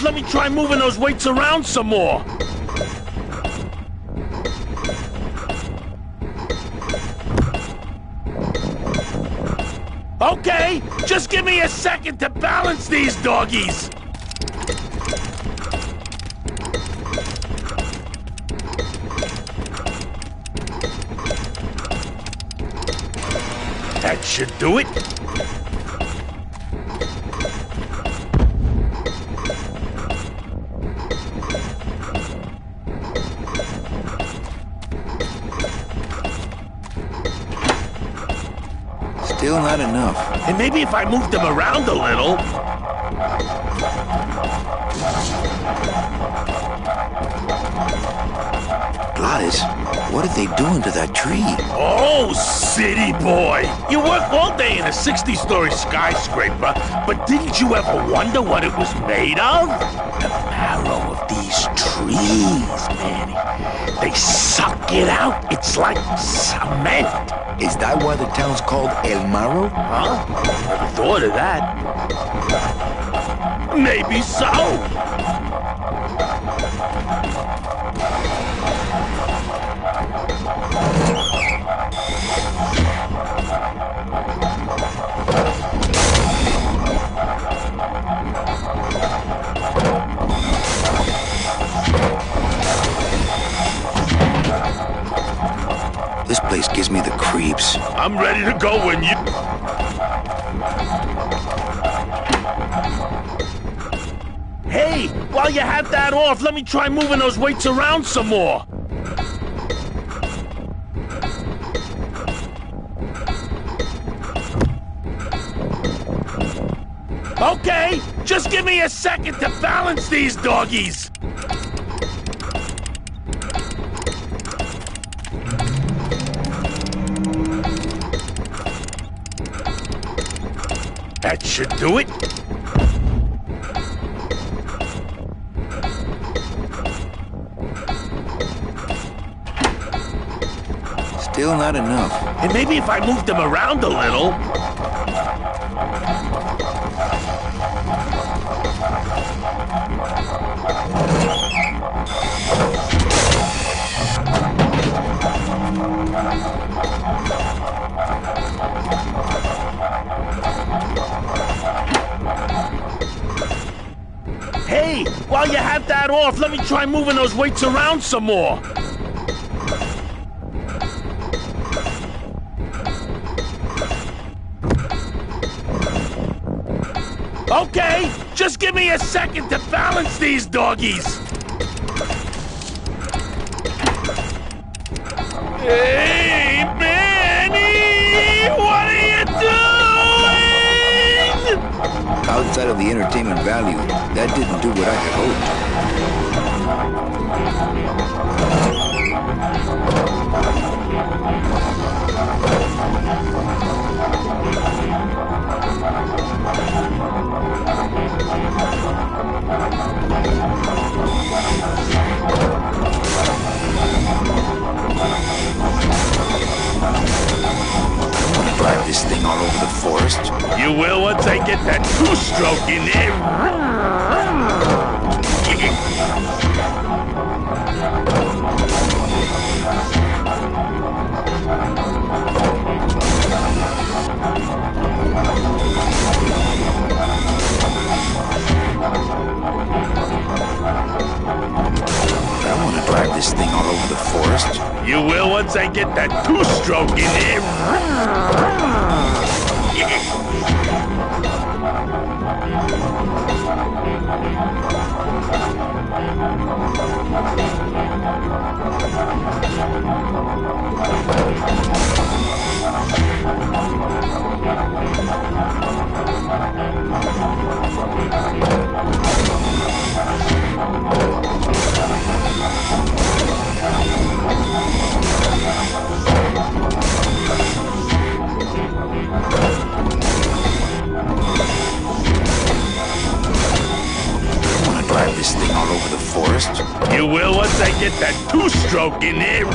off. Let me try moving those weights around some more. Okay, just give me a second to balance these doggies. That should do it. Still not enough. And maybe if I moved them around a little. Gladys, what are they doing to that tree? Oh, city boy! You work all day in a 60-story skyscraper, but didn't you ever wonder what it was made of? The marrow of these trees, Manny. They suck it out. It's like cement. Is that why the town's called El Marro? Huh? Never thought of that. Maybe so. This place gives me the creeps. I'm ready to go when you... Hey, while you have that off, let me try moving those weights around some more. Okay, just give me a second to balance these doggies. That should do it. Still not enough. And maybe if I moved them around a little. Hey, while you have that off, let me try moving those weights around some more. Okay, just give me a second to balance these doggies. Hey, Manny! What are you doing? Outside of the entertainment value, that didn't do what I had Drive this thing all over the forest. You will once I get that two-stroke in there. I want to drive this thing all over the forest. You will once I get that two-stroke in there. This thing all over the forest. You will once I get that two-stroke in there.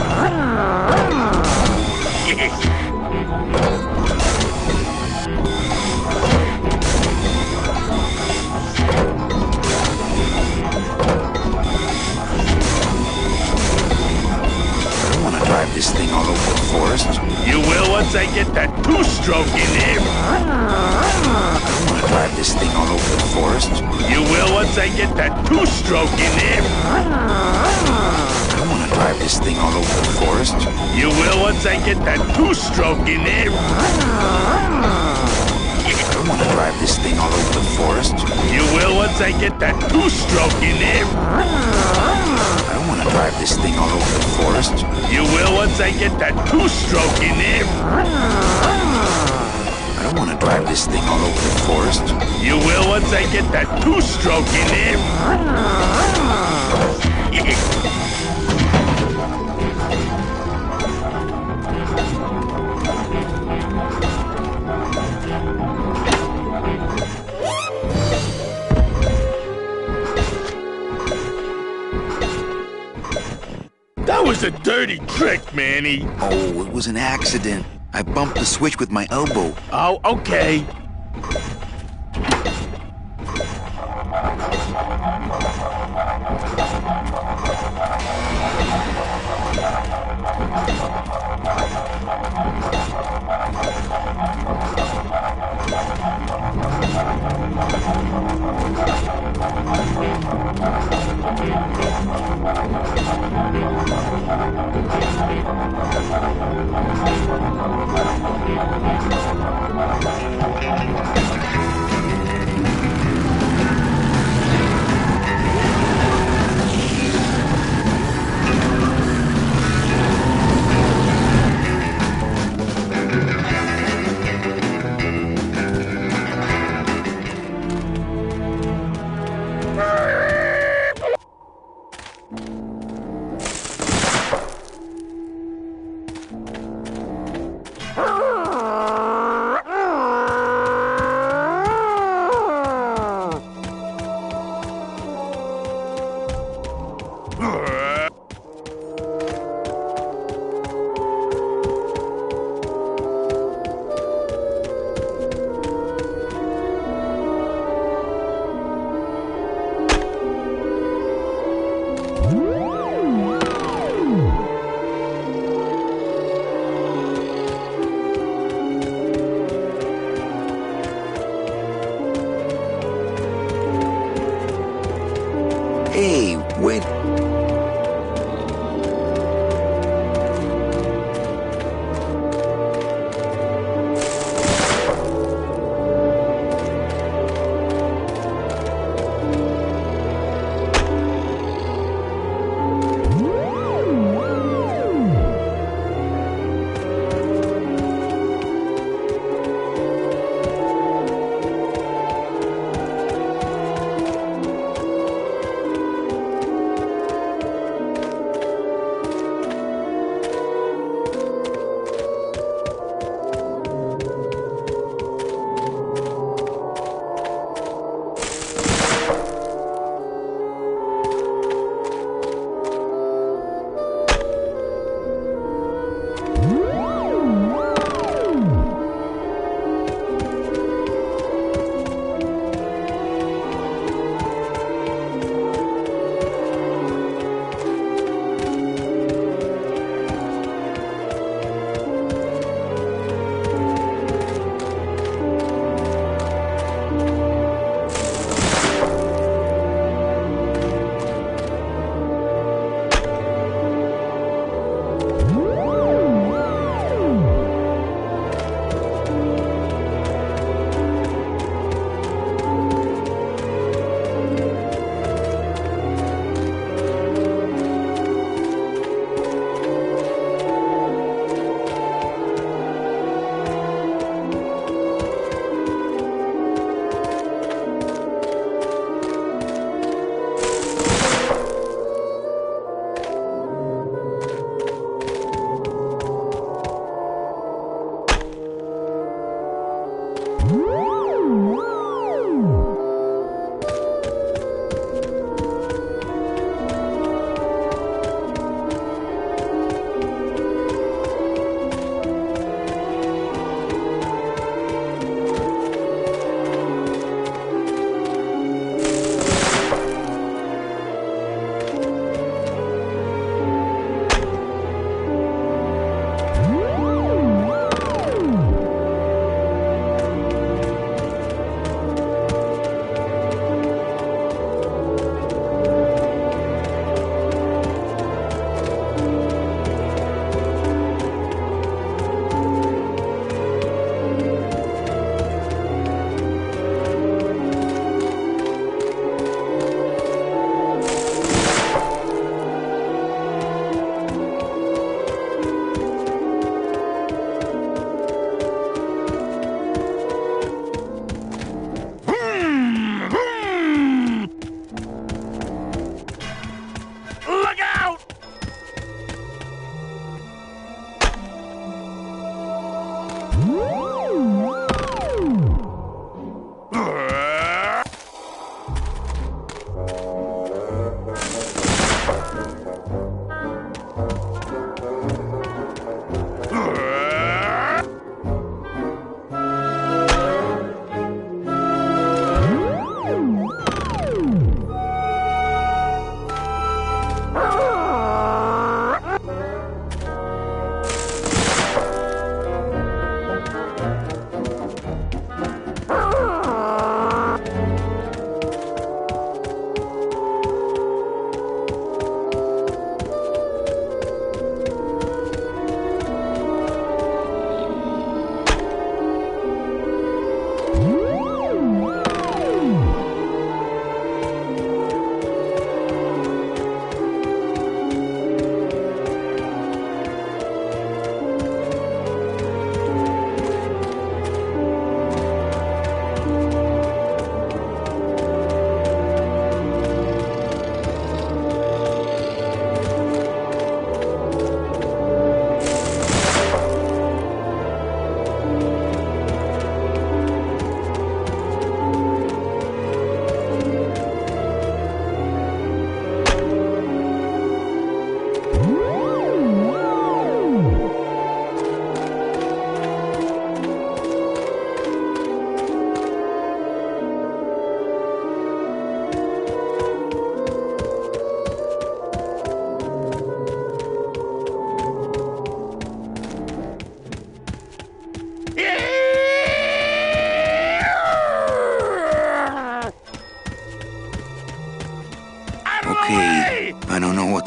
this thing all over the forest. You will once I get that two-stroke in there. I don't want to drive this thing all over the forest. You will once I get that two-stroke in there. I don't want to drive this thing all over the forest. You will once I get that two-stroke in there. I don't want to drive this thing all over the forest. You will once I get that two-stroke in there. I don't want to drive this thing all over the forest. You will once I get that two-stroke in there. I don't want to drive this thing all over the forest. You will once I get that two-stroke in there. That was a dirty trick, Manny. Oh, it was an accident. I bumped the switch with my elbow. Oh, okay.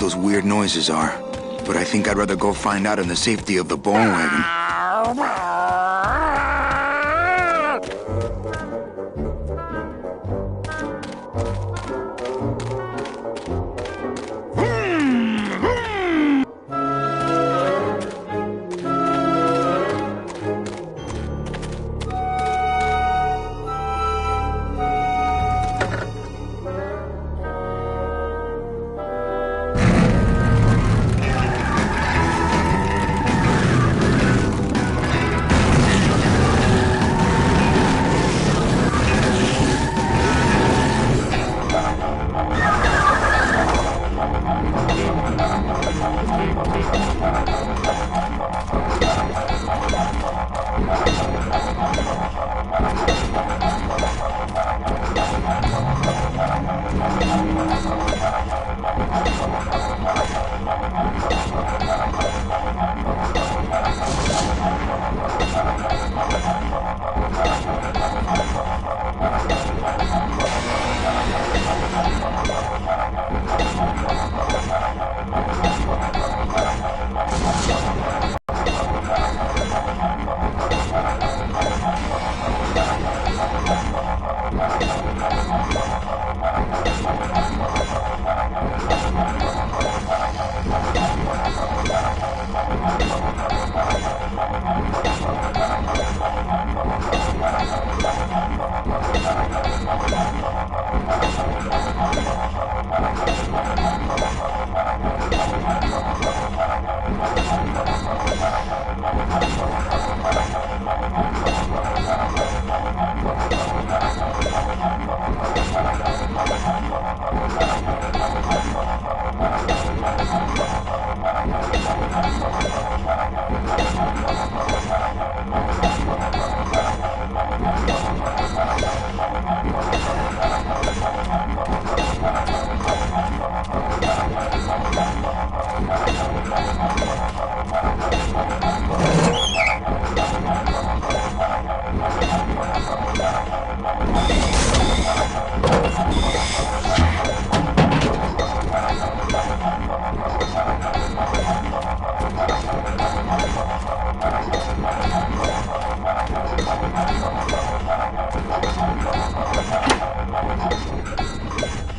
those weird noises are. But I think I'd rather go find out in the safety of the bone wagon.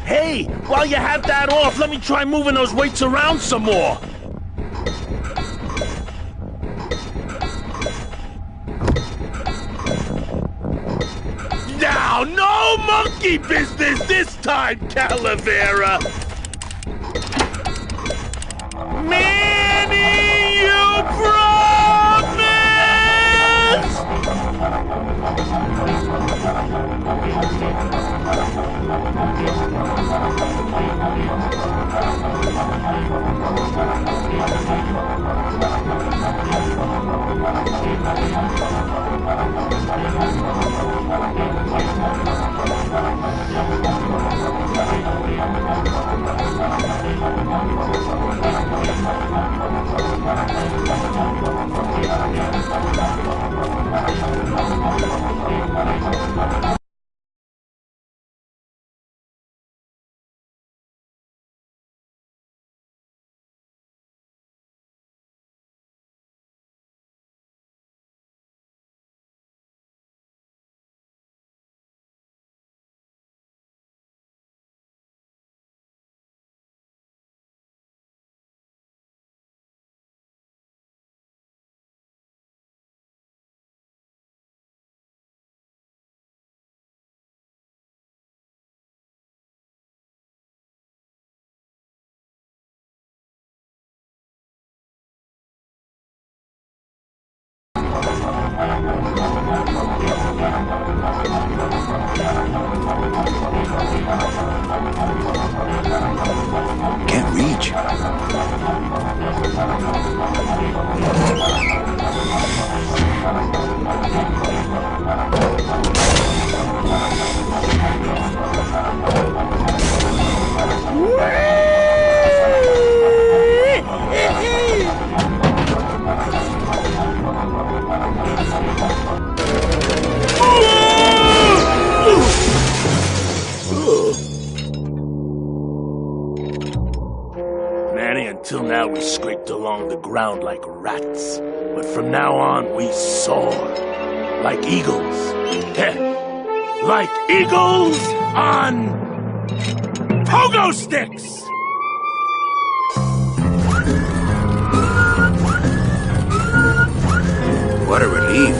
Hey, while you have that off, let me try moving those weights around some more. Now, no monkey business this time, Calavera. Manny, you promise? Can't reach. along the ground like rats. But from now on, we soar. Like eagles. Heh. Like eagles on pogo sticks! What a relief.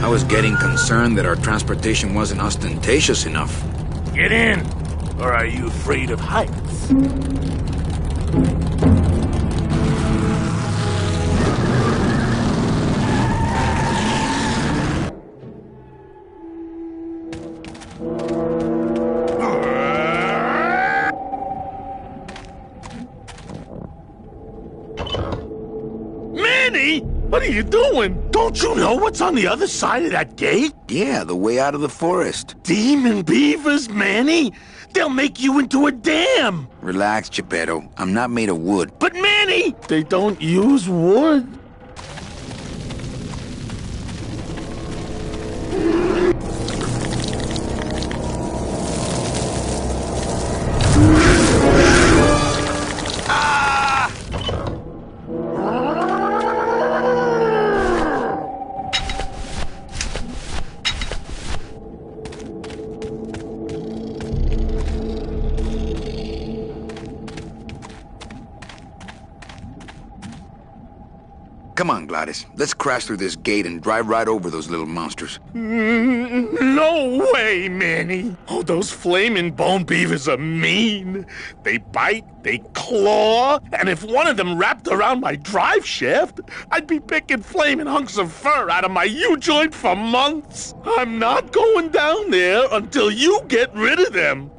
I was getting concerned that our transportation wasn't ostentatious enough. Get in! Or are you afraid of heights? Manny! What are you doing? Don't you know what's on the other side of that gate? Yeah, the way out of the forest. Demon beavers, Manny! They'll make you into a dam! Relax, Geppetto. I'm not made of wood. But Manny! They don't use wood. Come on, Gladys. Let's crash through this gate and drive right over those little monsters. No way, Manny. Oh, those flaming bone beavers are mean. They bite, they claw, and if one of them wrapped around my drive shaft, I'd be picking flaming hunks of fur out of my U-joint for months. I'm not going down there until you get rid of them.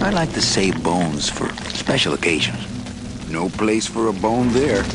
I like to save bones for special occasions. No place for a bone there.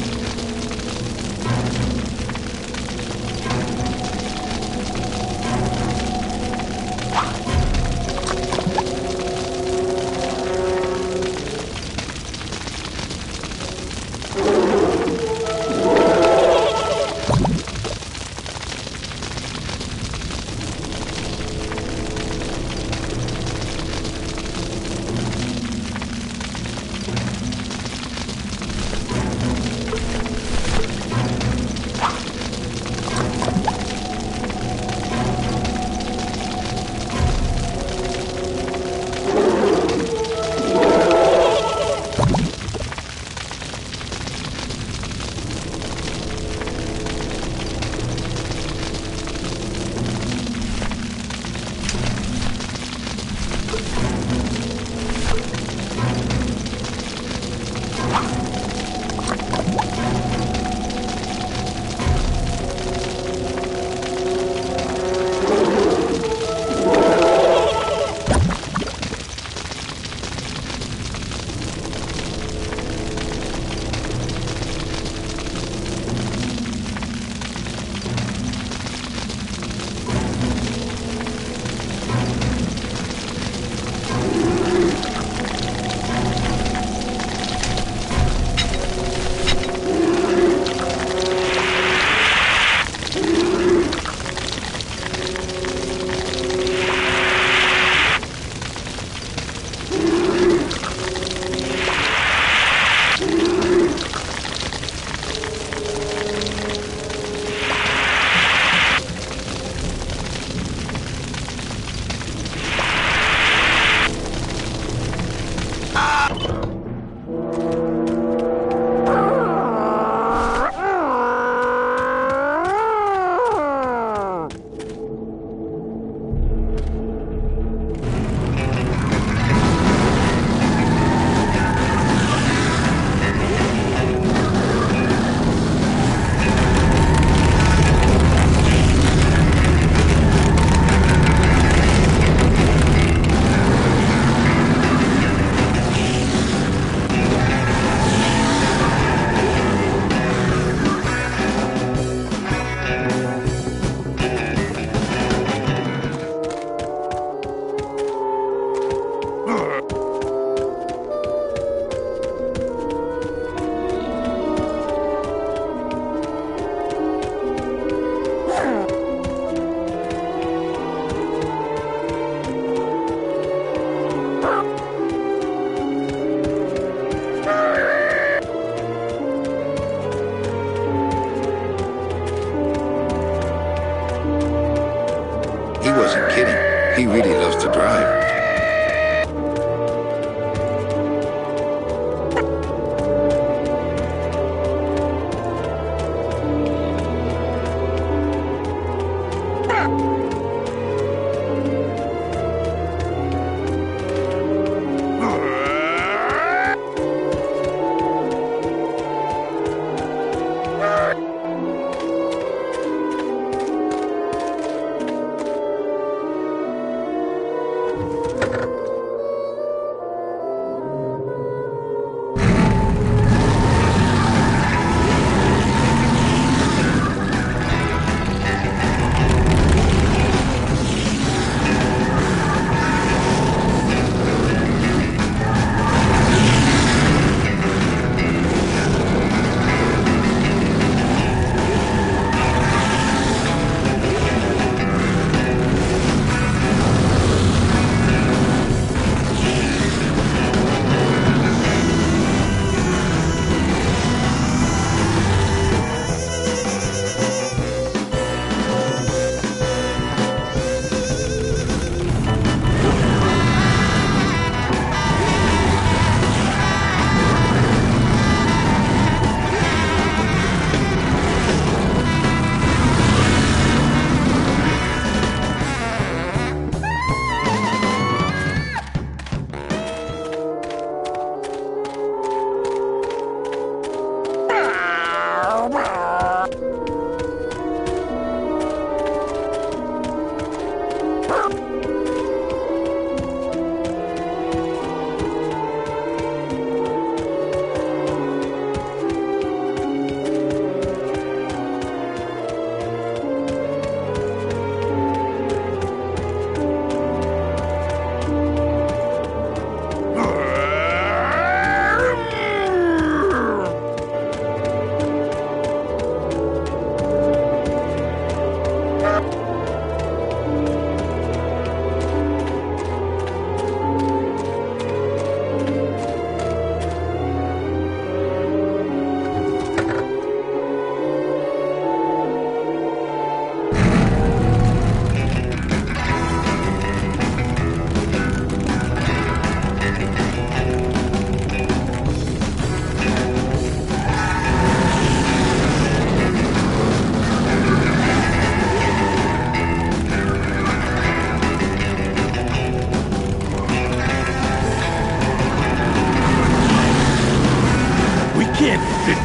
really loves to drive.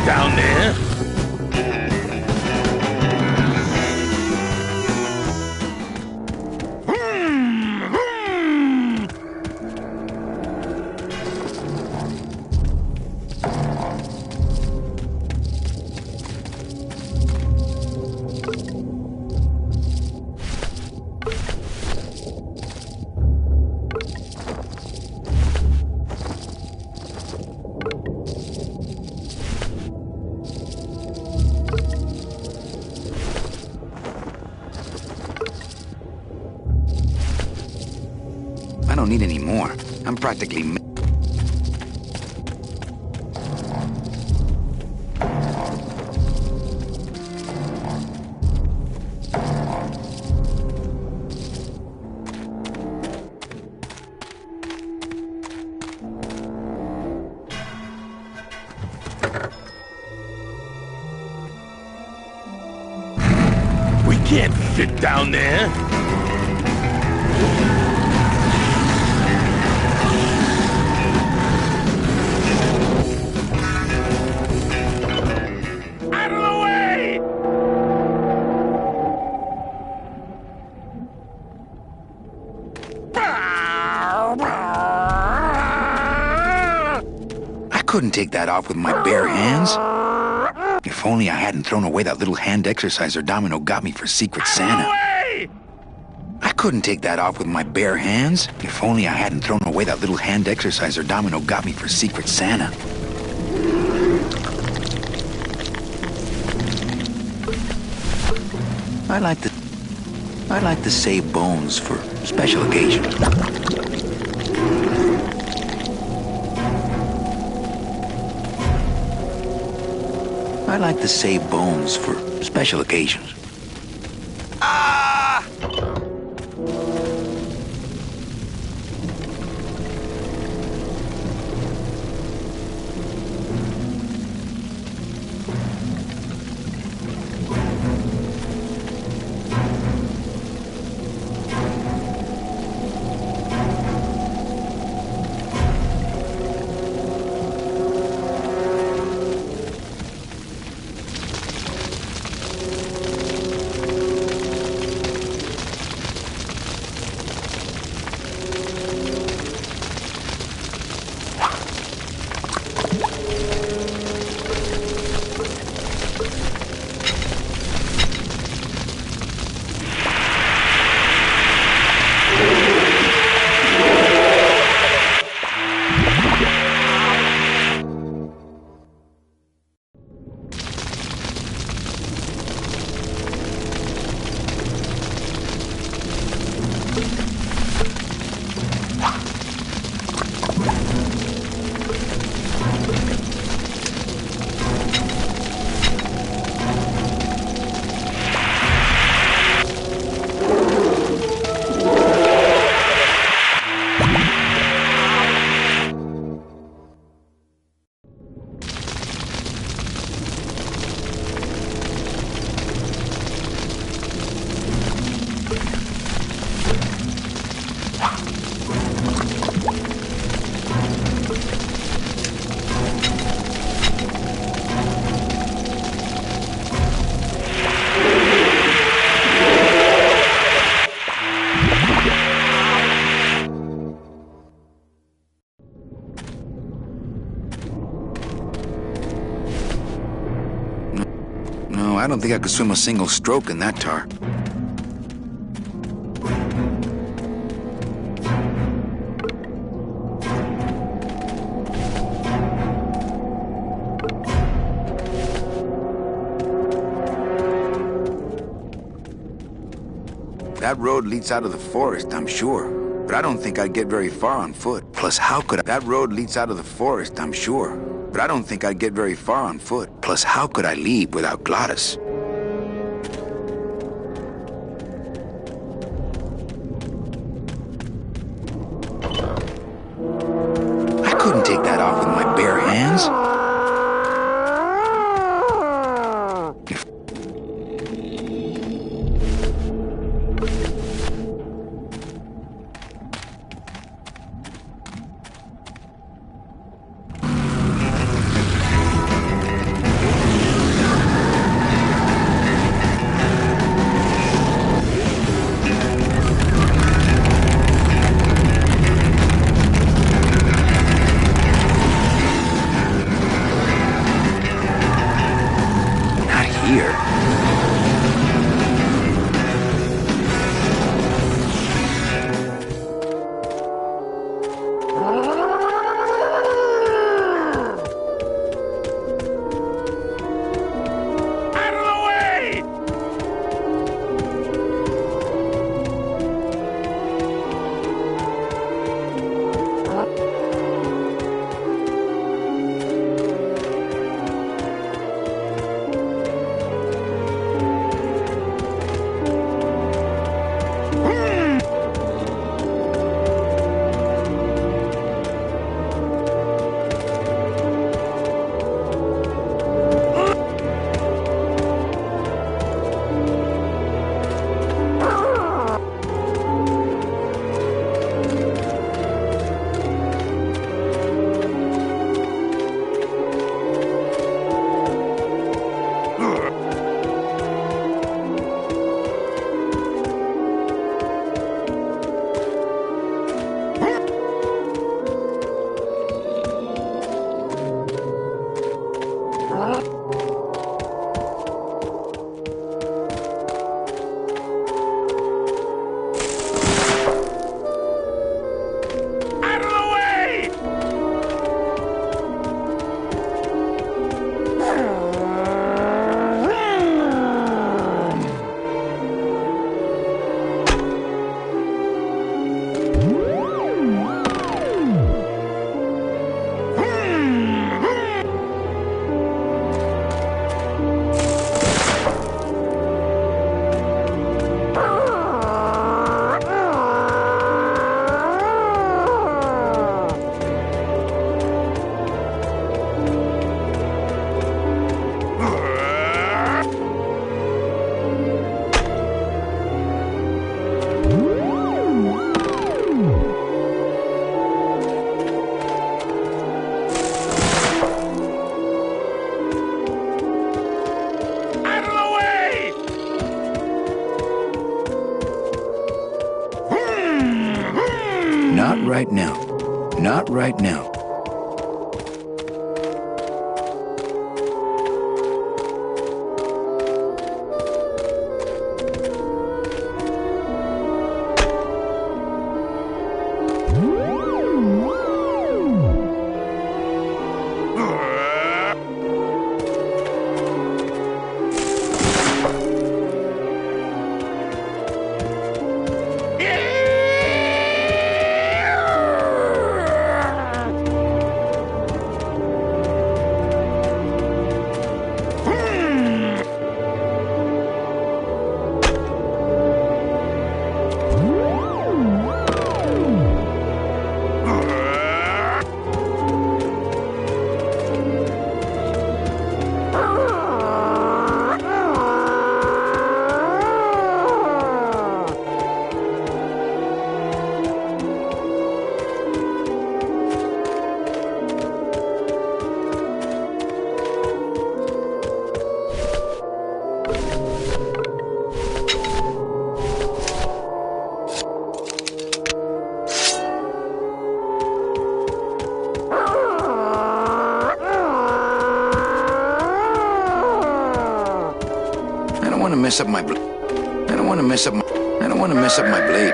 Down there? I don't need any more. I'm practically... We can't fit down there. I couldn't take that off with my bare hands. If only I hadn't thrown away that little hand exerciser Domino got me for Secret Santa. I couldn't take that off with my bare hands. If only I hadn't thrown away that little hand exerciser Domino got me for Secret Santa. I like to save bones for special occasions. I like to save bones for special occasions. Ah! know, I don't think I could swim a single stroke in that tar. That road leads out of the forest, I'm sure. But I don't think I'd get very far on foot. Plus, how could I... That road leads out of the forest, I'm sure. But I don't think I'd get very far on foot. Plus, how could I leave without Gladys? I couldn't take that off with my bare hands. Not right now. Not right now. want to mess up my blade. I don't want to mess up my blade.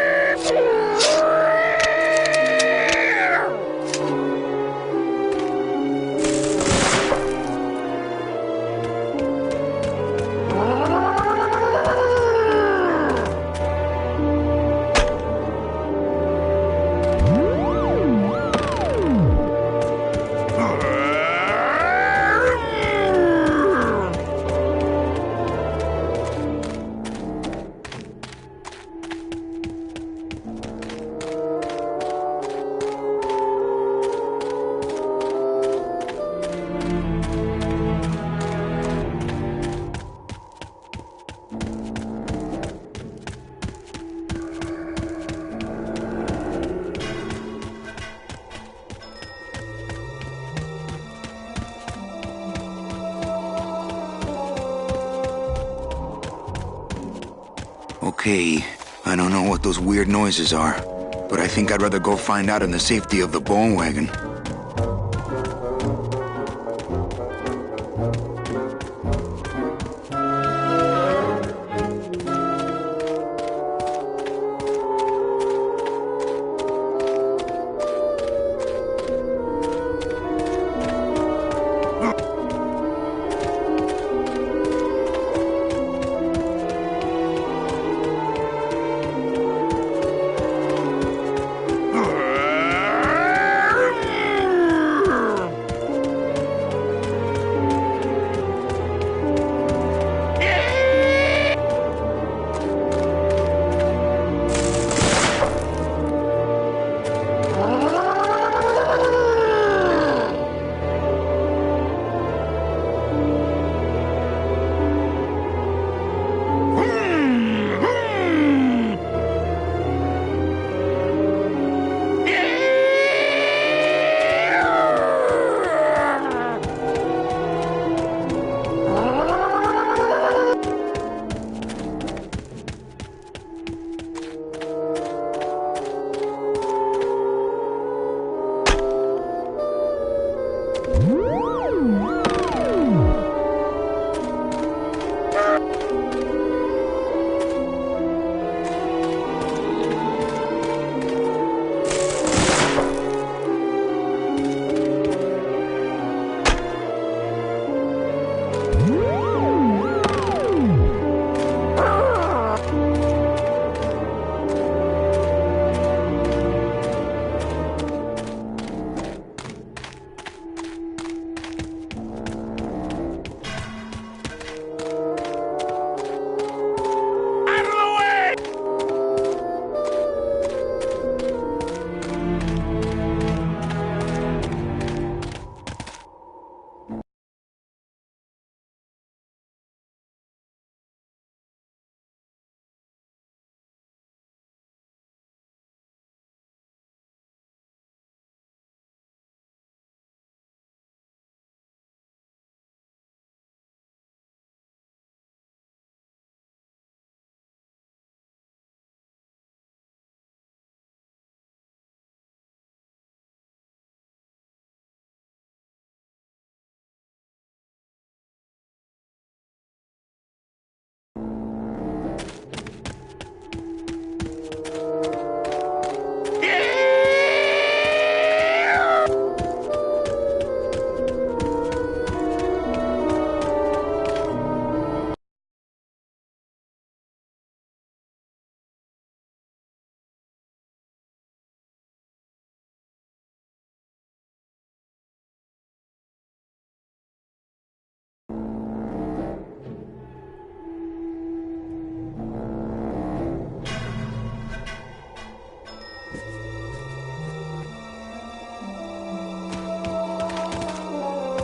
Okay, I don't know what those weird noises are, but I think I'd rather go find out in the safety of the bone wagon.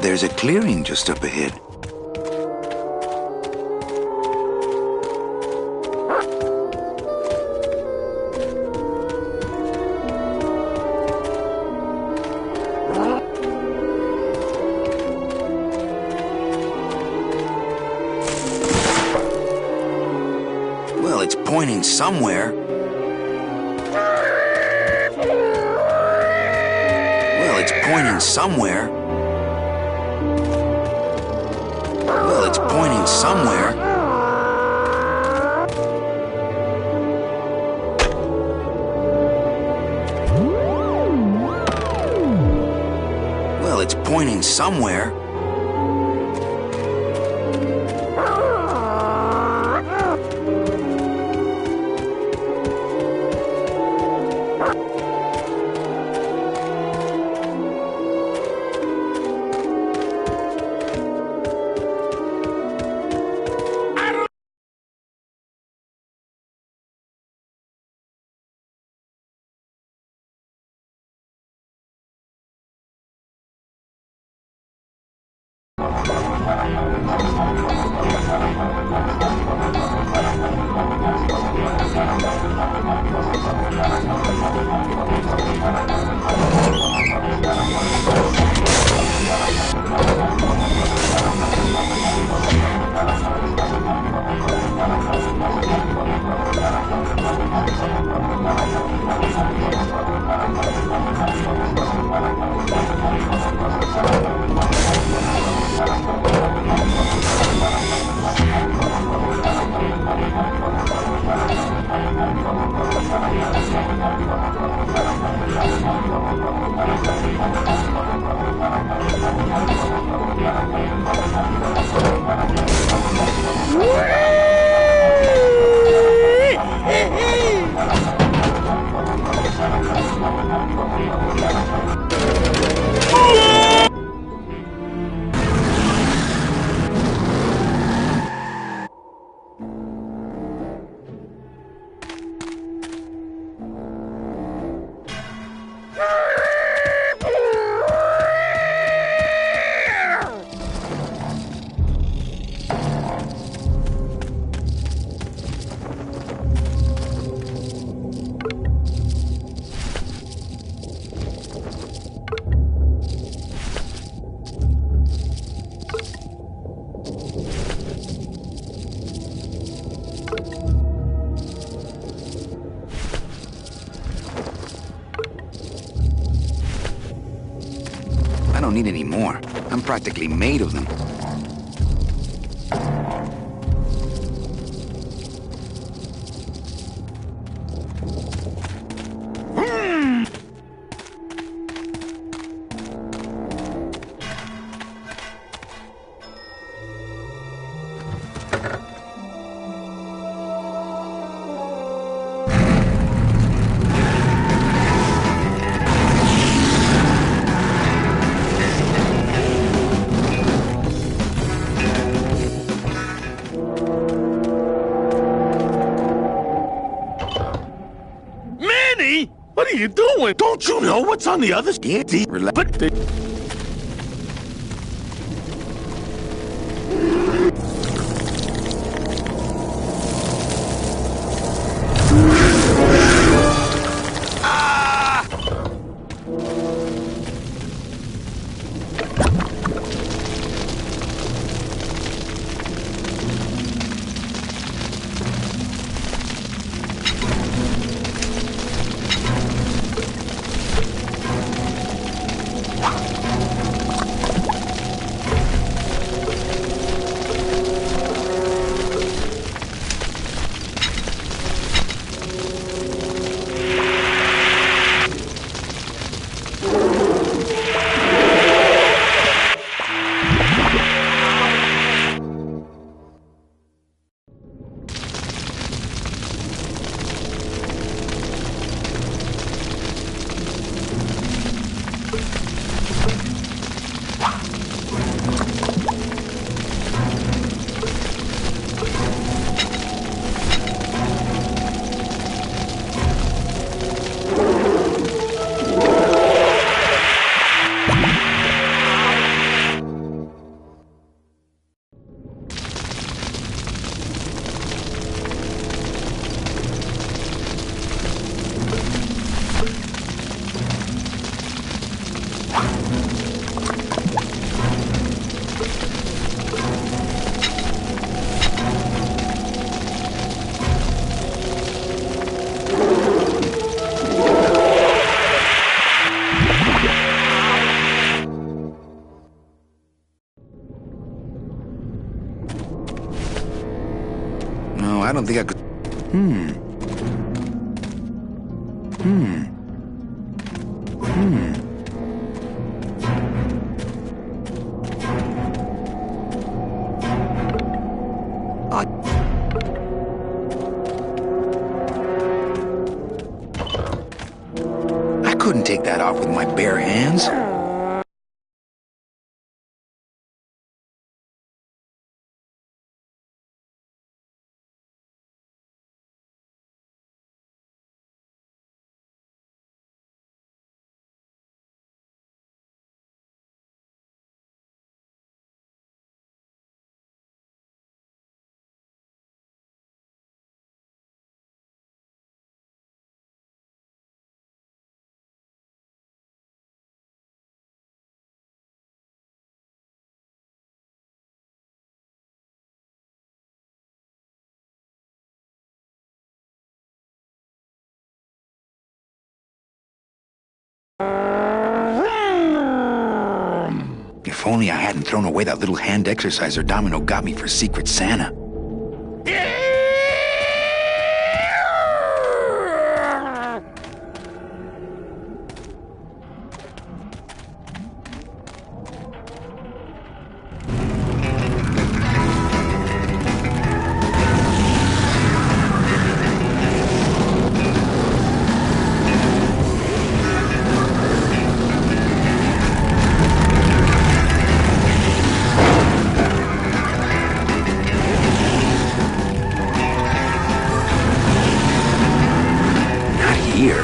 There's a clearing just up ahead. Well, it's pointing somewhere. Well, it's pointing somewhere. Well, it's pointing somewhere. pointing somewhere. I don't need any more. I'm practically made of them. What are you doing? Don't you know what's on the other side? Yeah, But no, I don't think I could. I couldn't take that off with my bare hands. If only I hadn't thrown away that little hand exerciser Domino got me for Secret Santa. Here.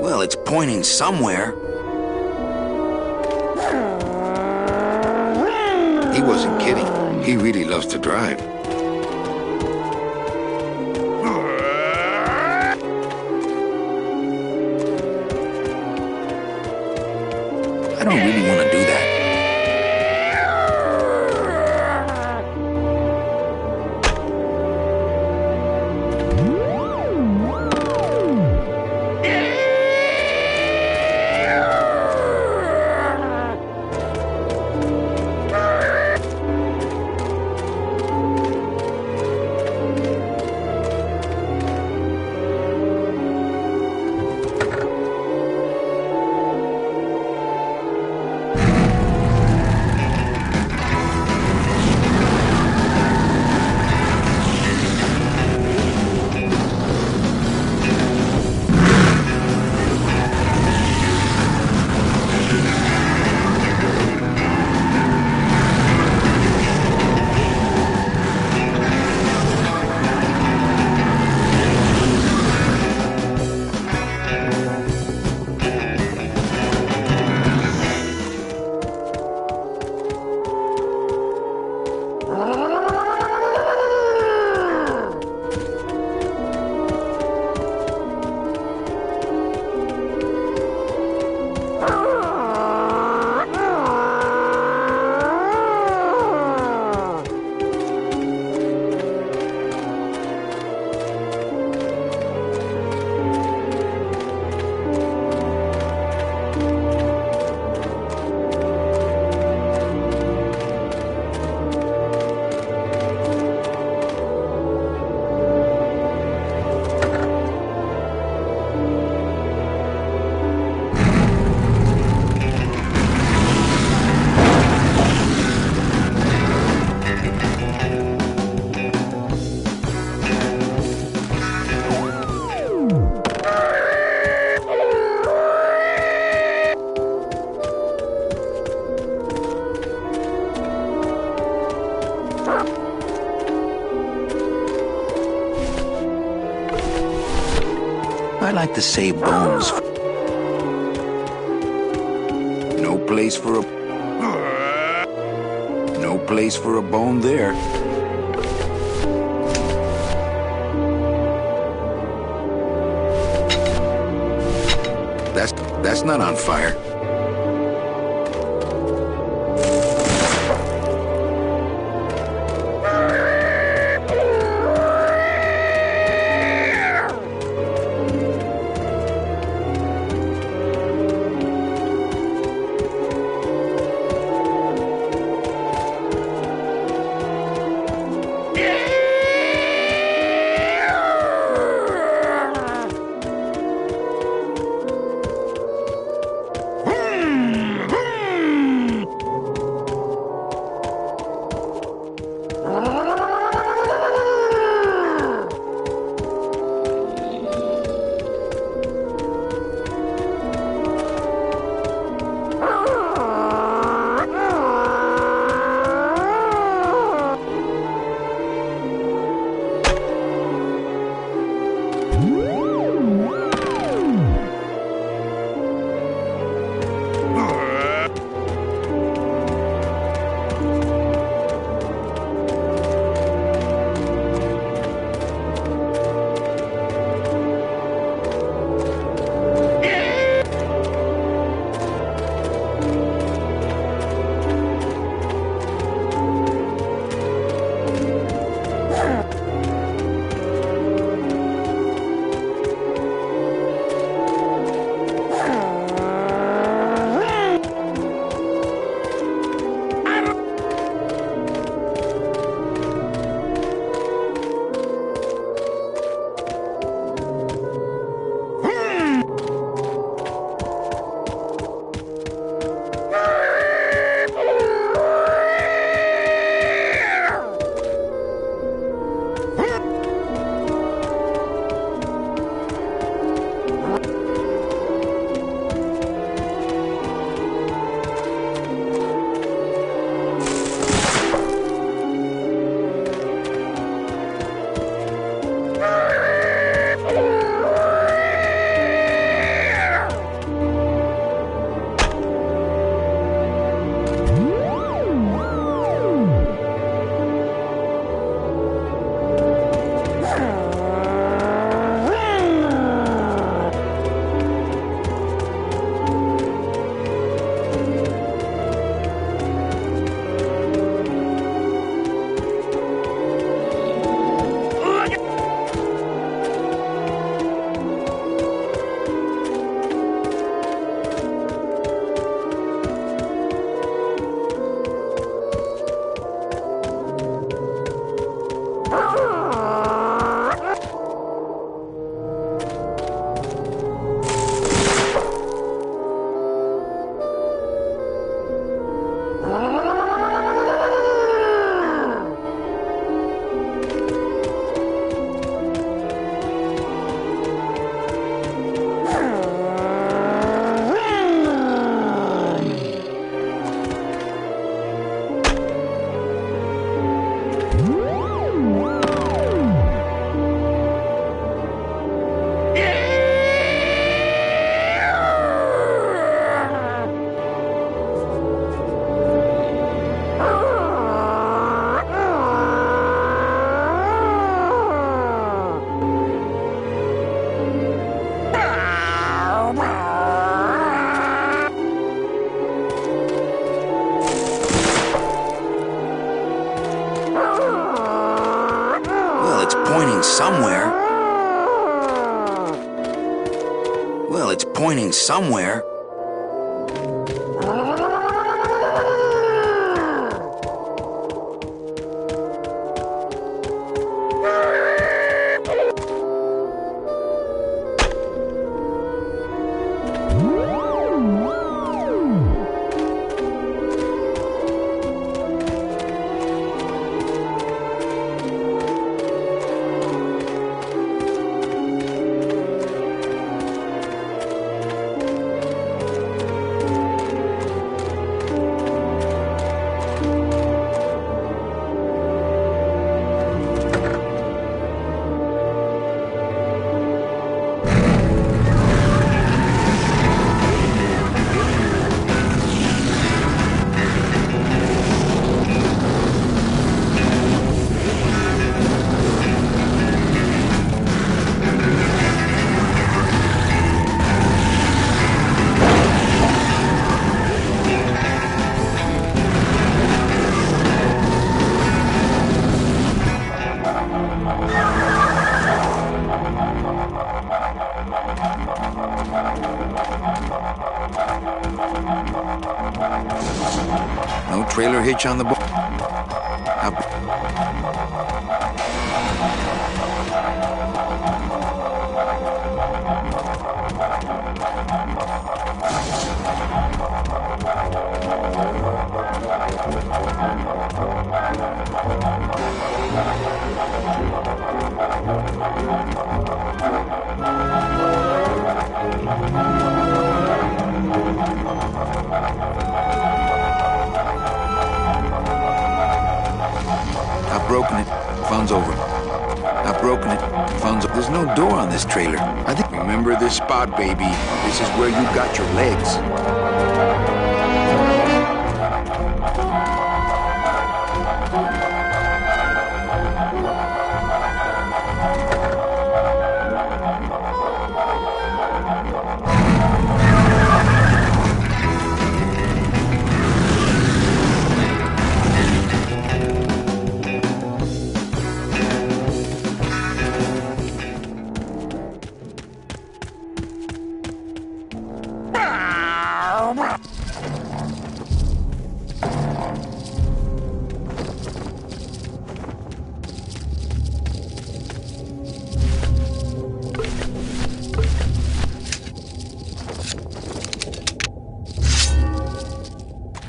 Well, it's pointing somewhere. He wasn't kidding. He really loves to drive. I don't really want to do that. I like to save bones. No place for a... No place for a bone there. That's not on fire. somewhere. Well, it's pointing somewhere. hitch on the boat. I've broken it. Fun's over. I've broken it. Fun's over. There's no door on this trailer. I think. Remember this spot, baby. This is where you got your legs.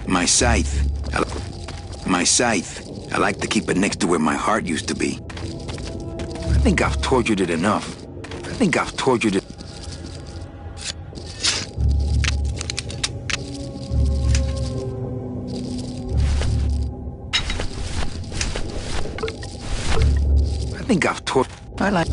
My scythe. My scythe. I like to keep it next to where my heart used to be. I think I've tortured it enough. I think I've tortured it. I think I've tortured. I like.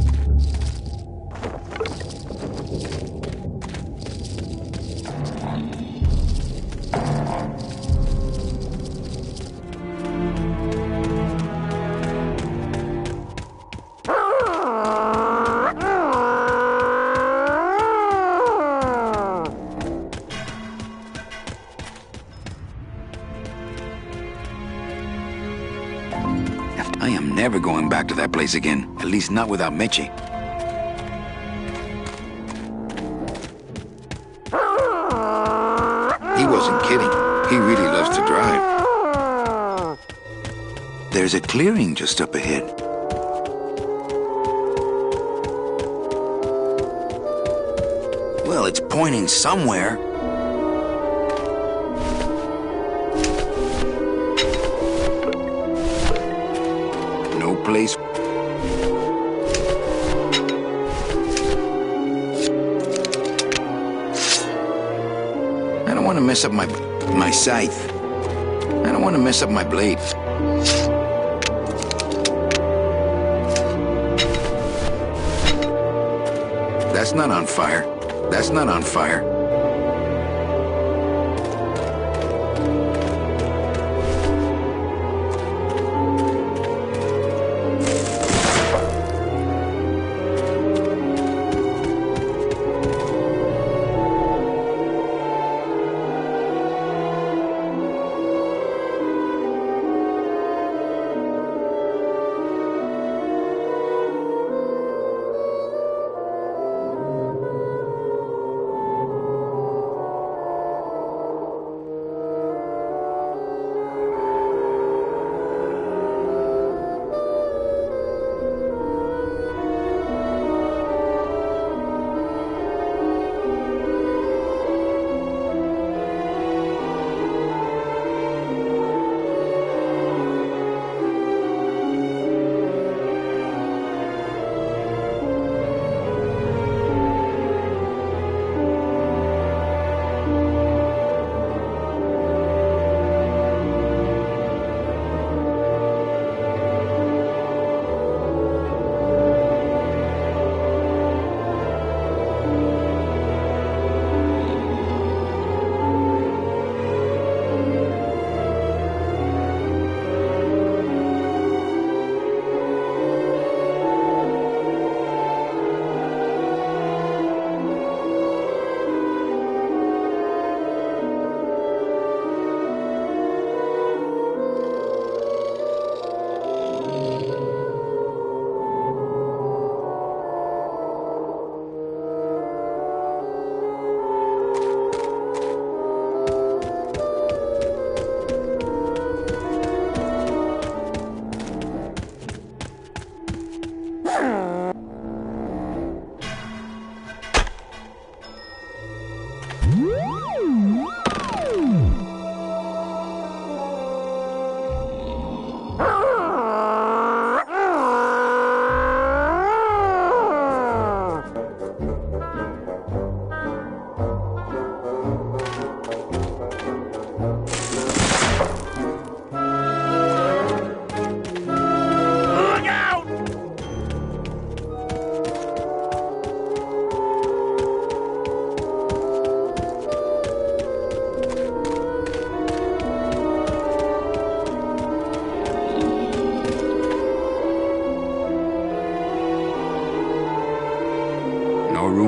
I am never going back to that place again, at least not without Meche. He wasn't kidding. He really loves to drive. There's a clearing just up ahead. Well, it's pointing somewhere. Place. I don't want to mess up my scythe. I don't want to mess up my blade. That's not on fire. That's not on fire.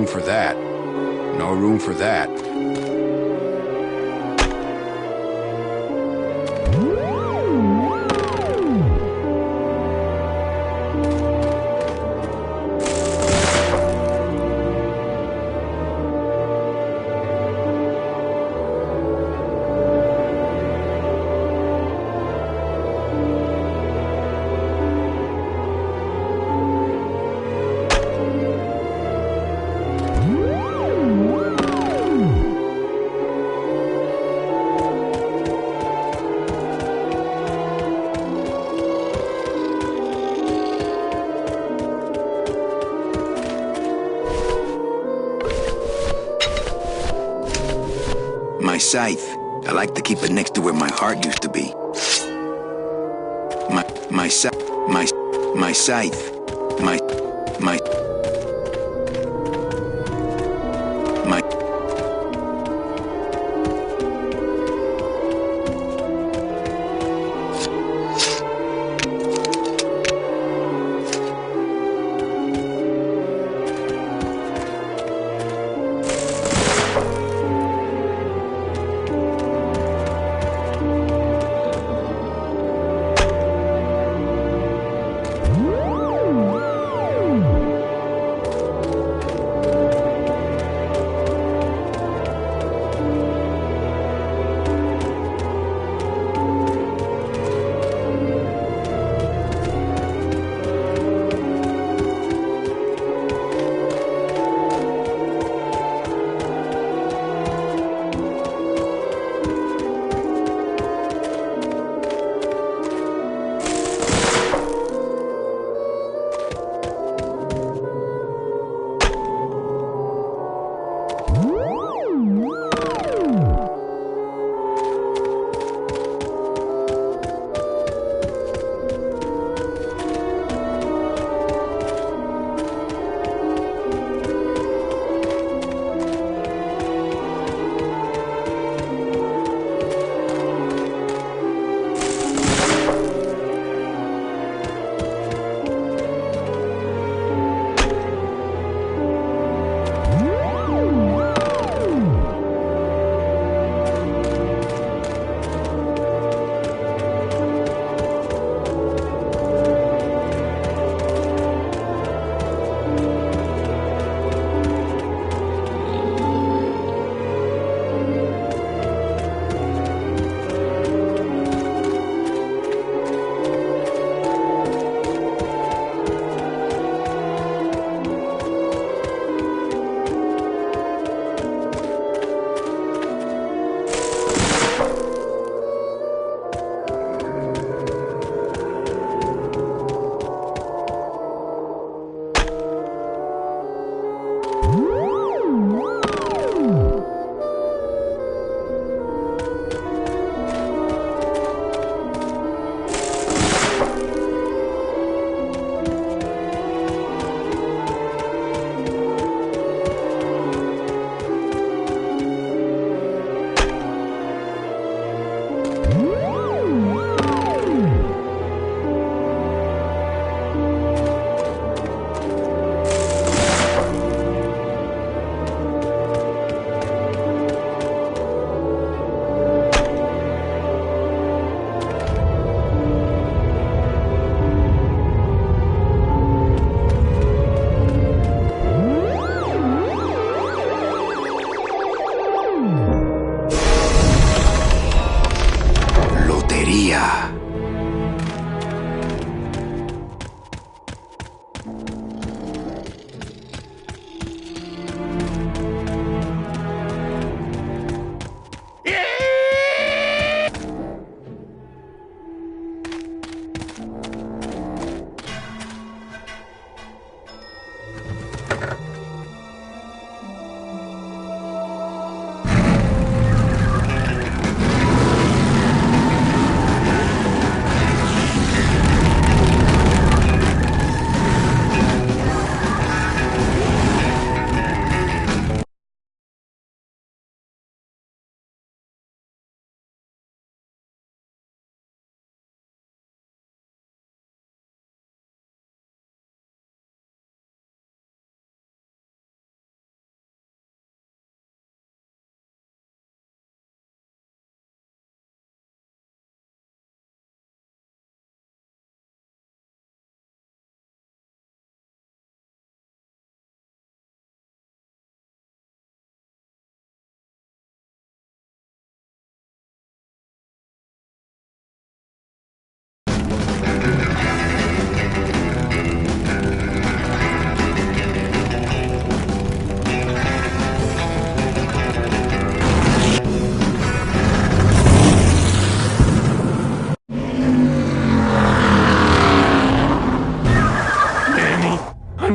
for that. No room for that. My scythe. I like to keep it next to where my heart used to be. My scythe. My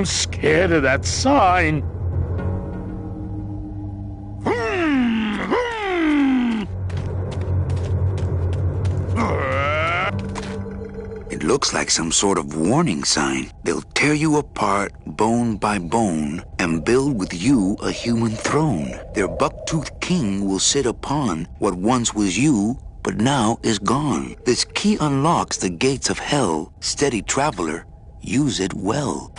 I'm scared of that sign. It looks like some sort of warning sign. They'll tear you apart bone by bone and build with you a human throne. Their buck-toothed king will sit upon what once was you, but now is gone. This key unlocks the gates of hell. Steady traveler, use it well.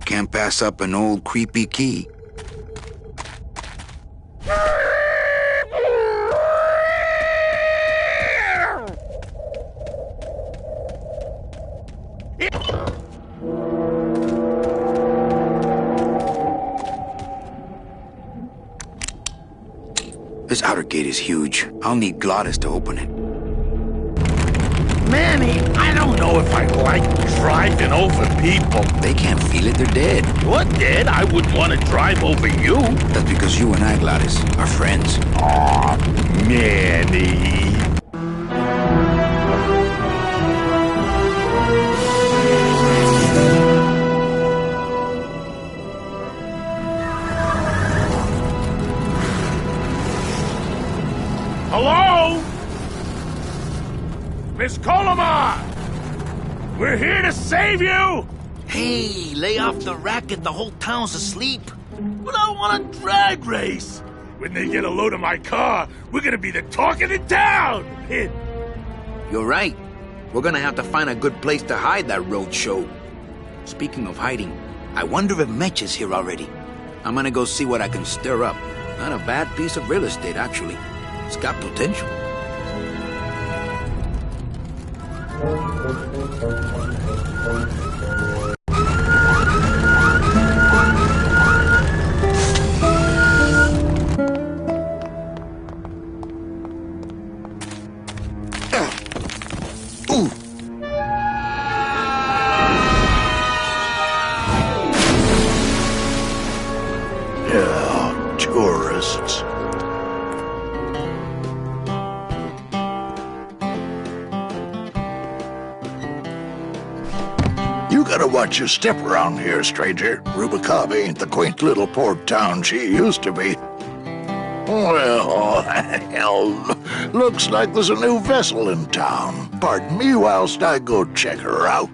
Can't pass up an old creepy key. This outer gate is huge. I'll need Glottis to open it. Manny, I don't know if I like driving over people. They can't feel it, they're dead. You're dead? I wouldn't want to drive over you. That's because you and I, Glottis, are friends. Aw, Manny. Hello? Miss Colomar! We're here to save you! Hey, lay off the racket, the whole town's asleep. But I want a drag race! When they get a load of my car, we're gonna be the talk of the town! You're right. We're gonna have to find a good place to hide that road show. Speaking of hiding, I wonder if Mitch is here already. I'm gonna go see what I can stir up. Not a bad piece of real estate, actually. It's got potential. Ooh. Yeah, tourists. You gotta watch your step around here, stranger. Rubicava ain't the quaint little port town she used to be. Well, hell, looks like there's a new vessel in town. Pardon me whilst I go check her out.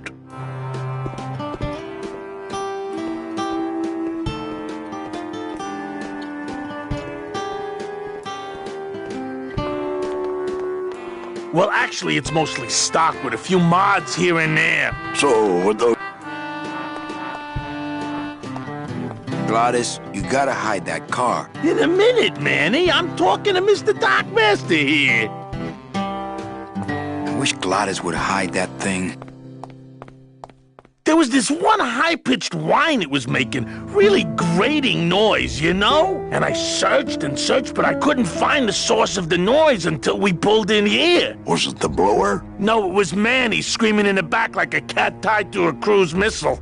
Well, actually, it's mostly stock with a few mods here and there. So, with those... Glottis, you gotta hide that car. In a minute, Manny. I'm talking to Mr. Dark Master here. I wish Glottis would hide that thing. There was this one high-pitched whine it was making. Really grating noise, you know? And I searched and searched, but I couldn't find the source of the noise until we pulled in here. Was it the blower? No, it was Manny screaming in the back like a cat tied to a cruise missile.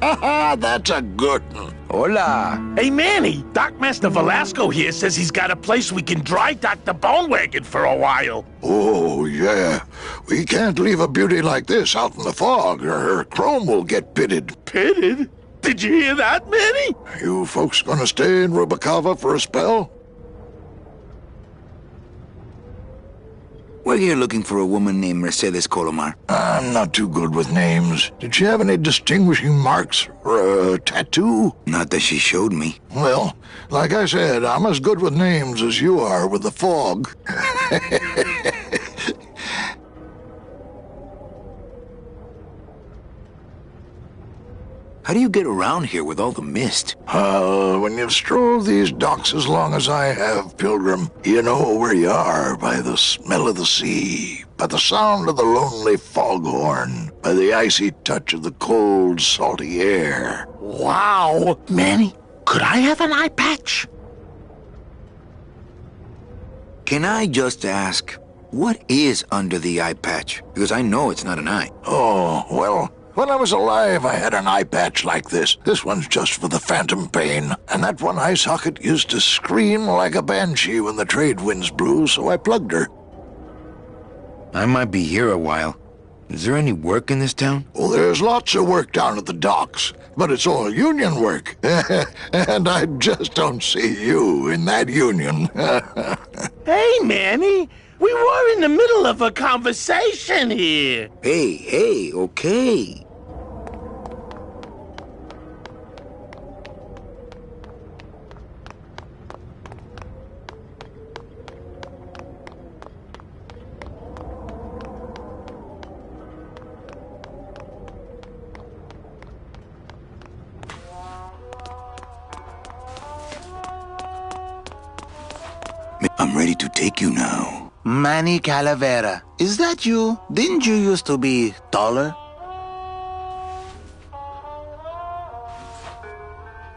That's a good one. Hola. Hey, Manny, Doc Master Velasco here says he's got a place we can dry dock the bone wagon for a while. Oh, yeah. We can't leave a beauty like this out in the fog, or her chrome will get pitted. Pitted? Did you hear that, Manny? You folks gonna stay in Rubicava for a spell? We're here looking for a woman named Mercedes Colomar. I'm not too good with names. Did she have any distinguishing marks or a tattoo? Not that she showed me. Well, like I said, I'm as good with names as you are with the fog. How do you get around here with all the mist? When you've strolled these docks as long as I have, Pilgrim, you know where you are by the smell of the sea, by the sound of the lonely foghorn, by the icy touch of the cold, salty air. Wow. Manny, could I have an eye patch? Can I just ask, what is under the eye patch? Because I know it's not an eye. Oh, well, when I was alive, I had an eye patch like this. This one's just for the phantom pain. And that one eye socket used to scream like a banshee when the trade winds blew, so I plugged her. I might be here a while. Is there any work in this town? Well, there's lots of work down at the docks, but it's all union work. And I just don't see you in that union. Hey, Manny, we were in the middle of a conversation here. Hey, okay. I'm ready to take you now. Manny Calavera. Is that you? Didn't you used to be taller?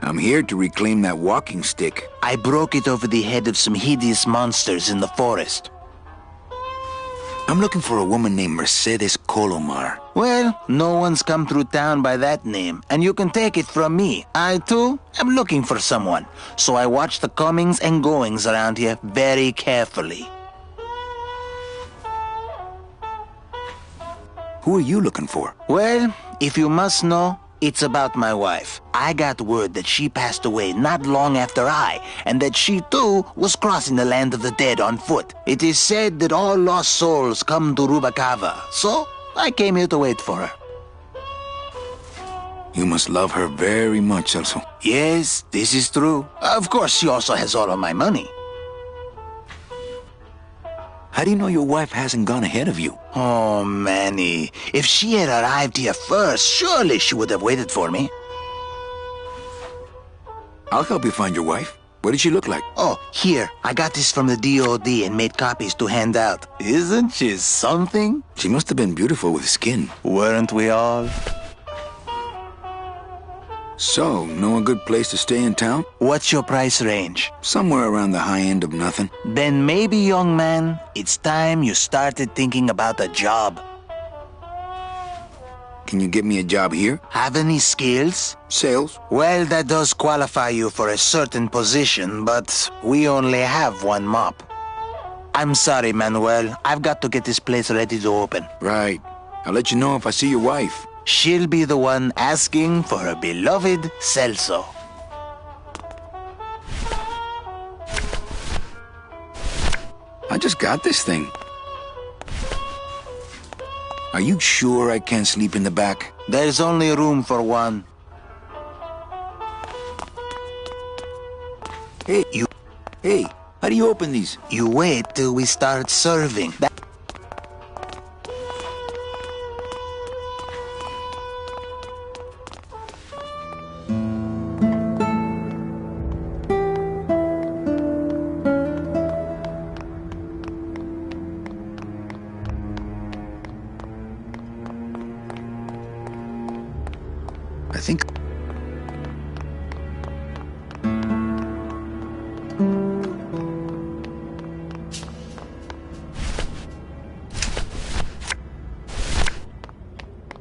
I'm here to reclaim that walking stick. I broke it over the head of some hideous monsters in the forest. I'm looking for a woman named Mercedes Colomar. Well, no one's come through town by that name, and you can take it from me. I, too, am looking for someone, so I watch the comings and goings around here very carefully. Who are you looking for? Well, if you must know, it's about my wife. I got word that she passed away not long after I, and that she too was crossing the land of the dead on foot. It is said that all lost souls come to Rubacava, so I came here to wait for her. You must love her very much, Celso. Yes, this is true. Of course, she also has all of my money. How do you know your wife hasn't gone ahead of you? Oh, Manny, if she had arrived here first, surely she would have waited for me. I'll help you find your wife. What did she look like? Oh, here, I got this from the DOD and made copies to hand out. Isn't she something? She must have been beautiful with skin. Weren't we all? So, know a good place to stay in town? What's your price range? Somewhere around the high end of nothing. Then maybe, young man, it's time you started thinking about a job. Can you get me a job here? Have any skills? Sales? Well, that does qualify you for a certain position, but we only have one mop. I'm sorry, Manuel. I've got to get this place ready to open. Right. I'll let you know if I see your wife. She'll be the one asking for her beloved Celso. I just got this thing. Are you sure I can't sleep in the back? There's only room for one. Hey, how do you open these? You wait till we start serving. I think...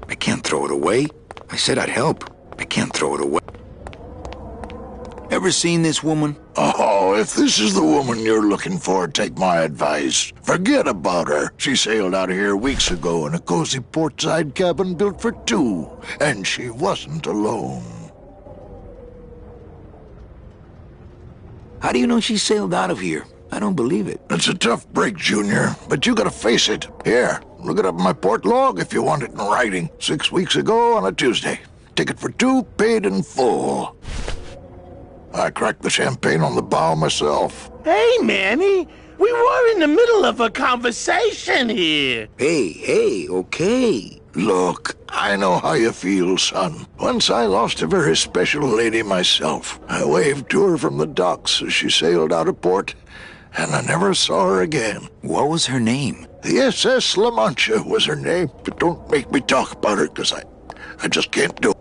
I can't throw it away. I said I'd help. I can't throw it away. Ever seen this woman? Oh, if this is the woman you're looking for, take my advice. Forget about her. She sailed out of here weeks ago in a cozy portside cabin built for two, and she wasn't alone. How do you know she sailed out of here? I don't believe it. It's a tough break, Junior, but you gotta face it. Here, look it up in my port log if you want it in writing. 6 weeks ago on a Tuesday. Ticket for two, paid in full. I cracked the champagne on the bow myself. Hey, Manny, we were in the middle of a conversation here. Hey, okay. Look, I know how you feel, son. Once I lost a very special lady myself. I waved to her from the docks as she sailed out of port, and I never saw her again. What was her name? The SS La Mancha was her name, but don't make me talk about her, because I just can't do it.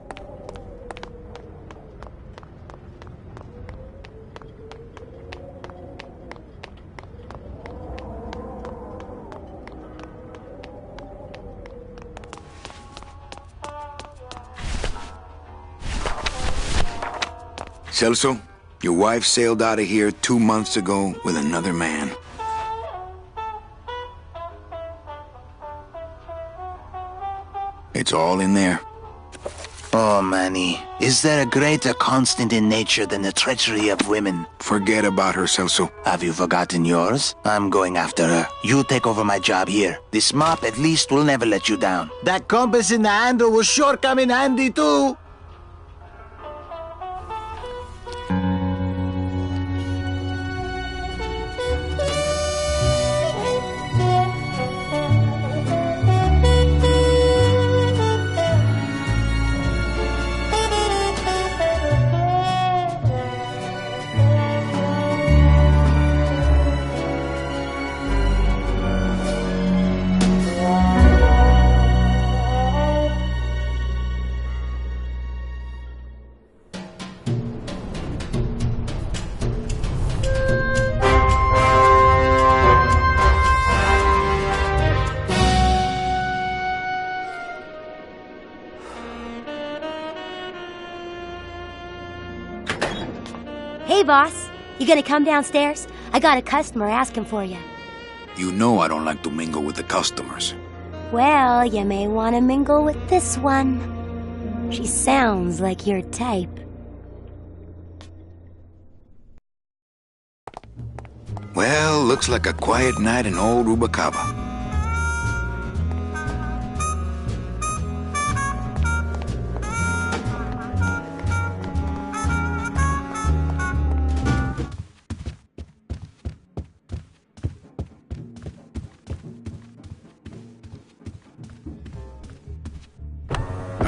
Celso, your wife sailed out of here 2 months ago with another man. It's all in there. Oh, Manny, is there a greater constant in nature than the treachery of women? Forget about her, Celso. Have you forgotten yours? I'm going after her. You take over my job here. This mop at least will never let you down. That compass in the handle will sure come in handy too. Hey, boss. You gonna come downstairs? I got a customer asking for you. You know I don't like to mingle with the customers. Well, you may want to mingle with this one. She sounds like your type. Well, looks like a quiet night in old Rubacaba.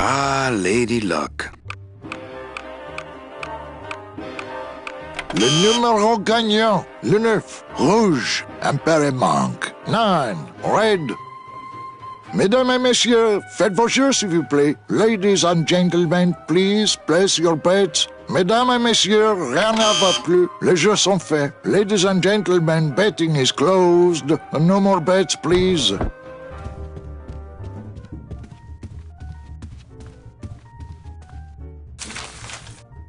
Ah, Lady Luck. Le numéro gagnant, le 9, rouge, impair et manque. 9, red. Mesdames et messieurs, faites vos jeux s'il vous plaît. Ladies and gentlemen, please place your bets. Mesdames et messieurs, rien ne va plus. Les jeux sont faits. Ladies and gentlemen, betting is closed. No more bets, please.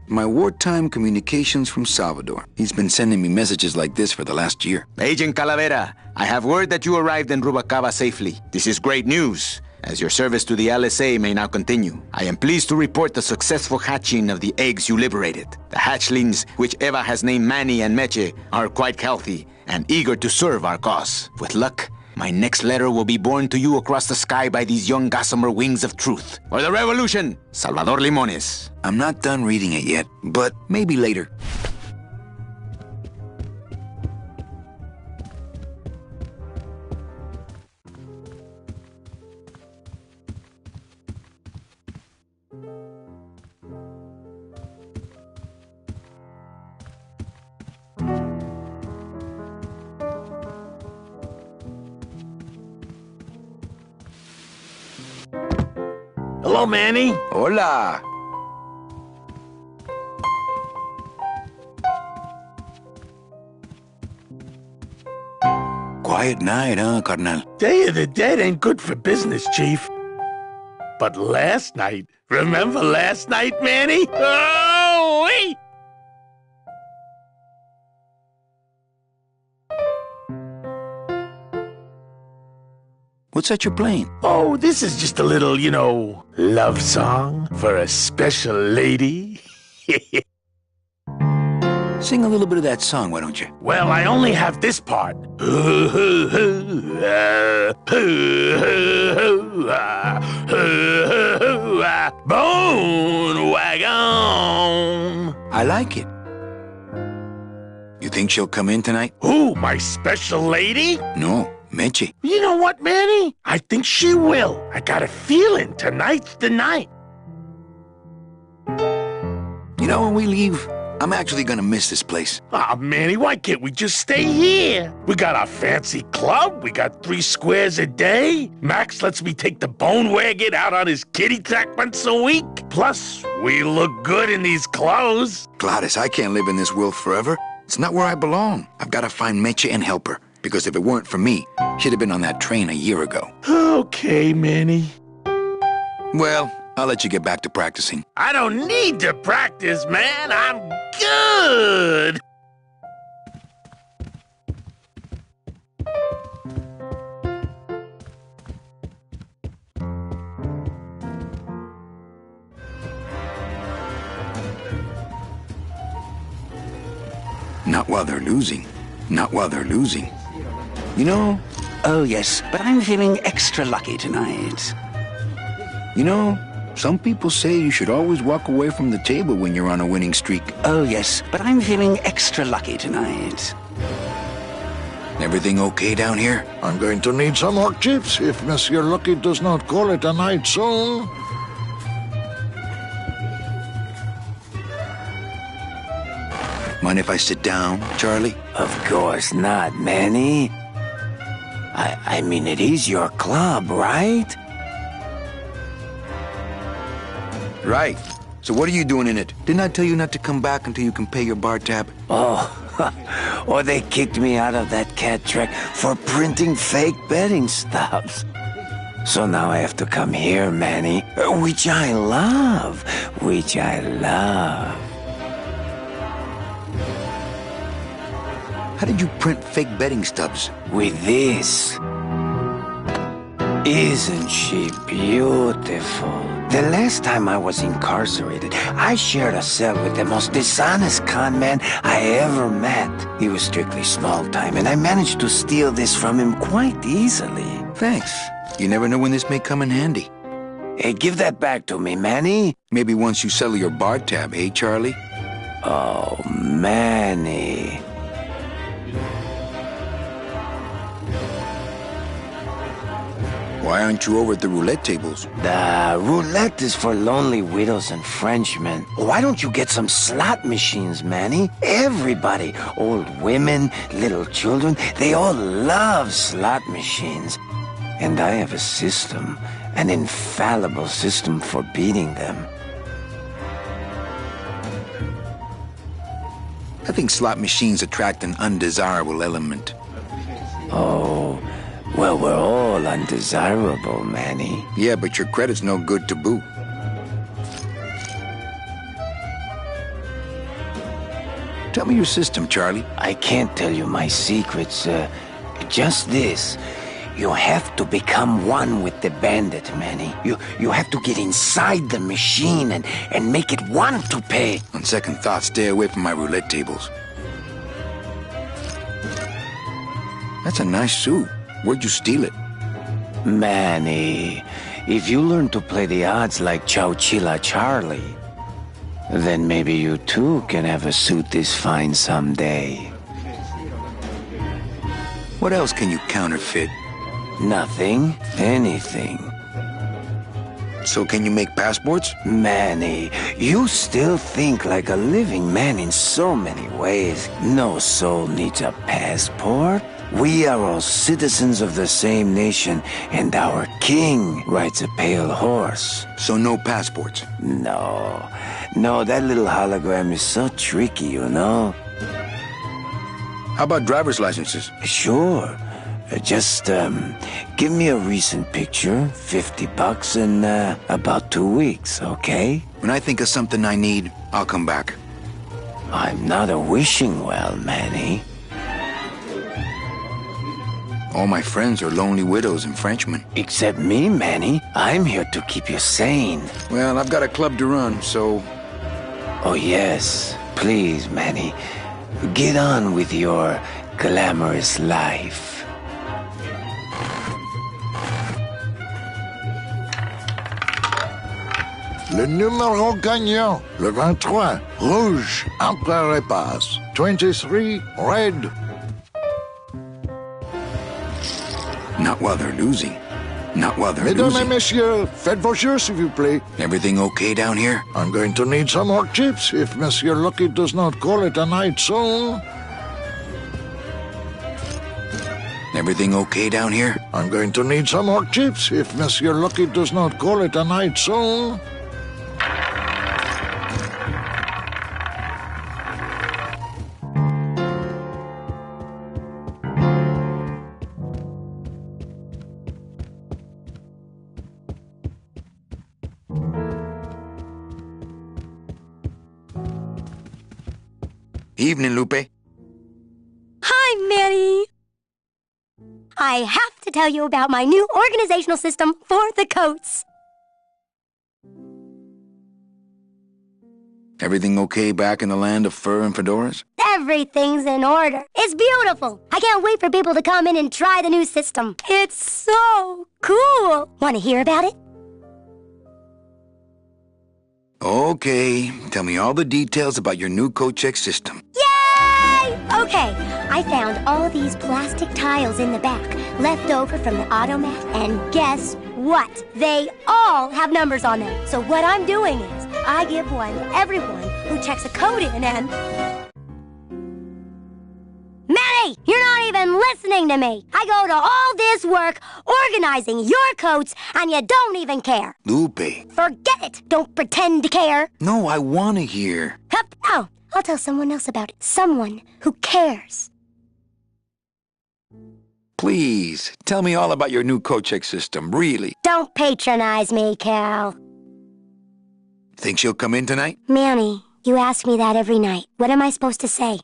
My wartime communications from Salvador. He's been sending me messages like this for the last year. Agent Calavera, I have word that you arrived in Rubacaba safely. This is great news, as your service to the LSA may now continue. I am pleased to report the successful hatching of the eggs you liberated. The hatchlings, which Eva has named Manny and Meche, are quite healthy and eager to serve our cause. With luck, my next letter will be borne to you across the sky by these young gossamer wings of truth. For the revolution, Salvador Limones. I'm not done reading it yet, but maybe later. Hello, Manny. Hola. Quiet night, huh, carnal? Day of the Dead ain't good for business, Chief. But last night, remember last night, Manny? Oh, wait! What's that you're playing? Oh, this is just a little, love song for a special lady. Sing a little bit of that song, why don't you? Well, I only have this part. Bone wagon. I like it. You think she'll come in tonight? Who, my special lady? No, Meche. You know what, Manny? I think she will. I got a feeling tonight's the night. You know, when we leave, I'm actually gonna miss this place. Aw, Manny, why can't we just stay here? We got our fancy club. We got 3 squares a day. Max lets me take the bone wagon out on his kitty track once a week. Plus, we look good in these clothes. Gladys, I can't live in this world forever. It's not where I belong. I've got to find Meche and help her. Because if it weren't for me, she'd have been on that train a year ago. Okay, Manny. Well, I'll let you get back to practicing. I don't need to practice, man. I'm good. Not while they're losing. Not while they're losing. You know, Oh, yes, but I'm feeling extra lucky tonight. some people say you should always walk away from the table when you're on a winning streak. Oh, yes, but I'm feeling extra lucky tonight. Everything okay down here? I'm going to need some more chips if Monsieur Lucky does not call it a night soon. Mind if I sit down, Charlie? Of course not, Manny. I mean, it is your club, right? Right. So what are you doing in it? Didn't I tell you not to come back until you can pay your bar tab? Oh, or they kicked me out of that cat track for printing fake betting stubs. So now I have to come here, Manny, which I love, How did you print fake betting stubs? With this. Isn't she beautiful? The last time I was incarcerated, I shared a cell with the most dishonest con man I ever met. He was strictly small time, and I managed to steal this from him quite easily. Thanks. You never know when this may come in handy. Hey, give that back to me, Manny. Maybe once you settle your bar tab, eh, Charlie? Oh, Manny. Why aren't you over at the roulette tables? The roulette is for lonely widows and Frenchmen. Why don't you get some slot machines, Manny? Everybody, old women, little children, they all love slot machines. And I have a system, an infallible system for beating them. I think slot machines attract an undesirable element. Oh, well, we're all undesirable, Manny. Yeah, but your credit's no good to boot. Tell me your system, Charlie. I can't tell you my secrets, just this. You have to become one with the bandit, Manny. You have to get inside the machine and make it want to pay. On second thought, stay away from my roulette tables. That's a nice suit. Where'd you steal it? Manny, if you learn to play the odds like Chowchilla Charlie, then maybe you too can have a suit this fine someday. What else can you counterfeit? Nothing. Anything. So can you make passports? Manny, you still think like a living man in so many ways. No soul needs a passport. We are all citizens of the same nation, and our king rides a pale horse. So no passports? No, that little hologram is so tricky, you know? How about driver's licenses? Sure. Just, give me a recent picture, $50 in, about 2 weeks, okay? When I think of something I need, I'll come back. I'm not a wishing well, Manny. All my friends are lonely widows and Frenchmen. Except me, Manny. I'm here to keep you sane. Well, I've got a club to run, so... Oh, yes. Please, Manny. Get on with your glamorous life. Le numéro gagnant, le 23, rouge, après repasse. 23, red. Not while they're losing. Not while they're Mesdames et losing. messieurs, faites vos jeux, s'il vous plaît. Everything okay down here? I'm going to need some more chips if Monsieur Lucky does not call it a night soon. Everything okay down here? I'm going to need some more chips if Monsieur Lucky does not call it a night soon. Evening, Lupe. Hi, Manny. I have to tell you about my new organizational system for the coats. Everything okay back in the land of fur and fedoras? Everything's in order. It's beautiful. I can't wait for people to come in and try the new system. It's so cool. Want to hear about it? Okay, tell me all the details about your new code check system. Yay! Okay, I found all these plastic tiles in the back, left over from the automat, and guess what? They all have numbers on them. So what I'm doing is, I give one to everyone who checks a code in and... Manny, you're not even listening to me. I go to all this work organizing your coats, and you don't even care. Lupe. Forget it. Don't pretend to care. No, I want to hear. Hup. Oh, I'll tell someone else about it. Someone who cares. Please, tell me all about your new code check system, really. Don't patronize me, Cal. Think she'll come in tonight? Manny, you ask me that every night. What am I supposed to say?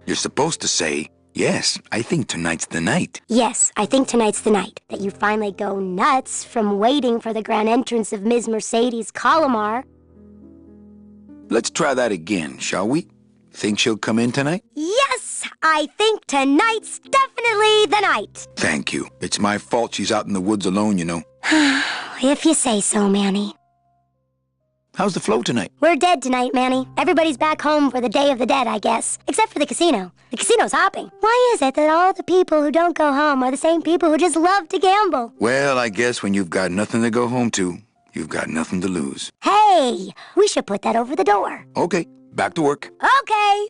You're supposed to say, yes, I think tonight's the night. Yes, I think tonight's the night. That you finally go nuts from waiting for the grand entrance of Ms. Mercedes Colomar. Let's try that again, shall we? Think she'll come in tonight? Yes, I think tonight's definitely the night. Thank you. It's my fault she's out in the woods alone, you know. If you say so, Manny. How's the flow tonight? We're dead tonight, Manny. Everybody's back home for the Day of the Dead, I guess. Except for the casino. The casino's hopping. Why is it that all the people who don't go home are the same people who just love to gamble? Well, I guess when you've got nothing to go home to, you've got nothing to lose. Hey, we should put that over the door. Okay, back to work. Okay.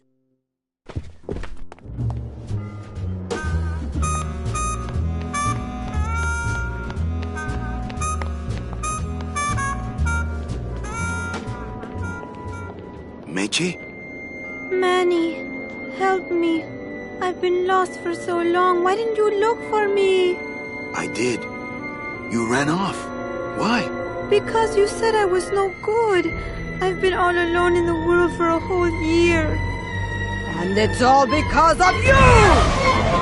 Meche? Manny, help me. I've been lost for so long. Why didn't you look for me? I did. You ran off. Why? Because you said I was no good. I've been all alone in the world for a whole year. And it's all because of you!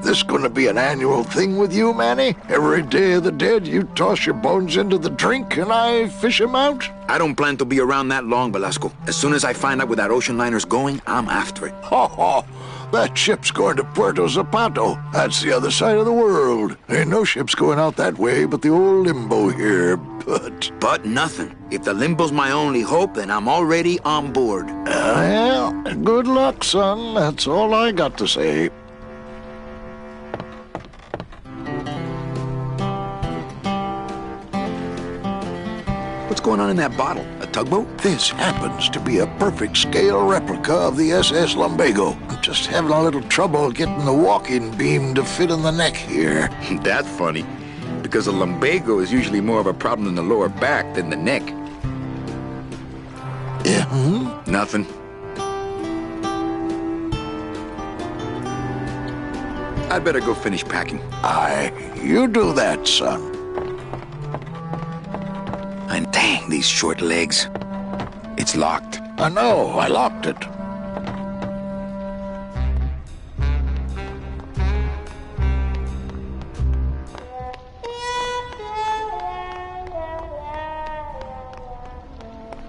This gonna be an annual thing with you, Manny? Every Day of the Dead, you toss your bones into the drink and I fish 'em out? I don't plan to be around that long, Velasco. As soon as I find out where that ocean liner's going, I'm after it. Ho ho! That ship's going to Puerto Zapato. That's the other side of the world. Ain't no ships going out that way but the old Limbo here, But nothing. If the Limbo's my only hope, then I'm already on board. Well, good luck, son. That's all I got to say. What's going on in that bottle? A tugboat? This happens to be a perfect scale replica of the SS Lumbago. I'm just having a little trouble getting the walking beam to fit in the neck here. That's funny, because a lumbago is usually more of a problem in the lower back than the neck. Yeah, Nothing. I'd better go finish packing. Aye, you do that, son. And dang, these short legs. It's locked. I know, I locked it.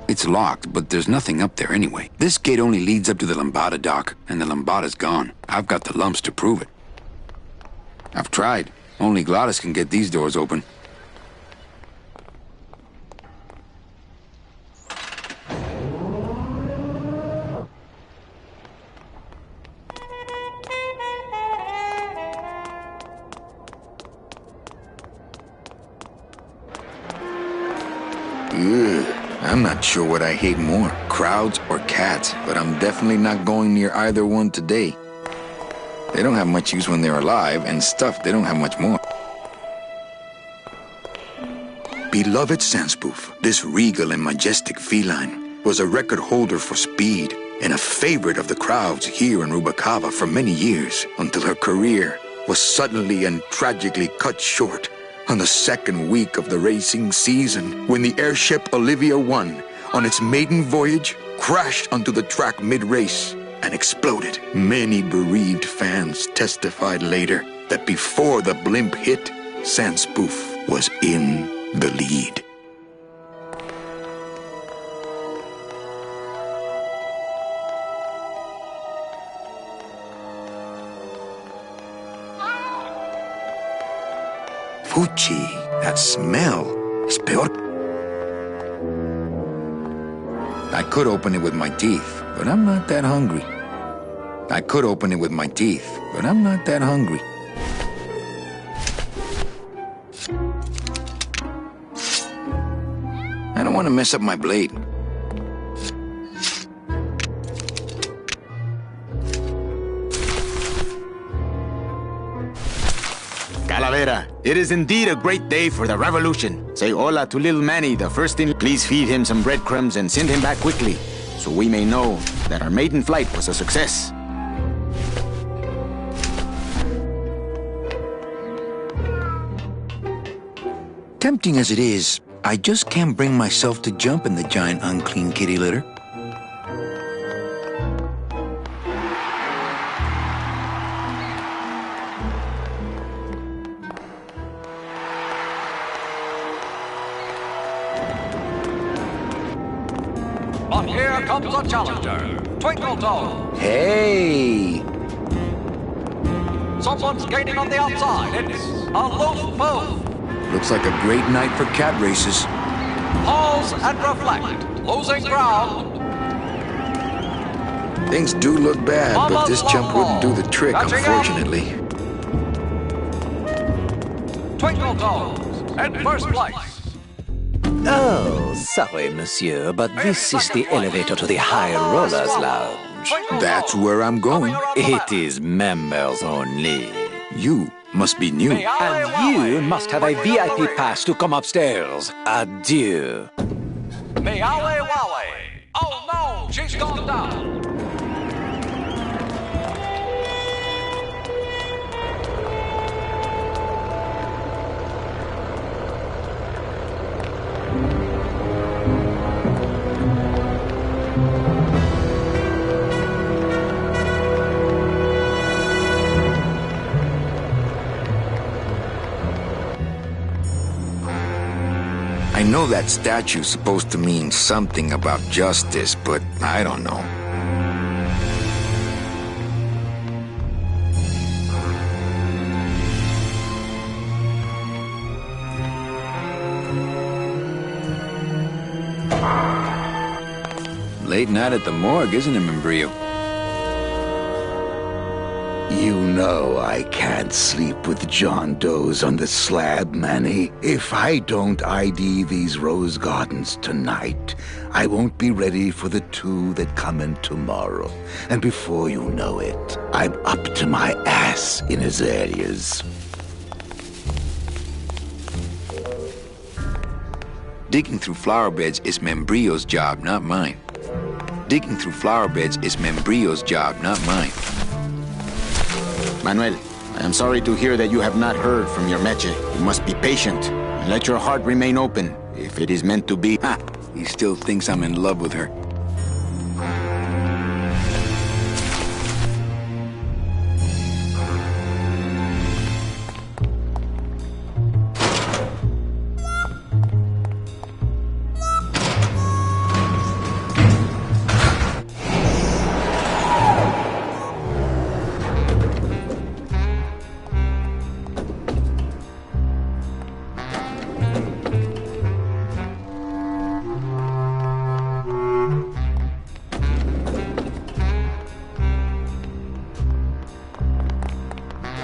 It's locked, but there's nothing up there anyway. This gate only leads up to the Lambada dock, and the Lambada's gone. I've got the lumps to prove it. I've tried. Only Gladys can get these doors open. I'm not sure what I hate more, crowds or cats, but I'm definitely not going near either one today. They don't have much use when they're alive, and stuff they don't have much more. Beloved Sandspoof, this regal and majestic feline was a record holder for speed and a favorite of the crowds here in Rubacava for many years, until her career was suddenly and tragically cut short on the second week of the racing season, when the airship Olivia 1, on its maiden voyage, crashed onto the track mid-race and exploded. Many bereaved fans testified later that before the blimp hit, Sandspoof was in the lead. Fuchi, that smell is peor. I could open it with my teeth, but I'm not that hungry. I could open it with my teeth, but I'm not that hungry. I don't want to mess up my blade. Calavera, it is indeed a great day for the revolution. Say hola to little Manny, the first in. Please feed him some breadcrumbs and send him back quickly, so we may know that our maiden flight was a success. Tempting as it is, I just can't bring myself to jump in the giant unclean kitty litter. But here comes a challenger, Twinkle Toes. Hey! Someone's gaining on the outside. It's a loose move. Looks like a great night for cat races. Pause and reflect. Losing ground. Things do look bad, but this jump wouldn't do the trick, unfortunately. Twinkle Toes in first place. Oh, sorry, monsieur, but this is the elevator to the High Rollers Lounge. That's where I'm going. It is members only. You must be new. And you must have a VIP pass to come upstairs. Adieu. Meowie wowie. Oh no, she's gone down. I know that statue's supposed to mean something about justice, but I don't know. Late night at the morgue, isn't it, Membrillo? You know I can't sleep with John Doe's on the slab, Manny. If I don't ID these rose gardens tonight, I won't be ready for the two that come in tomorrow. And before you know it, I'm up to my ass in azaleas. Digging through flower beds is Membrillo's job, not mine. Digging through flower beds is Membrillo's job, not mine. Manuel, I am sorry to hear that you have not heard from your Meche. You must be patient and let your heart remain open, if it is meant to be. Ha! He still thinks I'm in love with her.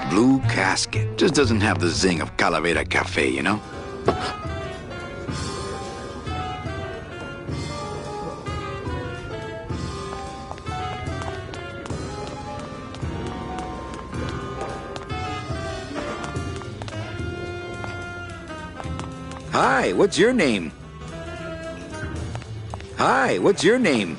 Blue casket. Just doesn't have the zing of Calavera Cafe, you know? Hi, what's your name? Hi, what's your name?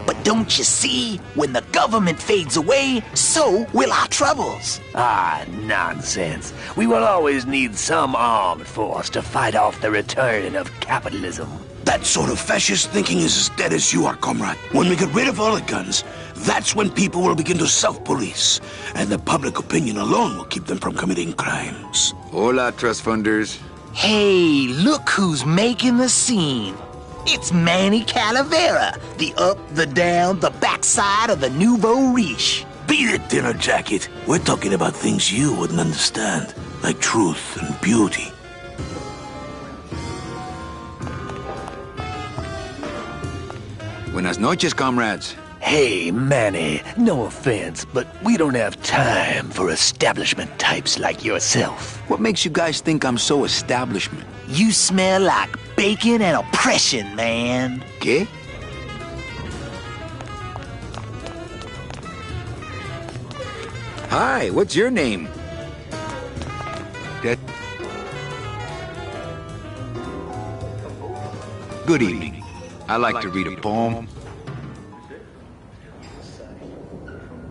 But don't you see? When the government fades away, so will our troubles. Ah, nonsense. We will always need some armed force to fight off the return of capitalism. That sort of fascist thinking is as dead as you are, comrade. When we get rid of all the guns, that's when people will begin to self-police. And the public opinion alone will keep them from committing crimes. Hola, trust funders. Hey, look who's making the scene. It's Manny Calavera, the up, the down, the backside of the nouveau riche. Beat it, dinner jacket. We're talking about things you wouldn't understand, like truth and beauty. Buenas noches, comrades. Hey, Manny, no offense, but we don't have time for establishment types like yourself. What makes you guys think I'm so establishment? You smell like bacon and oppression, man. ¿Qué? Hi, what's your name? Good evening. I like to read a poem.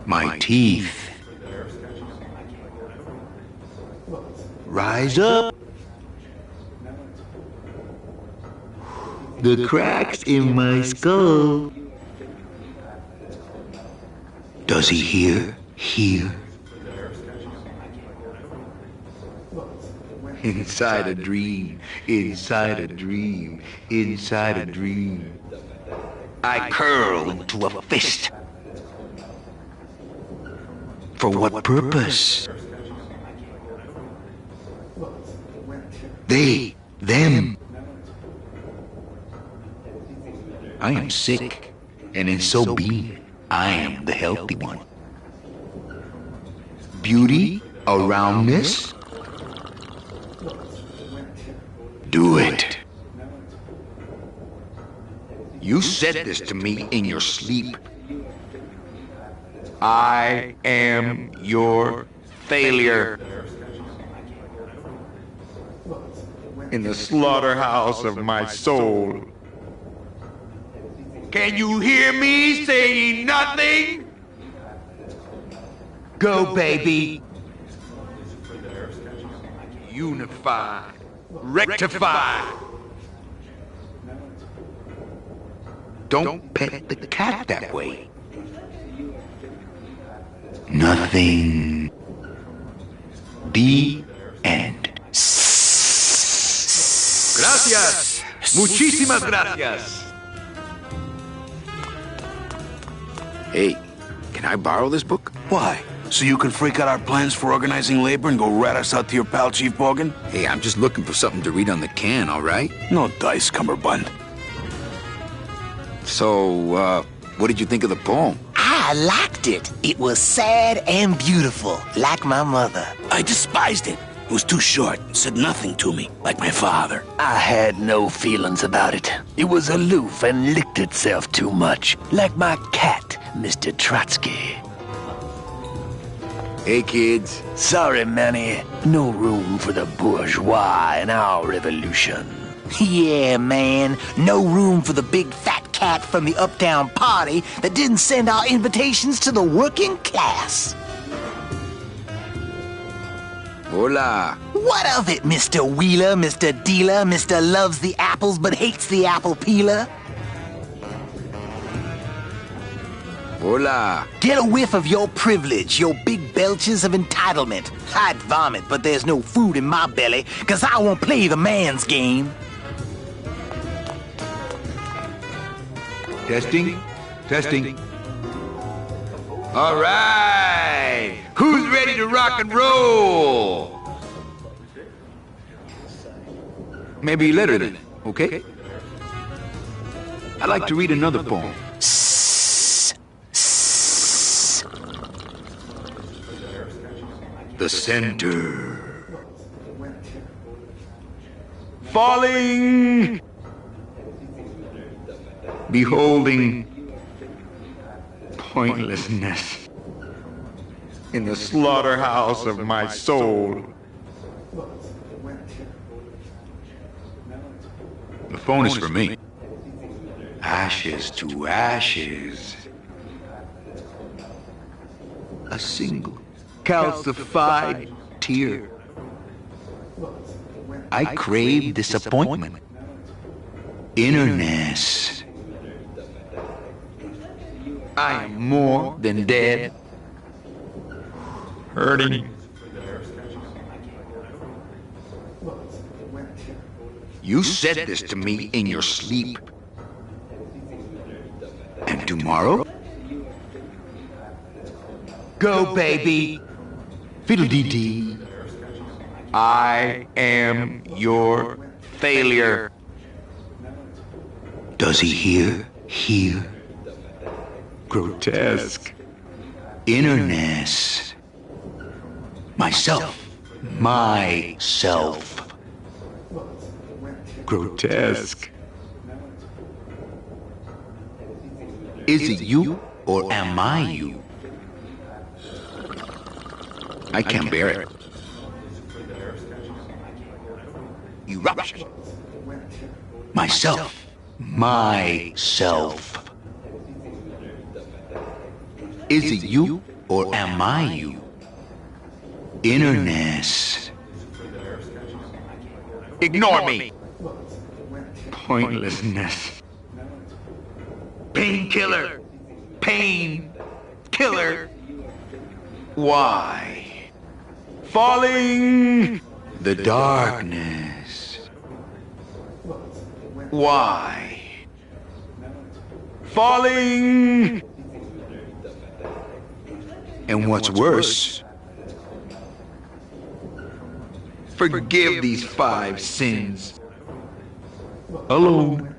My teeth rise up. The cracks in my skull. Does he hear? Hear? Inside a dream, inside a dream, inside a dream. I curl into a fist. For what purpose? They, them. I am sick, and in so being, I am the healthy one. Beauty around this? Do it. You said this to me in your sleep. I am your failure. In the slaughterhouse of my soul. Can you hear me saying nothing? Go, baby. Unify. Rectify. Don't pet the cat that way. Nothing. The end. Gracias. Muchísimas gracias. Hey, can I borrow this book? Why? So you can freak out our plans for organizing labor and go rat us out to your pal, Chief Morgan? Hey, I'm just looking for something to read on the can, all right? No dice, Cumberbund. So, what did you think of the poem? I liked it. It was sad and beautiful, like my mother. I despised it. It was too short, said nothing to me, like my father. I had no feelings about it. It was aloof and licked itself too much, like my cat, Mr. Trotsky. Hey, kids. Sorry, Manny. No room for the bourgeois in our revolution. Yeah, man. No room for the big fat cat from the uptown party that didn't send our invitations to the working class. Hola. What of it, Mr. Wheeler, Mr. Dealer, Mr. Loves the apples but hates the apple peeler? Hola. Get a whiff of your privilege, your big belches of entitlement. I'd vomit, but there's no food in my belly, 'cause I won't play the man's game. Testing? Testing. All right. Who's ready to rock and roll? Maybe later then, okay? I'd like to read another poem. The center. Falling. Beholding pointlessness In the slaughterhouse of my soul. Bonus for me. Ashes to ashes. A single calcified tear. I crave disappointment. Innerness. I am more than dead. Hurting. You said this to me in your sleep. And tomorrow? Go, baby. Fiddle-dee-dee. I am your failure. Does he hear? Hear? Grotesque. Innerness. Myself. Myself. Grotesque. Is it you or am I you? I can't bear it. Eruption. Myself. Myself. Is it you or am I you? Innerness. Ignore me. Pointlessness. Painkiller. Pain. Killer. Why? Falling. The darkness. Why? Falling. And what's worse, forgive these 5 sins. Alone.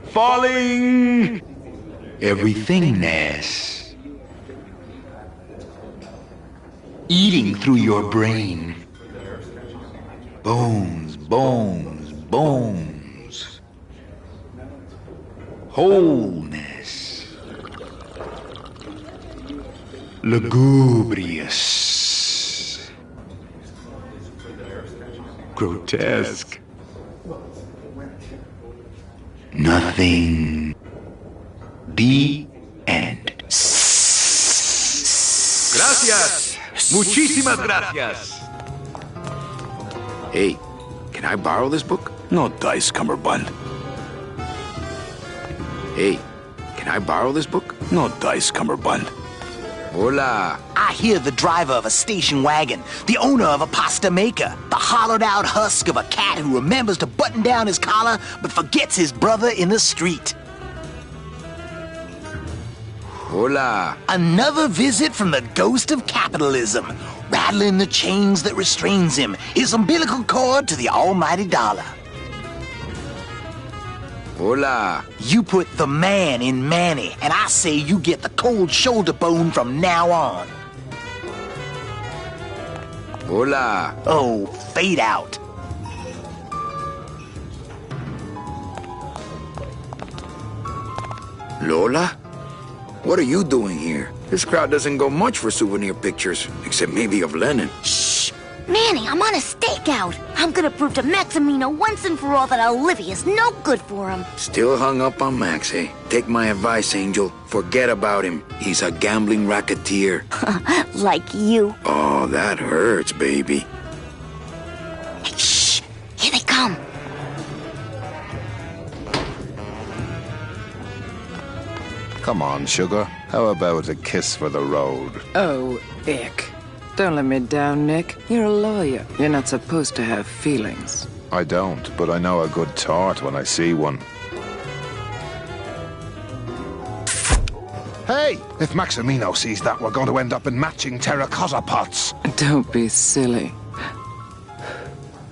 Falling. Everythingness. Eating through your brain. Bones, bones, bones. Wholeness. Lugubrious. Grotesque. Nothing. The end. Gracias. Muchísimas gracias. Hey, can I borrow this book? No dice, Cumberbund. Hey, can I borrow this book? No dice, Cumberbund. Hola. I hear the driver of a station wagon, the owner of a pasta maker, the hollowed-out husk of a cat who remembers to button down his collar but forgets his brother in the street. Hola. Another visit from the ghost of capitalism, rattling the chains that restrains him, his umbilical cord to the almighty dollar. Hola. You put the man in Manny, and I say you get the cold shoulder bone from now on. Hola. Oh, fade out. Lola? What are you doing here? This crowd doesn't go much for souvenir pictures, except maybe of Lenin. Shh! Manny, I'm on a stakeout. I'm gonna prove to Maximino once and for all that Olivia's no good for him. Still hung up on Max, eh? Take my advice, Angel. Forget about him. He's a gambling racketeer. Like you. Oh, that hurts, baby. Hey, shh! Here they come. Come on, sugar. How about a kiss for the road? Oh, ick. Don't let me down, Nick. You're a lawyer. You're not supposed to have feelings. I don't, but I know a good tart when I see one. Hey! If Maximino sees that, we're going to end up in matching terracotta pots. Don't be silly.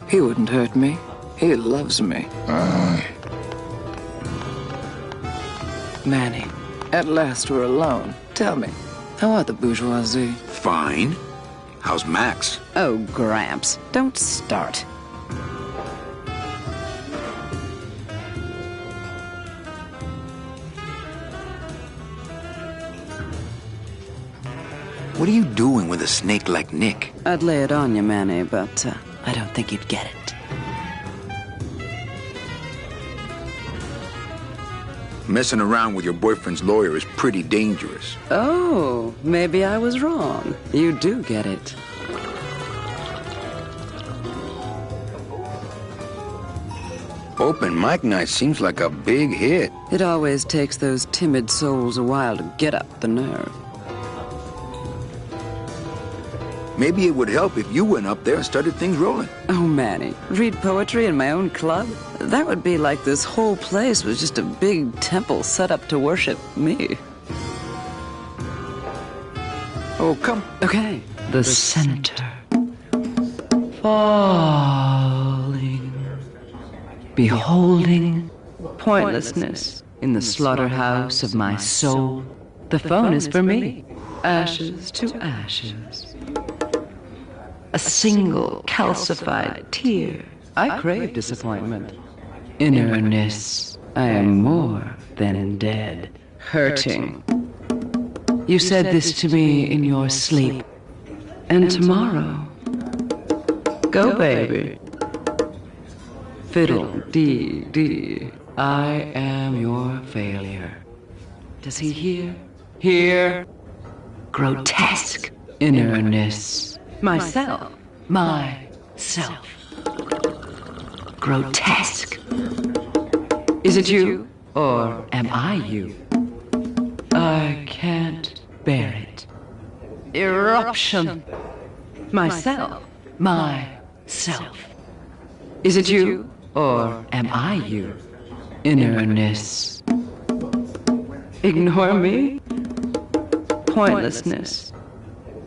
He wouldn't hurt me. He loves me. Manny, at last we're alone. Tell me, how are the bourgeoisie? Fine. How's Max? Oh, Gramps, don't start. What are you doing with a snake like Nick? I'd lay it on you, Manny, but I don't think you'd get it. Messing around with your boyfriend's lawyer is pretty dangerous. Oh, maybe I was wrong. You do get it. Open mic night seems like a big hit. It always takes those timid souls a while to get up the nerve. Maybe it would help if you went up there and started things rolling. Oh, Manny, read poetry in my own club? That would be like this whole place was just a big temple set up to worship me. Oh, come. Okay. The center. Falling. Beholding pointlessness in the slaughterhouse of my soul. The phone is for me. Ashes to ashes. A single calcified tear. I crave disappointment. Innerness. I am more than dead. Hurting. You said this to me in your sleep. And tomorrow. Go, baby. Fiddle, dee, dee. I am your failure. Does he hear? Hear? Grotesque. Innerness. Myself. Myself. Grotesque. Is it you? Or am I you? I can't bear it. Eruption. Myself. Myself. Is it you? Or am I you? Innerness. Ignore me? Pointlessness.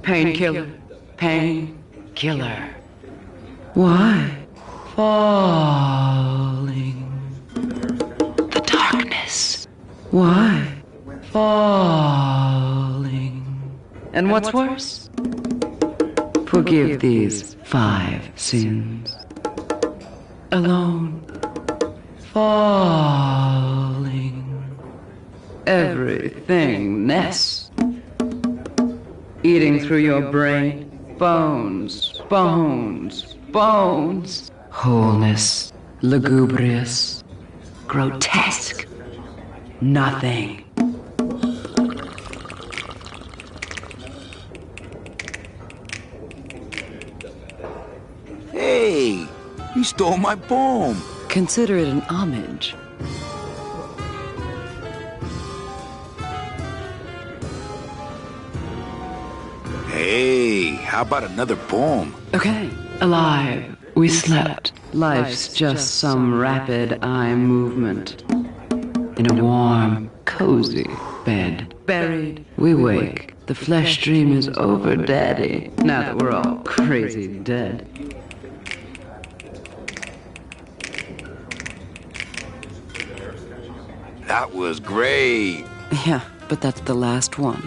Painkiller. Painkiller. Why? Falling. The darkness. Why? Falling. And what's worse? Forgive these 5 sins. Alone. Falling. Everythingness. Eating through your brain. Bones. Bones. Bones. Wholeness. Lugubrious. Grotesque. Nothing. Hey, you stole my poem. Consider it an homage. Hey, how about another poem? Okay. Alive. We slept. Life's just some rapid eye movement. In a warm, cozy bed. Buried. We wake. The flesh dream is over, Daddy. Now that we're all crazy dead. That was great. Yeah, but that's the last one.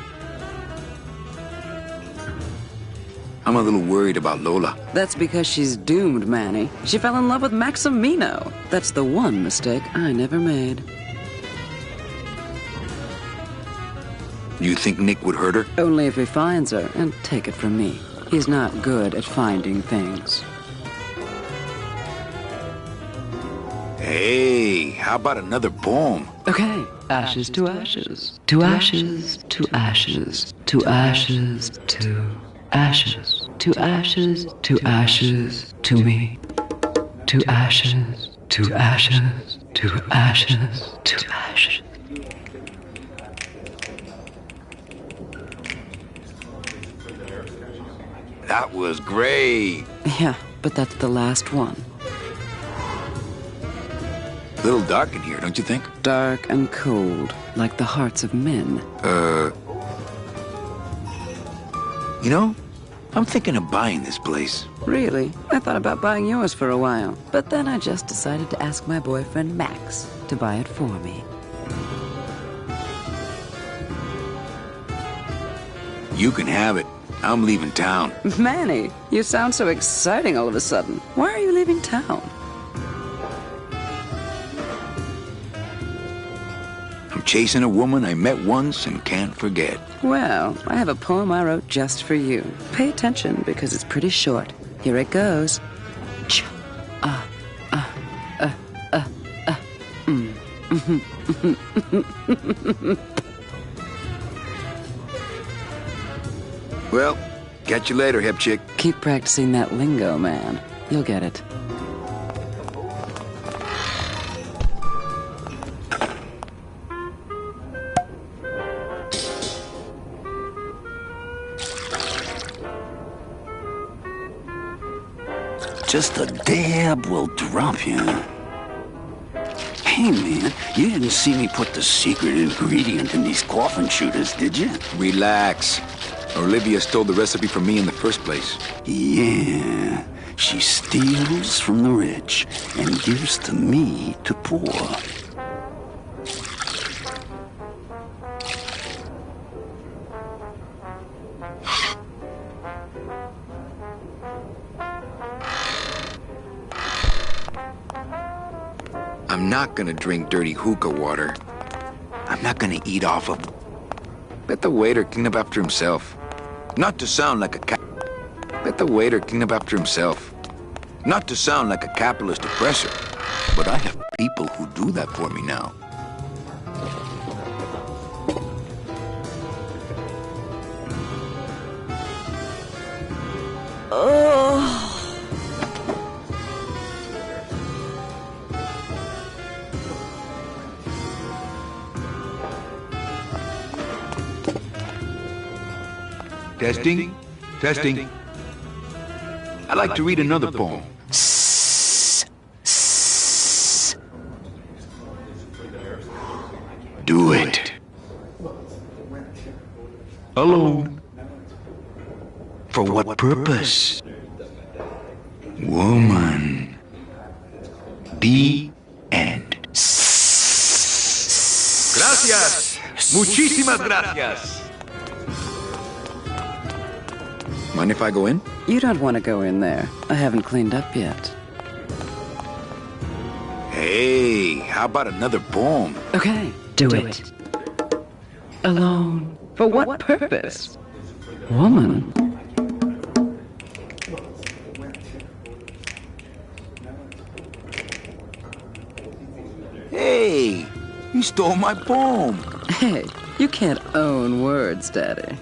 I'm a little worried about Lola. That's because she's doomed, Manny. She fell in love with Maximino. That's the one mistake I never made. You think Nick would hurt her? Only if he finds her, and take it from me. He's not good at finding things. Hey, how about another poem? Okay. Ashes to ashes. To ashes, to ashes. To ashes, to ashes. To ashes, to ashes, to me. To ashes, to ashes, to ashes, to ashes. That was great. Yeah, but that's the last one. A little dark in here, don't you think? Dark and cold, like the hearts of men. You know, I'm thinking of buying this place. Really? I thought about buying yours for a while, but then I just decided to ask my boyfriend Max to buy it for me. You can have it. I'm leaving town. Manny, you sound so exciting all of a sudden. Why are you leaving town? I'm chasing a woman I met once and can't forget. Well, I have a poem I wrote just for you. Pay attention because it's pretty short. Here it goes. Ch-ah, Well, catch you later, hip chick. Keep practicing that lingo, man. You'll get it. Just a dab will drop you. Hey, man, you didn't see me put the secret ingredient in these coffin shooters, did you? Relax. Olivia stole the recipe from me in the first place. Yeah, she steals from the rich and gives to me to poor. I'm not gonna drink dirty hookah water. I'm not gonna eat off of... Bet the waiter clean up after himself. Not to sound like a Bet the waiter clean up after himself. Not to sound like a capitalist oppressor, but I have people who do that for me now. Testing? Testing. I'd like to read another poem. Do it. Alone. For what purpose? Woman. The end. Gracias. Muchísimas gracias. Mind if I go in? You don't want to go in there. I haven't cleaned up yet. Hey, how about another poem? Okay, Do it. Alone. For what purpose? Woman. Hey, you stole my poem. Hey, you can't own words, Daddy.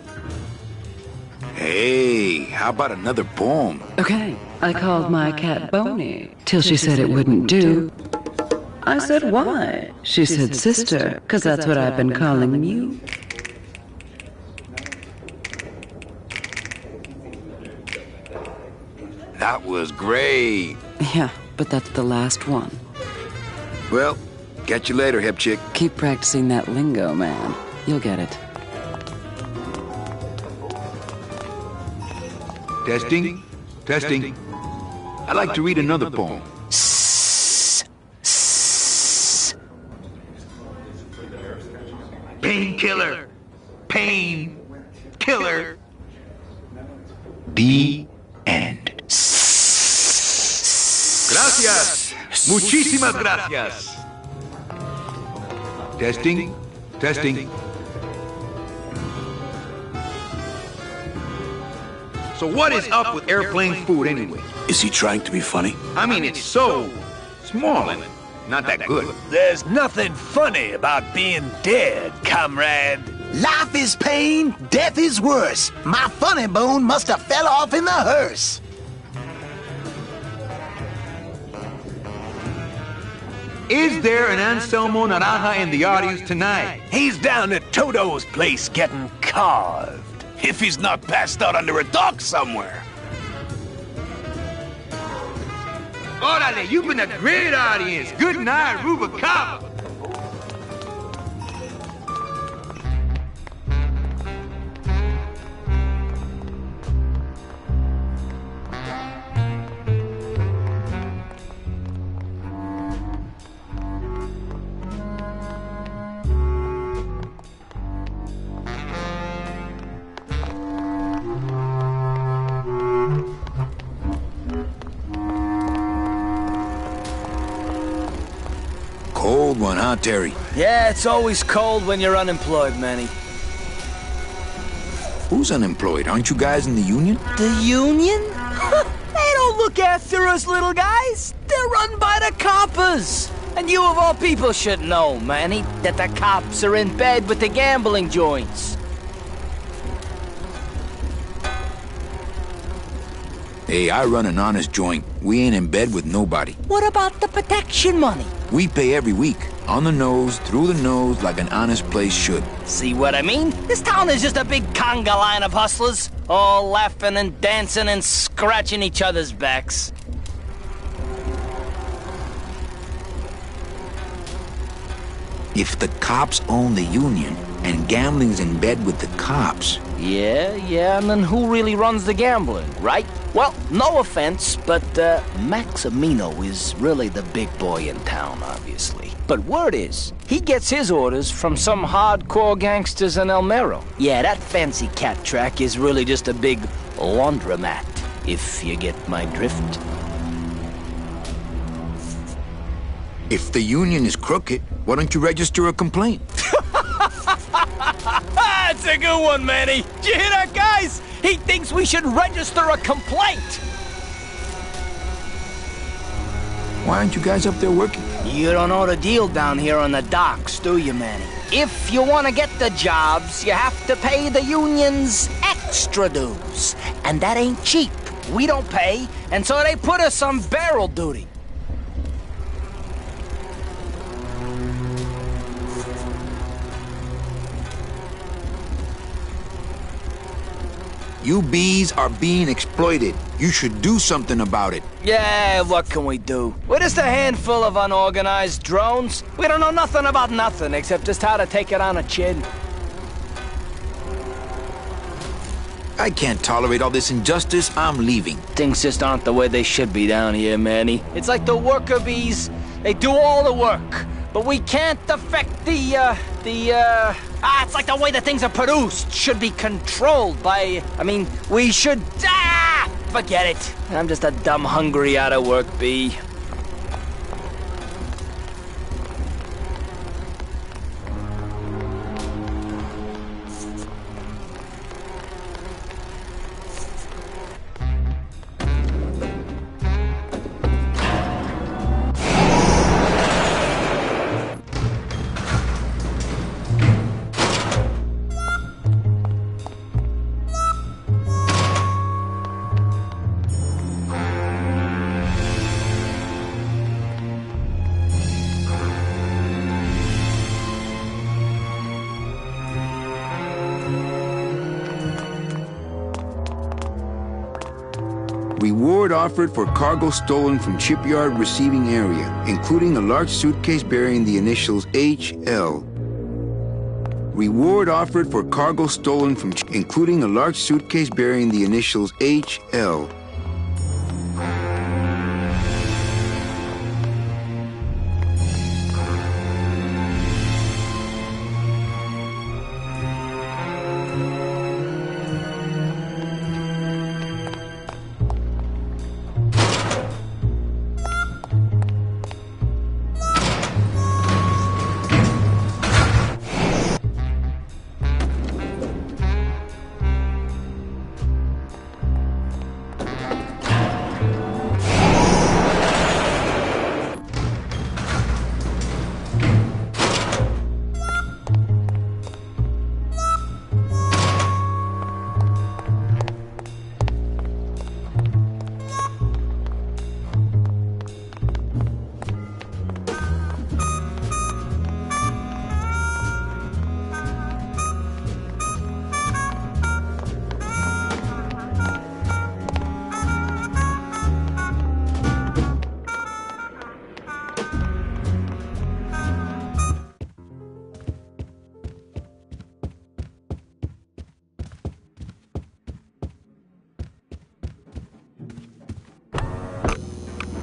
Hey, how about another poem? Okay, I called my cat Boney till she said it wouldn't do. I said, why? She said, sister, 'cause that's what I've been calling you. That was great. Yeah, but that's the last one. Well, catch you later, hip chick. Keep practicing that lingo, man. You'll get it. Testing? Testing. I'd like to read another poem. Painkiller. Pain. Killer. The end. Gracias. Muchísimas gracias. Testing? Testing. So what is up with airplane food anyway? Is he trying to be funny? I mean, it's so small and not that good. There's nothing funny about being dead, comrade. Life is pain, death is worse. My funny bone must have fell off in the hearse. Is there an Anselmo Naranja in the audience tonight? He's down at Toto's place getting carved. If he's not passed out under a dock somewhere. Orale, you've been a great audience. Good night, Rubacaba. Cold one, huh, Terry? Yeah, it's always cold when you're unemployed, Manny. Who's unemployed? Aren't you guys in the union? The union? They don't look after us little guys. They're run by the coppers. And you of all people should know, Manny, that the cops are in bed with the gambling joints. Hey, I run an honest joint. We ain't in bed with nobody. What about the protection money? We pay every week. On the nose, through the nose, like an honest place should. See what I mean? This town is just a big conga line of hustlers, all laughing and dancing and scratching each other's backs. If the cops own the union, and gambling's in bed with the cops... Yeah, and then who really runs the gambling, right? Well, no offense, but Maximino is really the big boy in town, obviously. But word is, he gets his orders from some hardcore gangsters in El Mero. Yeah, that fancy cat track is really just a big laundromat, if you get my drift. If the union is crooked, why don't you register a complaint? That's a good one, Manny. Did you hear that, guys? He thinks we should register a complaint. Why aren't you guys up there working? You don't know the deal down here on the docks, do you, Manny? If you want to get the jobs, you have to pay the unions extra dues. And that ain't cheap. We don't pay, and so they put us on barrel duty. You bees are being exploited. You should do something about it. Yeah, what can we do? We're just a handful of unorganized drones. We don't know nothing about nothing except just how to take it on a chin. I can't tolerate all this injustice. I'm leaving. Things just aren't the way they should be down here, Manny. It's like the worker bees. They do all the work, but we can't affect it's like the way that things are produced should be controlled by... we should... forget it. I'm just a dumb, hungry, out-of-work bee. Reward offered for cargo stolen from shipyard receiving area, including a large suitcase bearing the initials HL. Reward offered for cargo stolen from including a large suitcase bearing the initials HL.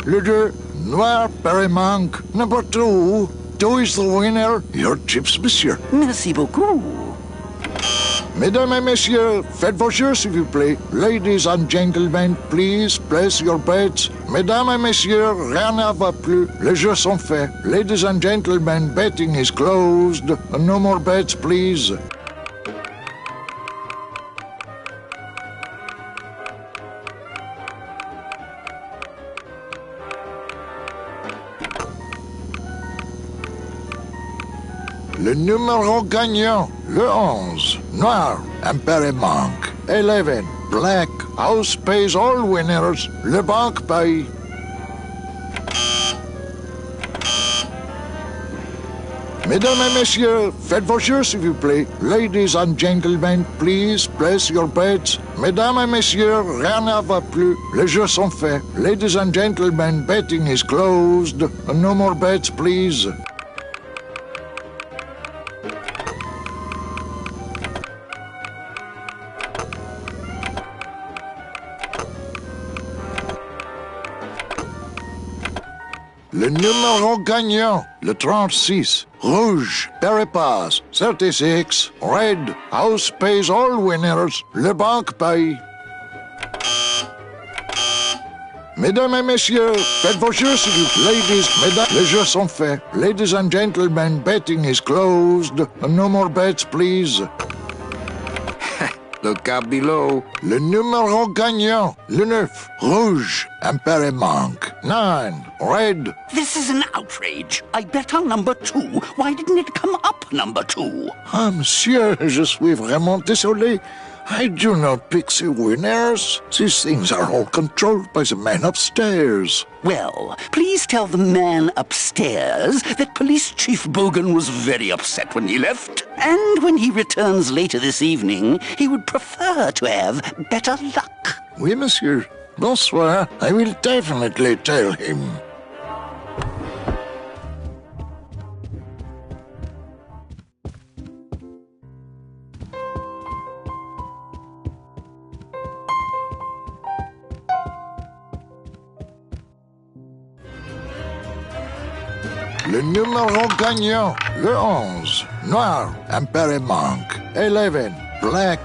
Leader, Noir Perrimanque, number 2. 2 is the winner. Your chips, monsieur. Merci beaucoup. Mesdames et messieurs, faites vos jeux, s'il vous plaît. Ladies and gentlemen, please place your bets. Mesdames et messieurs, rien ne va plus. Les jeux sont faits. Ladies and gentlemen, betting is closed. No more bets, please. Le numéro gagnant, le 11, noir, impair manque. 11, black, house pays all winners, le banque paye. Mesdames et messieurs, faites vos jeux s'il vous plaît. Ladies and gentlemen, please place your bets. Mesdames et messieurs, rien ne va plus. Les jeux sont faits. Ladies and gentlemen, betting is closed. No more bets, please. Le numéro gagnant, le 36, rouge, Peripass, 36, red, house pays all winners, le banque paye. Mesdames et messieurs, faites vos jeux s'il vous plaît. Ladies, mesdames, les jeux sont faits. Ladies and gentlemen, betting is closed. No more bets, please. Look out below. Le numéro gagnant, le 9, rouge, impair manque. 9, red. This is an outrage. I bet on number 2. Why didn't it come up number 2? Ah, monsieur, je suis vraiment désolé. I do not pick the winners. These things are all controlled by the man upstairs. Well, please tell the man upstairs that Police Chief Bogan was very upset when he left. And when he returns later this evening, he would prefer to have better luck. Oui, monsieur. Bonsoir. I will definitely tell him. Le numéro gagnant, le 11, noir, impair manque. 11, black.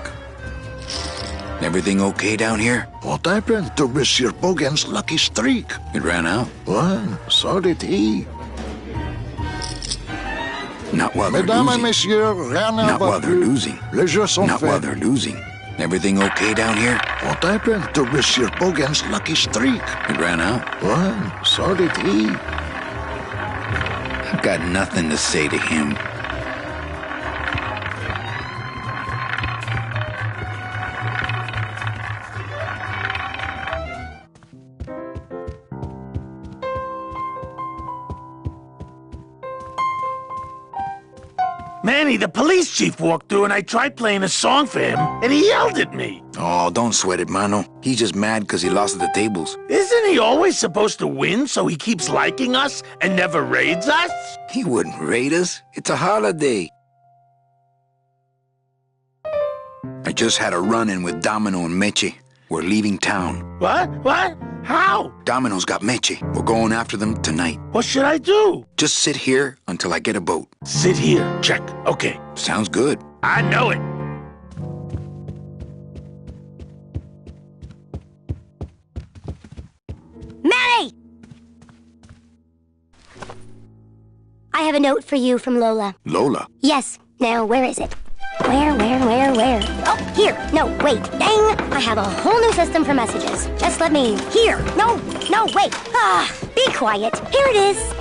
Everything okay down here? What happened to Monsieur Bogan's lucky streak? It ran out. Well, so did he. Not while they're Mesdames et losing. messieurs, rien ne Not va while they're plus. losing. Les jeux sont Not faits. while they're losing. Everything okay down here? What happened to Monsieur Bogan's lucky streak? It ran out. Well, so did he. I've got nothing to say to him. Manny, the police chief walked through and I tried playing a song for him, and he yelled at me. Oh, don't sweat it, Mano. He's just mad because he lost at the tables. Isn't he always supposed to win so he keeps liking us and never raids us? He wouldn't raid us. It's a holiday. I just had a run-in with Domino and Meche. We're leaving town. What? What? How? Domino's got Meche. We're going after them tonight. What should I do? Just sit here until I get a boat. Sit here. Check. Okay. Sounds good. I know it. Manny! I have a note for you from Lola. Lola? Yes. Now, where is it? Where? Oh, here. No, wait. Dang! I have a whole new system for messages. Just let me... Here. No, wait. Be quiet. Here it is.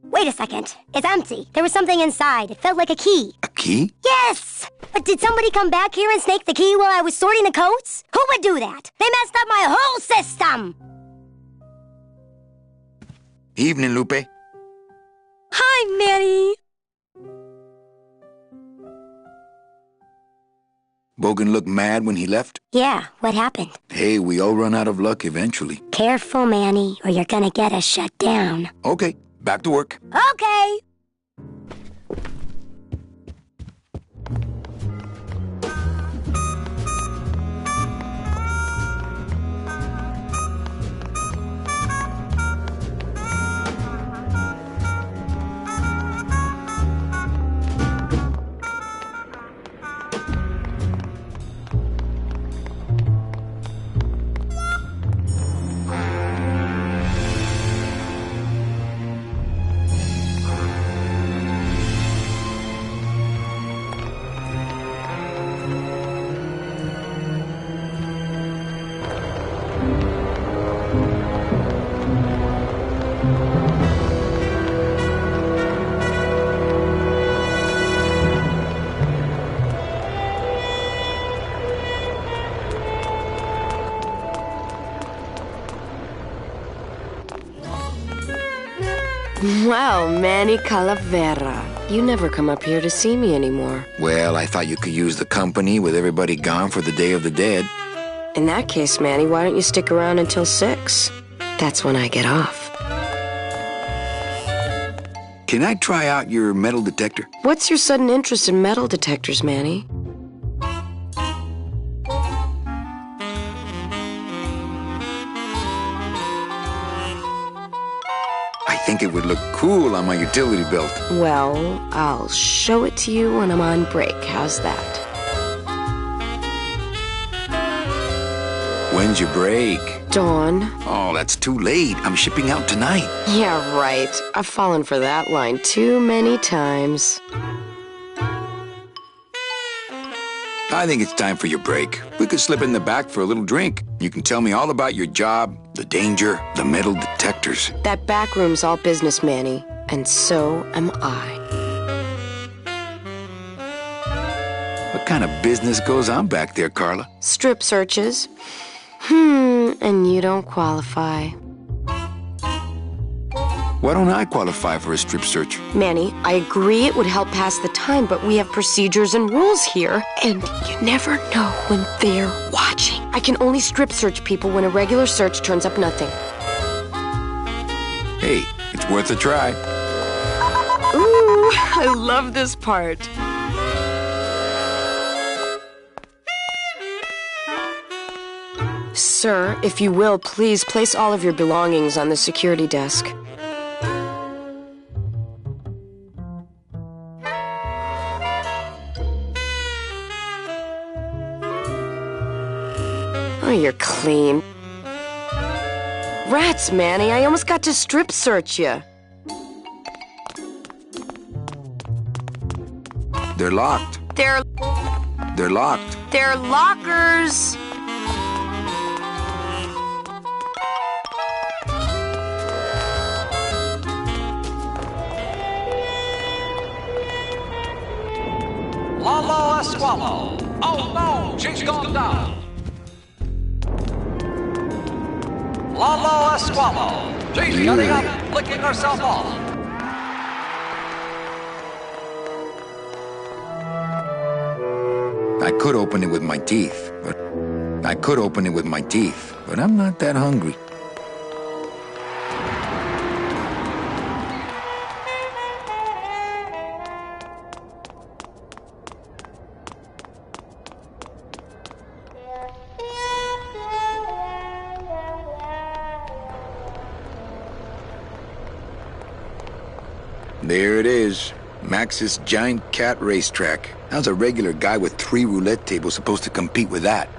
Wait a second. It's empty. There was something inside. It felt like a key. A key? Yes! But did somebody come back here and snake the key while I was sorting the coats? Who would do that? They messed up my whole system! Evening, Lupe. Hi, Manny. Bogan looked mad when he left? Yeah, what happened? Hey, we all run out of luck eventually. Careful, Manny, or you're gonna get us shut down. Okay, back to work. Okay! Well, Manny Calavera, you never come up here to see me anymore. Well, I thought you could use the company with everybody gone for the Day of the Dead. In that case, Manny, why don't you stick around until 6? That's when I get off. Can I try out your metal detector? What's your sudden interest in metal detectors, Manny? I think it would look cool on my utility belt. Well, I'll show it to you when I'm on break. How's that? When's your break? Dawn. Oh, that's too late. I'm shipping out tonight. Yeah, right. I've fallen for that line too many times. I think it's time for your break. We could slip in the back for a little drink. You can tell me all about your job, the danger, the metal detectors. That back room's all business, Manny. And so am I. What kind of business goes on back there, Carla? Strip searches. And you don't qualify. Why don't I qualify for a strip search? Manny, I agree it would help pass the time, but we have procedures and rules here, and you never know when they're watching. I can only strip search people when a regular search turns up nothing. Hey, it's worth a try. Ooh, I love this part. Sir, if you will, please place all of your belongings on the security desk. Oh, you're clean. Rats, Manny, I almost got to strip search you. They're locked. They're locked. They're lockers. Lalo Esqualo. Oh no, she's gone down. Lalo Esqualo. She's getting up, licking herself off. I could open it with my teeth, but I'm not that hungry. There it is. Max's giant cat racetrack. How's a regular guy with 3 roulette tables supposed to compete with that?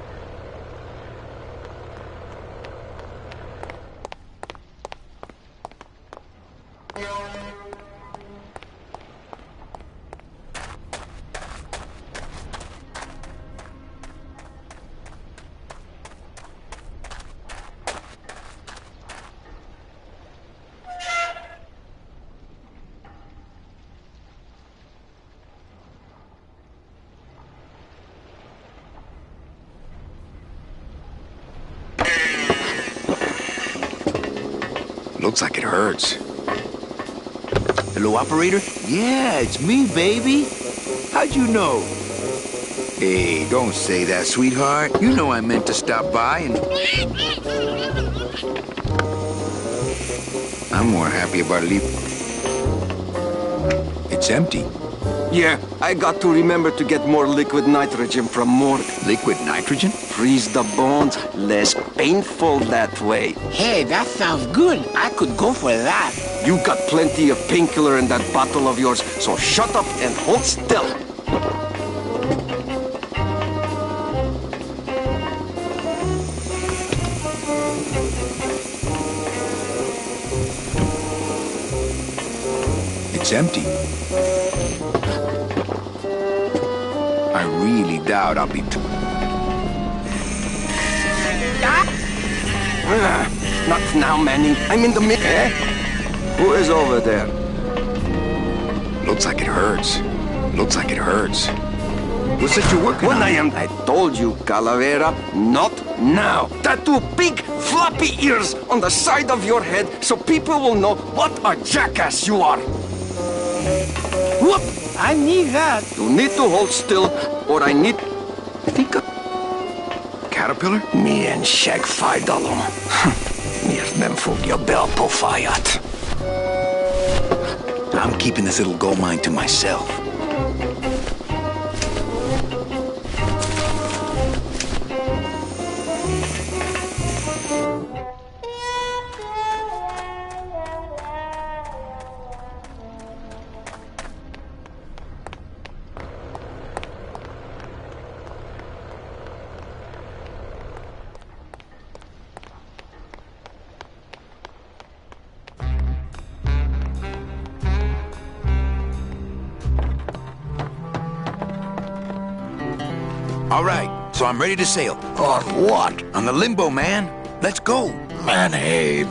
Looks like it hurts. Hello, operator? Yeah, it's me, baby. How'd you know? Hey, don't say that, sweetheart. You know I meant to stop by and... I'm more happy about it. It's empty. Yeah, I got to remember to get more liquid nitrogen from morgue. Liquid nitrogen? Freeze the bones, less painful that way. Hey, that sounds good. I could go for that. You got plenty of painkiller in that bottle of yours, so shut up and hold still. It's empty. I really doubt I'll be Not now, Manny. I'm in the middle. Eh? Who is over there? Looks like it hurts. What's that you're working on? I told you, Calavera, not now. Tattoo big floppy ears on the side of your head so people will know what a jackass you are. Whoop! I need that. You need to hold still, or I need... Caterpillar? Me and Shag Fajdalom. Mir nem fogja be a pofáját. I'm keeping this little gold mine to myself. All right, so I'm ready to sail. On what? On the Limbo, man. Let's go. Manny,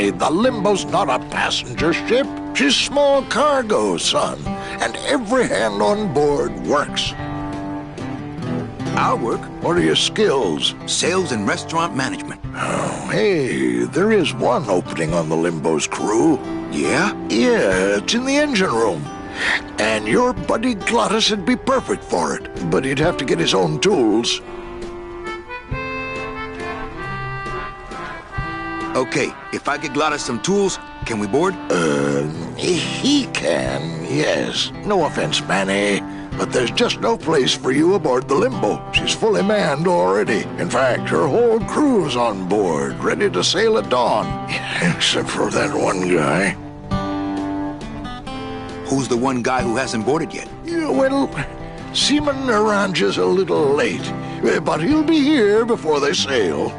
the Limbo's not a passenger ship. She's small cargo, son. And every hand on board works. I'll work. What are your skills? Sales and restaurant management. Oh, hey, there is one opening on the Limbo's crew. Yeah? Yeah, it's in the engine room. And your buddy Glottis would be perfect for it, but he'd have to get his own tools. Okay, if I get Glottis some tools, can we board? He can, yes. No offense, Manny, but there's just no place for you aboard the Limbo. She's fully manned already. In fact, her whole crew's on board, ready to sail at dawn. Except for that one guy. Who's the one guy who hasn't boarded yet? Yeah, well, Seaman Naranja's a little late, but he'll be here before they sail.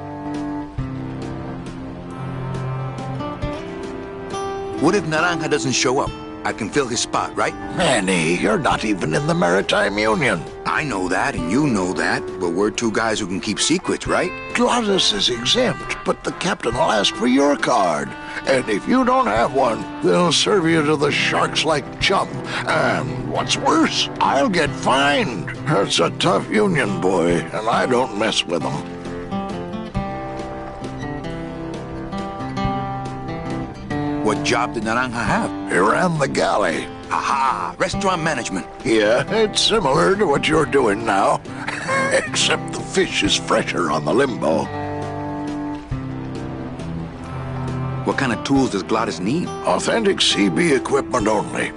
What if Naranja doesn't show up? I can fill his spot, right? Manny, you're not even in the Maritime Union. I know that, and you know that, but we're two guys who can keep secrets, right? Glottis is exempt, but the captain will ask for your card. And if you don't have one, they'll serve you to the sharks like chum. And what's worse, I'll get fined. That's a tough union, boy, and I don't mess with them. What job did Naranja have? He ran the galley. Aha! Restaurant management. Yeah, it's similar to what you're doing now. Except the fish is fresher on the Limbo. What kind of tools does Glottis need? Authentic CB equipment only.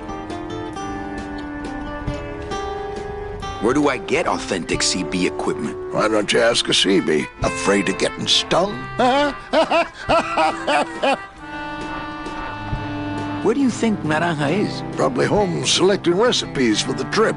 Where do I get authentic CB equipment? Why don't you ask a CB? Afraid of getting stung? Where do you think Naranja is? Probably home selecting recipes for the trip.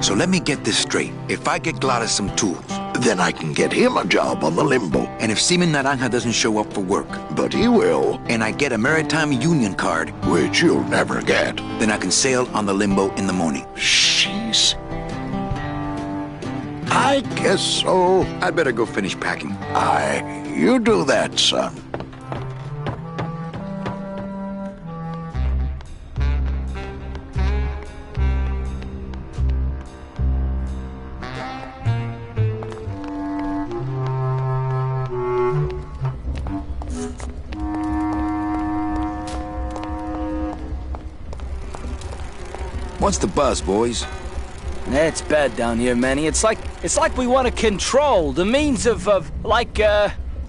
So let me get this straight. If I get Glottis some tools, then I can get him a job on the Limbo. And if Seaman Naranja doesn't show up for work, but he will, and I get a Maritime Union card, which you'll never get, then I can sail on the Limbo in the morning. Jeez. I guess so. I'd better go finish packing. Aye, you do that, son. What's the buzz, boys? It's bad down here, Manny. It's like we want to control the means of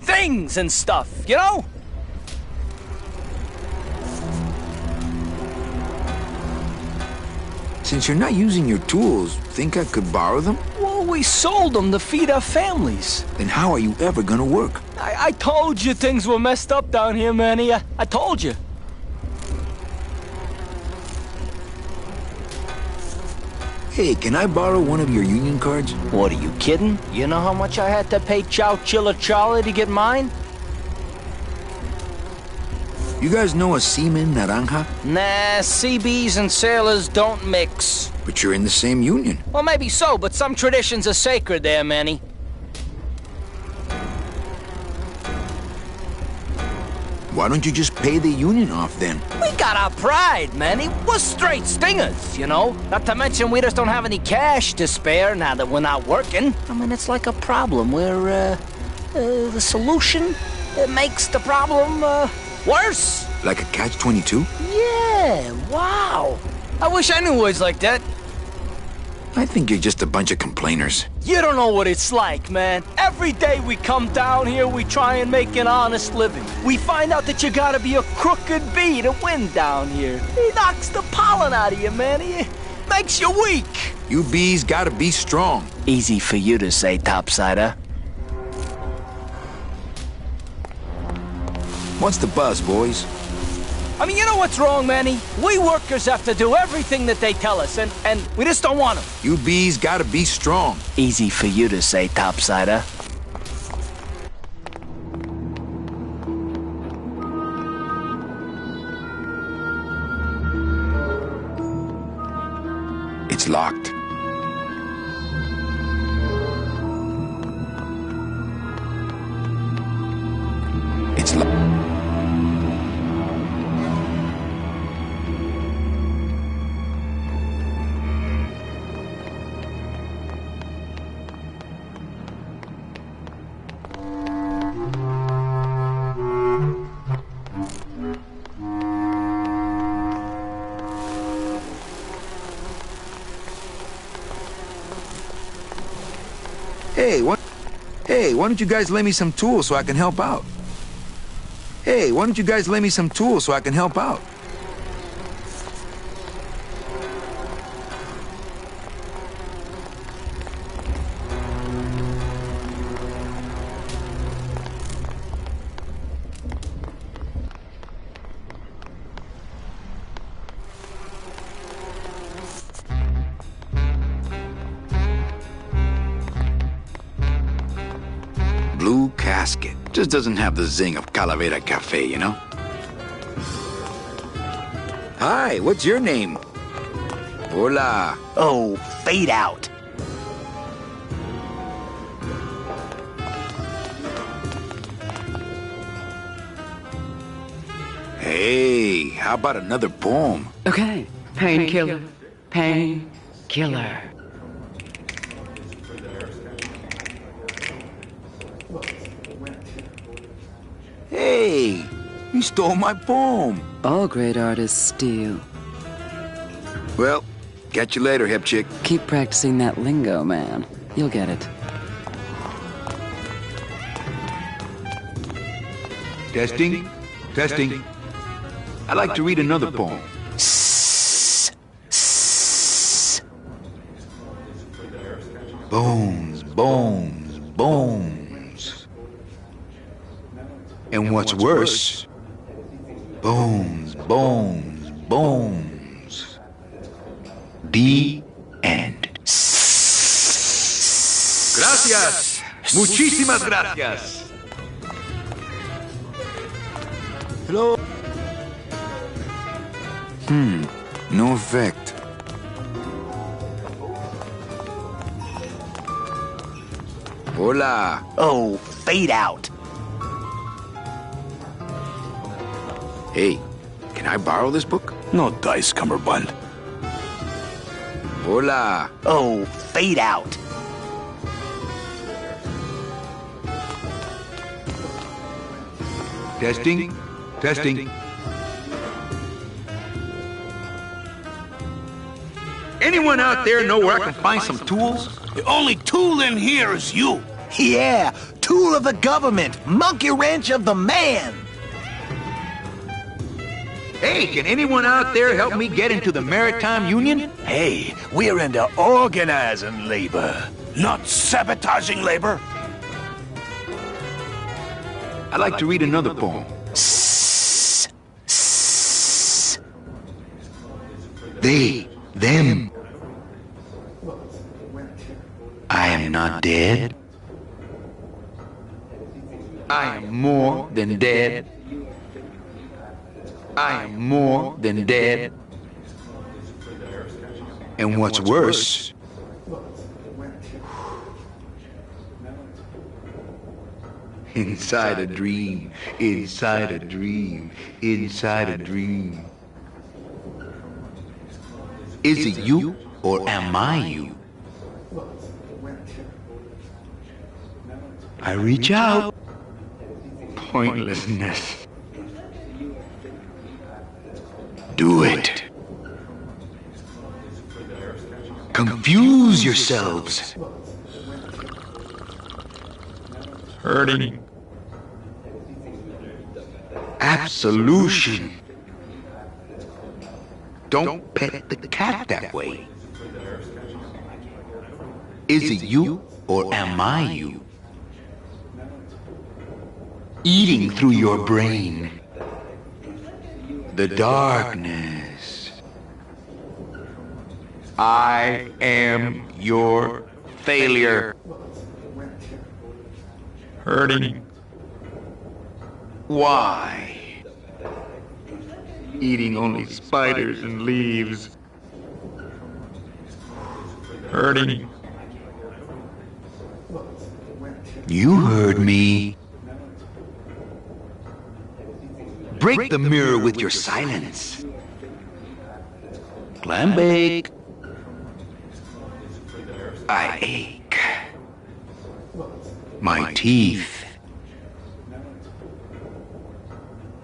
things and stuff, you know? Since you're not using your tools, think I could borrow them? Well, we sold them to feed our families. Then how are you ever gonna work? I told you things were messed up down here, Manny. I told you. Hey, can I borrow one of your union cards? What, are you kidding? You know how much I had to pay Chow Chilla Charlie to get mine? You guys know a Seaman Naranja? Nah, CBs and sailors don't mix. But you're in the same union. Well, maybe so, but some traditions are sacred there, Manny. Why don't you just pay the union off then? We got our pride, Manny. We're straight stingers, you know? Not to mention we just don't have any cash to spare now that we're not working. I mean, it's like a problem where, the solution makes the problem, worse. Like a catch-22? Yeah, wow. I wish I knew words like that. I think you're just a bunch of complainers. You don't know what it's like, man. Every day we come down here, we try and make an honest living. We find out that you gotta be a crooked bee to win down here. He knocks the pollen out of you, man. He makes you weak. You bees gotta be strong. Easy for you to say, Topsider. What's the buzz, boys? I mean, you know what's wrong, Manny? We workers have to do everything that they tell us, and we just don't want to. You bees gotta be strong. Easy for you to say, Topsider. It's locked. It's locked. Hey, why don't you guys lend me some tools so I can help out? Hey, why don't you guys lend me some tools so I can help out? Blue casket. Just doesn't have the zing of Calavera Cafe, you know? Hi, what's your name? Hola. Oh, fade out. Hey, how about another poem? Okay. Painkiller. Painkiller. Hey, you stole my poem. All great artists steal. Well, catch you later, hip chick. Keep practicing that lingo, man. You'll get it. Testing, testing. I'd like to read another poem. Bones, bones, bones. And what's worse, bones, bones, bones. The end. Gracias. Muchísimas gracias. Hello? No effect. Hola. Oh, fade out. Hey, can I borrow this book? No dice, Cumberbund. Hola. Oh, fade out. Testing, testing. Anyone out there know where I can find some tools? The only tool in here is you. Yeah, tool of the government, monkey wrench of the man. Hey, can anyone out there help me get into the Maritime Union? Hey, we're into organizing labor, not sabotaging labor. I'd like to read another poem. They, them. I am not dead. I am more than dead. I am more than dead. And what's worse, Inside a dream, inside a dream, inside a dream. Is it you or am I you? I reach out. Pointlessness. Do it. Confuse yourselves. Hurting. Absolution. Don't pet the cat that way. Is it you or am I you? Eating through your brain. The darkness. I am your failure. Hurting. Why? Eating only spiders and leaves. Hurting. You heard me. Break the mirror with your silence. Clam bake. I ache. My teeth.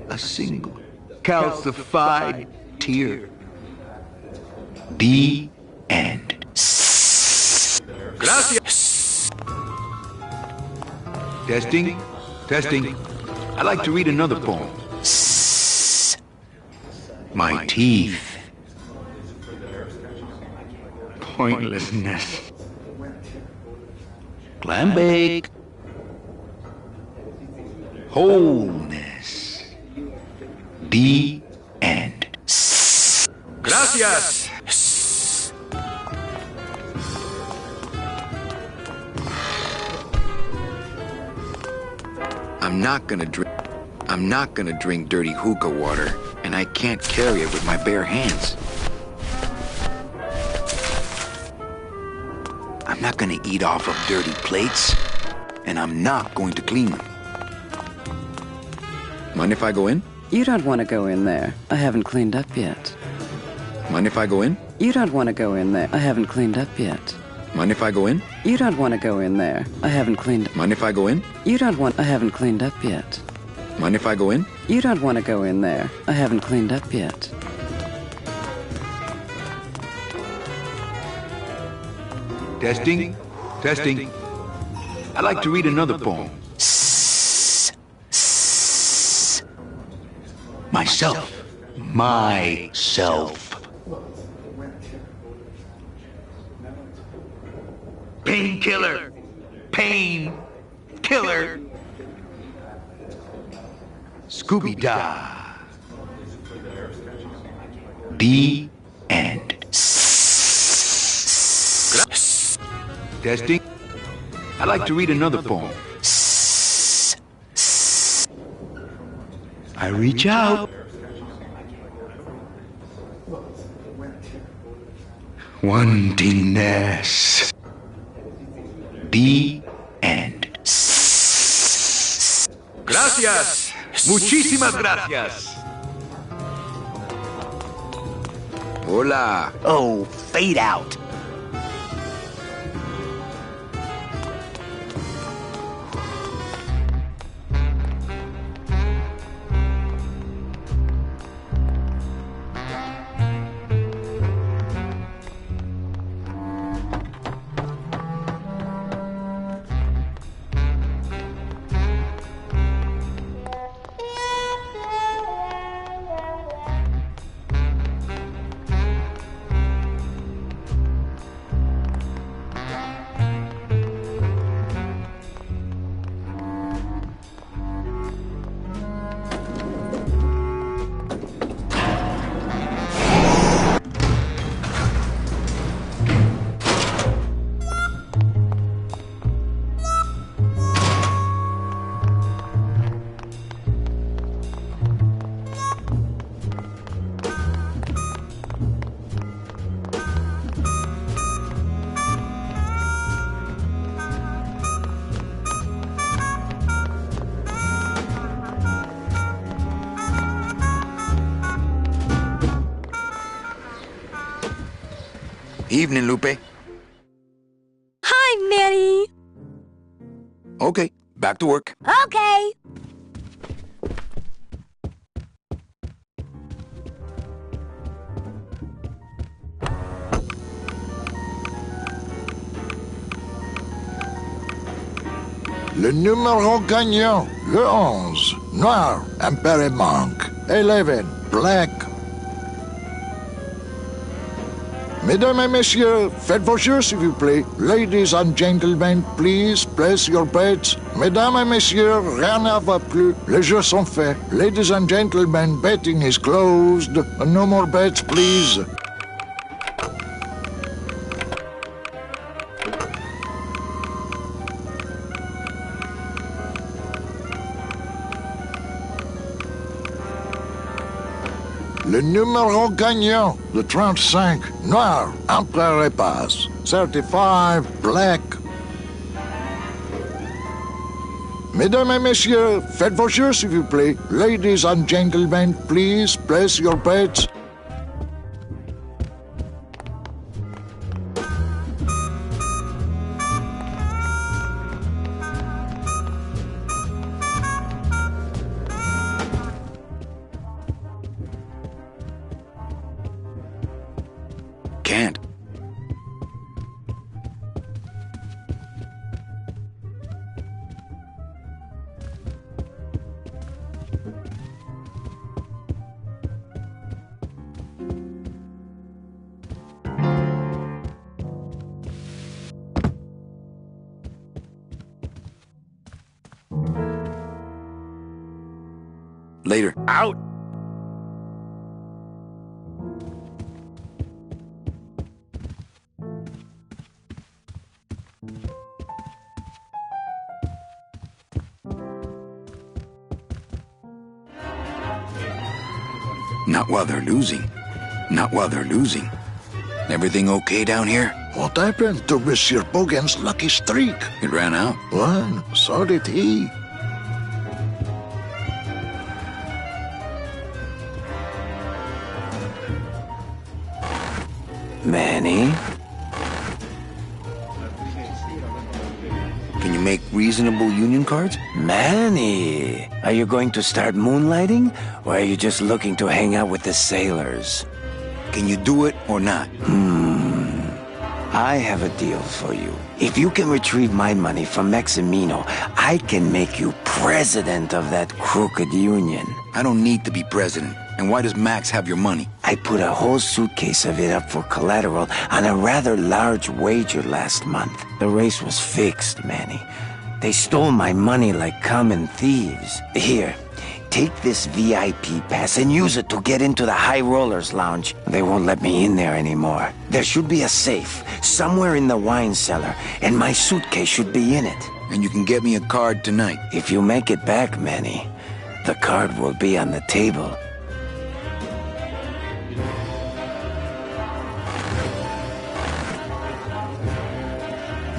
A single calcified tear. The end. Gracias. Testing. Testing. I'd like to read another poem. My teeth. Pointlessness. Clam bake. Wholeness. The end. Gracias. I'm not gonna drink dirty hookah water, and I can't carry it with my bare hands. I'm not gonna eat off of dirty plates, and I'm not going to clean them. Mind if I go in? You don't want to go in there. I haven't cleaned up yet. Mind if I go in? You don't want to go in there. I haven't cleaned up yet. Mind if I go in? You don't want to go in there. I haven't cleaned... Mind if I go in? You don't want... I haven't cleaned up yet. Mind if I go in? You don't want to go in there. I haven't cleaned up yet. Testing. Testing. I'd like to read another poem. Myself. Myself. Painkiller. Pain. Killer. Scooby-Dah. The end. Testing. I'd like to read another poem. I reach out. Wantingness. The end. Gracias. Muchísimas gracias. Hola. Oh, fade out. Evening, Lupe. Hi, Manny. Okay, back to work. Okay. Le numéro gagnant, le 11, noir, impéré manque. 11, black. Mesdames et messieurs, faites vos jeux s'il vous plaît. Ladies and gentlemen, please place your bets. Mesdames et messieurs, rien ne va plus. Les jeux sont faits. Ladies and gentlemen, betting is closed. No more bets, please. Le numéro gagnant, le 35, noir, empereur et passe. 35, black. Mesdames et messieurs, faites vos jeux s'il vous plaît. Ladies and gentlemen, please place your bets. Can't. Later. Out. Not while they're losing. Not while they're losing. Everything okay down here? What happened to Monsieur Bogan's lucky streak? It ran out. Well, so did he. Manny? Can you make reasonable union cards? Manny! Are you going to start moonlighting? Or are you just looking to hang out with the sailors? Can you do it or not? I have a deal for you. If you can retrieve my money from Maximino, I can make you president of that crooked union. I don't need to be president. And why does Max have your money? I put a whole suitcase of it up for collateral on a rather large wager last month. The race was fixed, Manny. They stole my money like common thieves. Here, take this VIP pass and use it to get into the High Rollers Lounge. They won't let me in there anymore. There should be a safe somewhere in the wine cellar, and my suitcase should be in it. And you can get me a card tonight. If you make it back, Manny, the card will be on the table.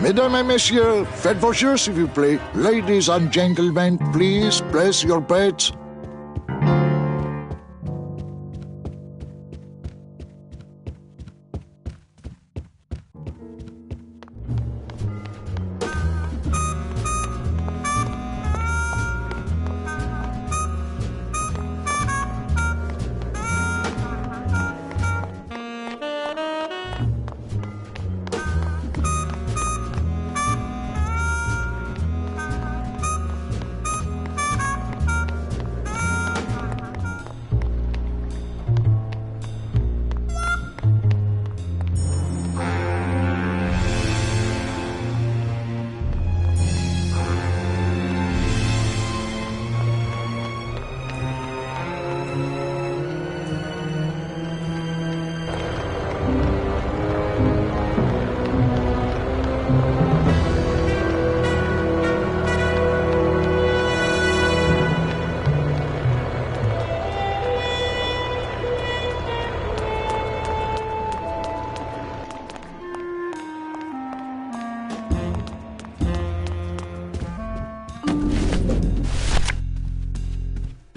Mesdames et messieurs, faites vos jeux s'il vous plaît. Ladies and gentlemen, please place your bets.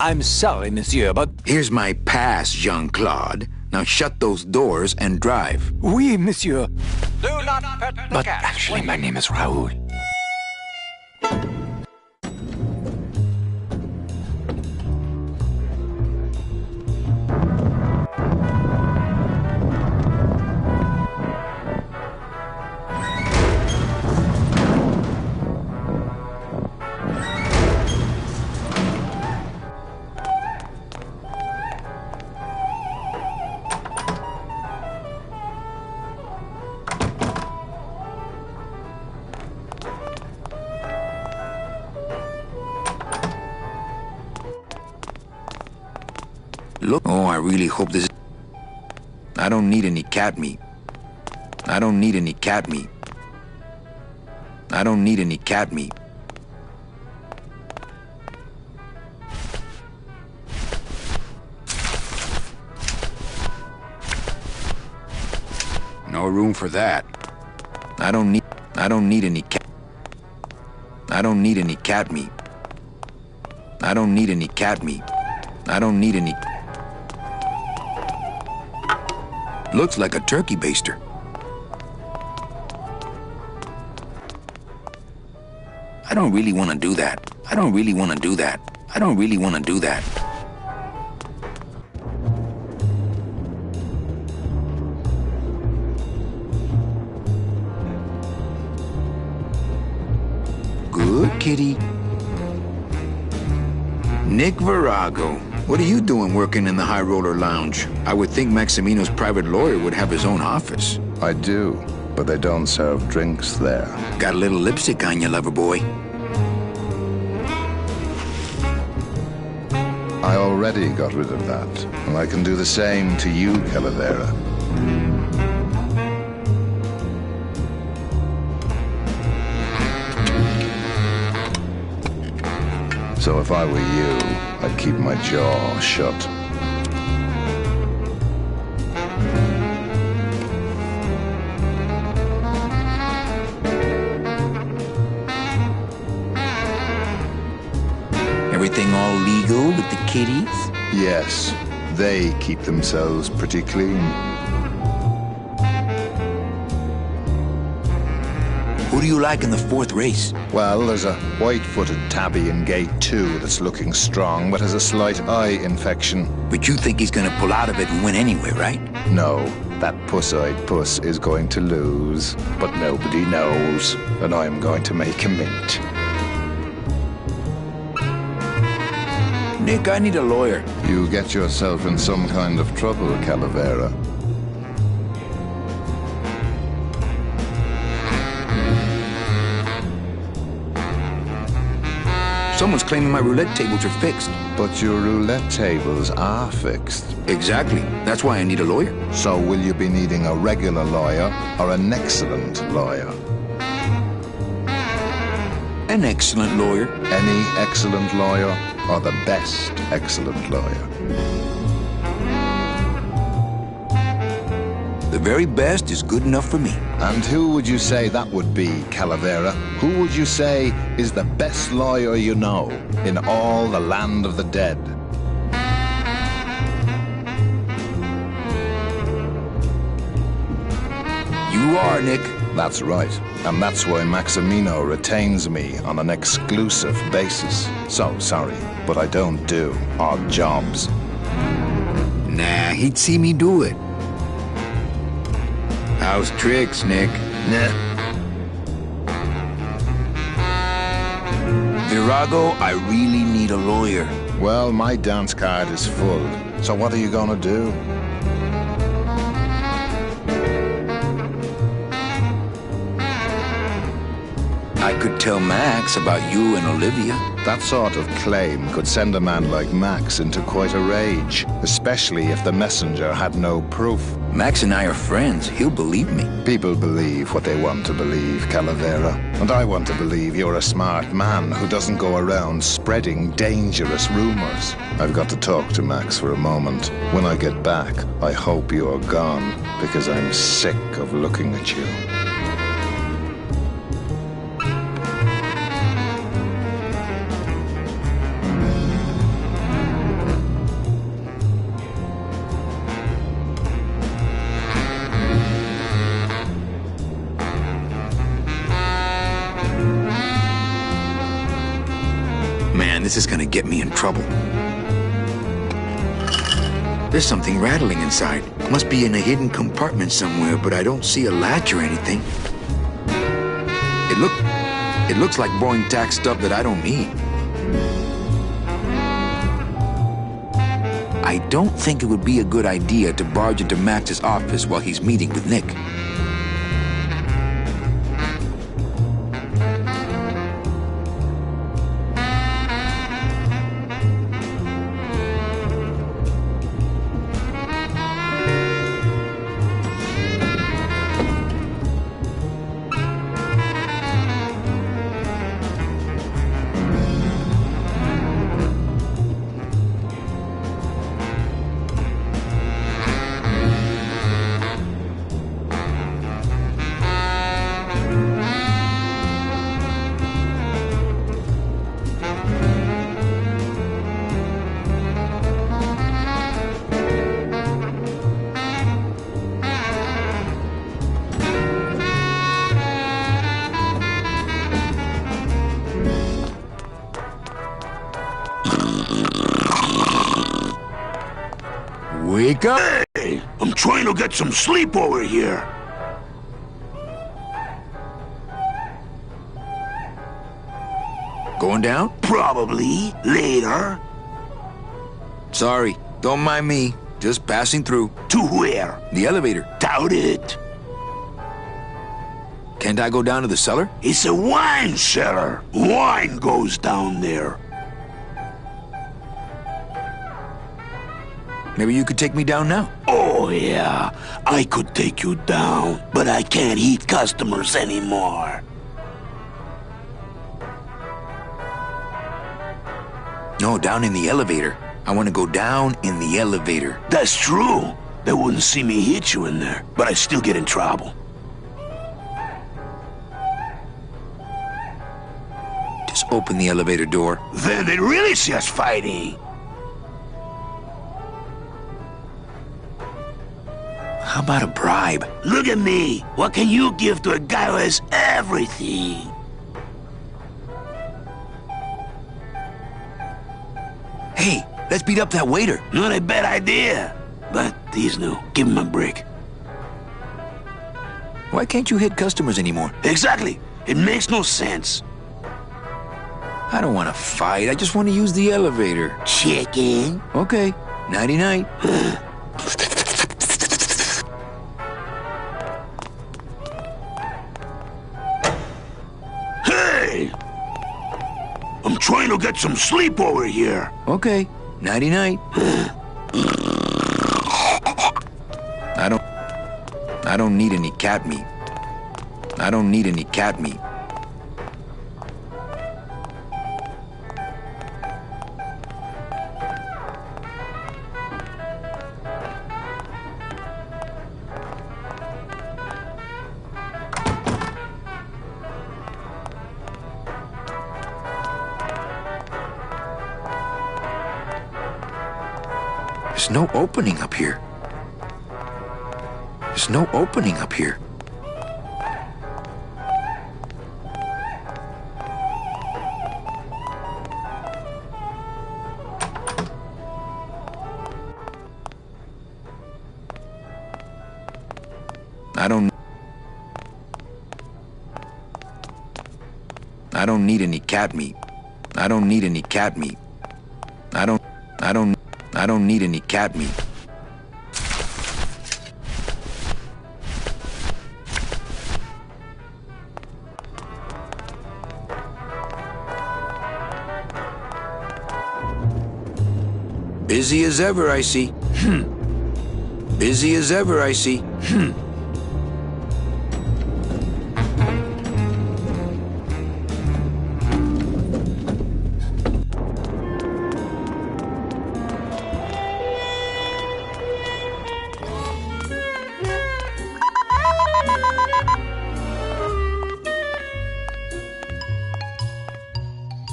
I'm sorry, monsieur, but... Here's my pass, Jean-Claude. Now shut those doors and drive. Oui, monsieur. Do not pet the But cat. actually, my name is Raoul. Look, oh, I really hope this... I don't need any cat meat. I don't need any cat meat. I don't need any cat meat. No room for that. I don't need any cat... I don't need any cat meat. I don't need any cat meat. I don't need any... Looks like a turkey baster. I don't really want to do that. I don't really want to do that. I don't really want to do that. Good kitty. Nick Virago. What are you doing working in the High Roller Lounge? I would think Maximino's private lawyer would have his own office. I do, but they don't serve drinks there. Got a little lipstick on you, lover boy. I already got rid of that, and I can do the same to you, Calavera. So if I were you, I'd keep my jaw shut. Everything all legal with the kitties? Yes, they keep themselves pretty clean. Who do you like in the fourth race? Well, there's a white-footed tabby in gate 2 that's looking strong, but has a slight eye infection. But you think he's gonna pull out of it and win anyway, right? No, that puss-eyed puss is going to lose, but nobody knows, and I'm going to make a mint. Nick, I need a lawyer. You get yourself in some kind of trouble, Calavera. Someone's claiming my roulette tables are fixed. But your roulette tables are fixed. Exactly. That's why I need a lawyer. So will you be needing a regular lawyer or an excellent lawyer? An excellent lawyer. Any excellent lawyer or the best excellent lawyer? The very best is good enough for me. And who would you say that would be, Calavera? Who would you say is the best lawyer you know in all the land of the dead? You are, Nick. That's right. And that's why Maximino retains me on an exclusive basis. So sorry, but I don't do odd jobs. Nah, he'd see me do it. How's tricks, Nick? Nah. Virago, I really need a lawyer. Well, my dance card is full. So what are you gonna do? I could tell Max about you and Olivia. That sort of claim could send a man like Max into quite a rage, especially if the messenger had no proof. Max and I are friends. He'll believe me. People believe what they want to believe, Calavera. And I want to believe you're a smart man who doesn't go around spreading dangerous rumors. I've got to talk to Max for a moment. When I get back, I hope you're gone, because I'm sick of looking at you. this is gonna get me in trouble. There's something rattling inside. Must be in a hidden compartment somewhere, but I don't see a latch or anything. It looks like boring tack stuff that I don't need. I don't think it would be a good idea to barge into Max's office while he's meeting with Nick. Wake up! Hey, I'm trying to get some sleep over here. Going down? Probably. Later. Sorry, don't mind me. Just passing through. To where? The elevator. Doubt it. Can't I go down to the cellar? It's a wine cellar. Wine goes down there. Maybe you could take me down now. Oh, yeah. I could take you down, but I can't eat customers anymore. No, down in the elevator. I want to go down in the elevator. That's true. They wouldn't see me hit you in there, but I still get in trouble. Just open the elevator door. Then they'd really see us fighting. How about a bribe? Look at me. What can you give to a guy who has everything? Hey, let's beat up that waiter. Not a bad idea. But he's new. Give him a break. Why can't you hit customers anymore? Exactly. It makes no sense. I don't want to fight. I just want to use the elevator. Chicken. Okay. Nighty-night. Hey! I'm trying to get some sleep over here. Okay. Nighty-night. I don't need any cat meat. I don't need any cat meat. There's no opening up here. There's no opening up here. I don't need any cat meat. I don't need any cat meat. I don't need any cat meat. Busy as ever, I see. Busy as ever, I see.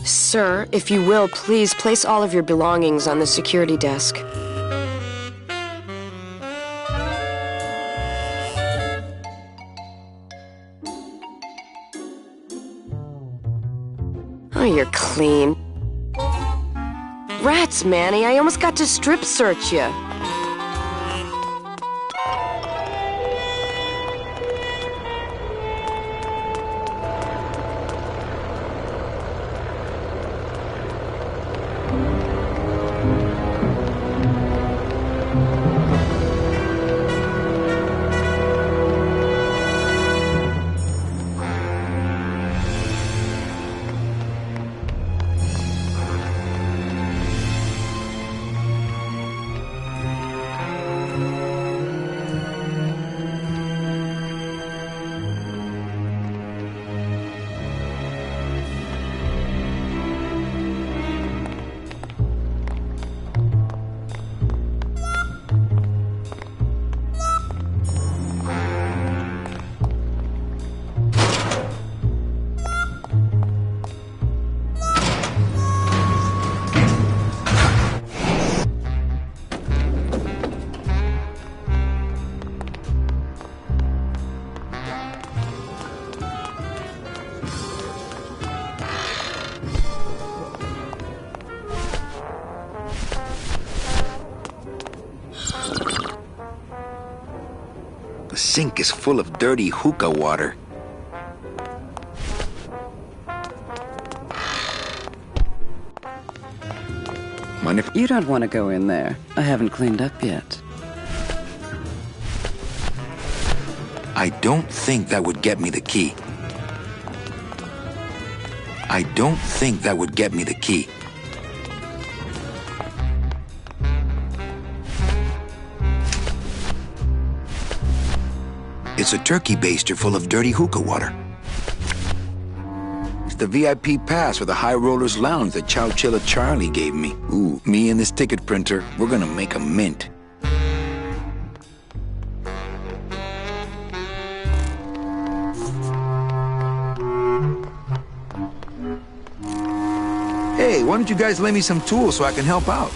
Sir, if you will, please place all of your belongings on the security desk. Oh, you're clean. Rats, Manny, I almost got to strip search you. The sink is full of dirty hookah water. Mind if... You don't want to go in there. I haven't cleaned up yet. I don't think that would get me the key. I don't think that would get me the key. It's a turkey baster full of dirty hookah water. It's the VIP pass for the High Rollers Lounge that Chowchilla Charlie gave me. Ooh, me and this ticket printer, we're gonna make a mint. Hey, why don't you guys lend me some tools so I can help out?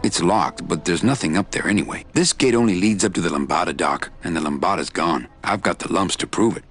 It's locked, but there's nothing up there anyway. This gate only leads up to the Lambada dock, and the Lambada's gone. I've got the lumps to prove it.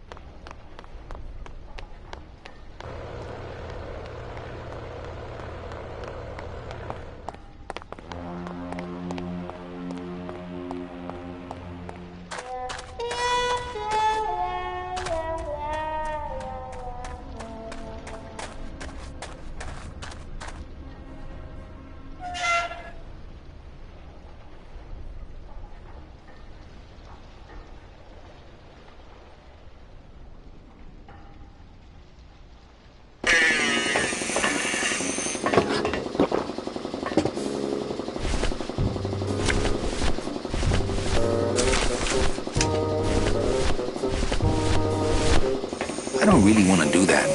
I don't really want to do that.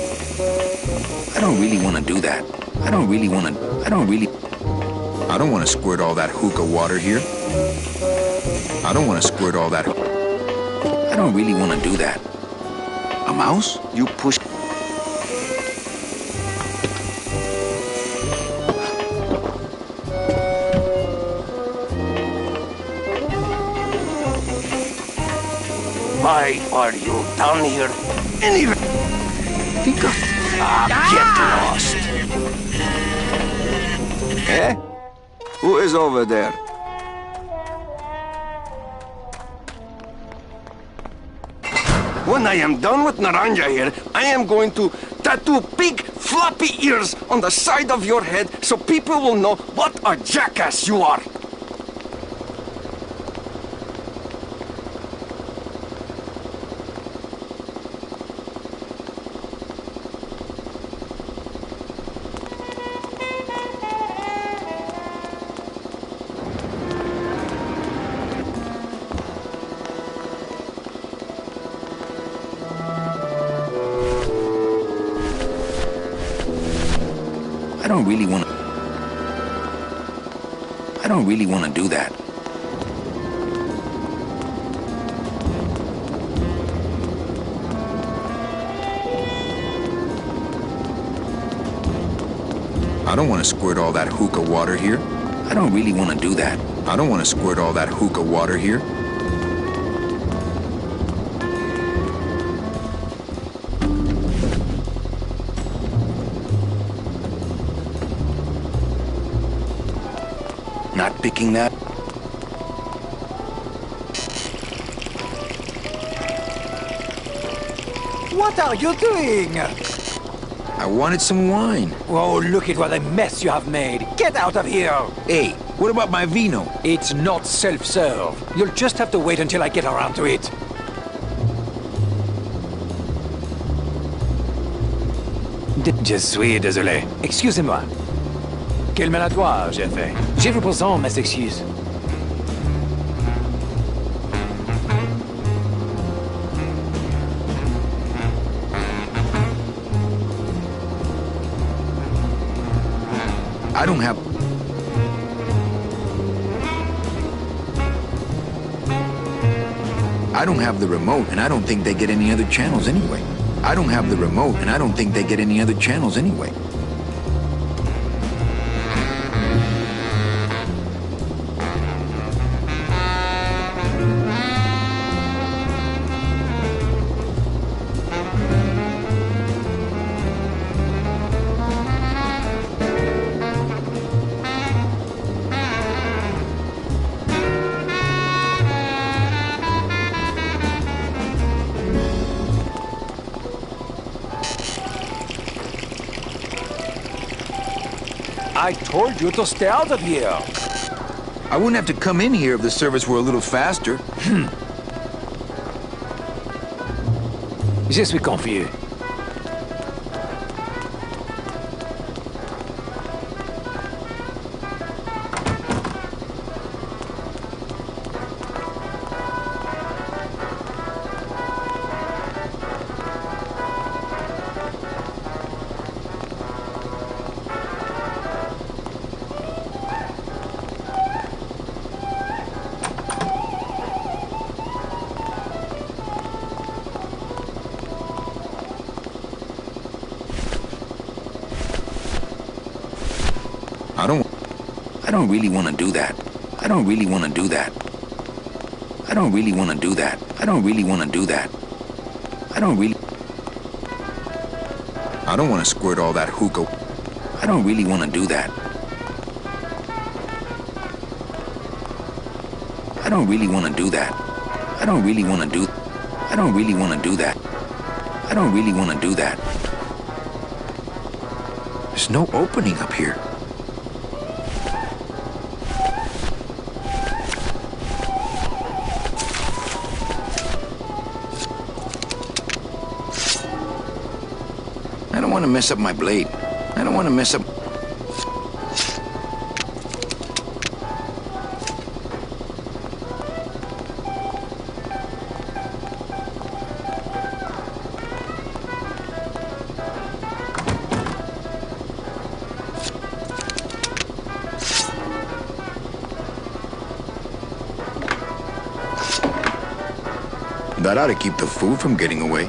I don't really want to do that. I don't want to squirt all that hookah water here. I don't want to squirt all that. I don't really want to do that. A mouse? You push. Why are you down here? Anyway, get lost. Eh? Who is over there? When I am done with Naranja here, I am going to tattoo big floppy ears on the side of your head so people will know what a jackass you are. I don't really want to do that. I don't want to squirt all that hookah water here. I don't really want to do that. I don't want to squirt all that hookah water here. Not picking that. What are you doing? I wanted some wine. Oh, look at what a mess you have made. Get out of here! Hey, what about my vino? It's not self-serve. You'll just have to wait until I get around to it. Je suis désolé. Excusez-moi. Quel maladroit j'ai fait. Je vous présente mes excuses. I don't have... I don't have the remote, and I don't think they get any other channels anyway. I don't have the remote, and I don't think they get any other channels anyway. I told you to stay out of here. I wouldn't have to come in here if the service were a little faster. Je suis confus. I don't really want to do that. I don't really want to do that. I don't really want to do that. I don't really want to do that. I don't want to squirt all that hookah. I don't really want to do that. I don't really want to do that. I don't really want to do... I don't really want to do that. I don't really want to do that. There's no opening up here. I don't want to mess up my blade. I don't want to mess up... That ought to keep the food from getting away.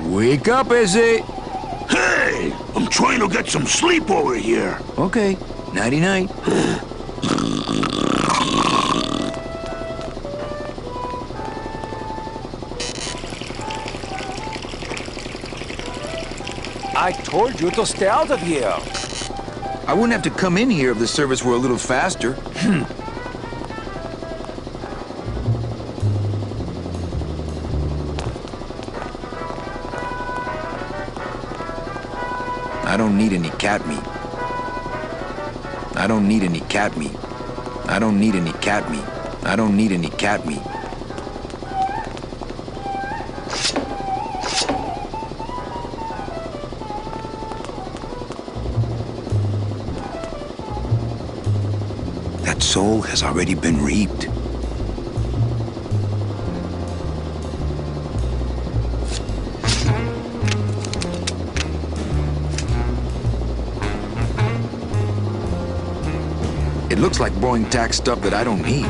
Wake up, Izzy! Hey! I'm trying to get some sleep over here. Okay. Nighty-night. I told you to stay out of here. I wouldn't have to come in here if the service were a little faster. I don't need any cat meat. I don't need any cat meat. I don't need any cat meat. I don't need any cat meat. That soul has already been reaped. It looks like blowing tax stuff that I don't need.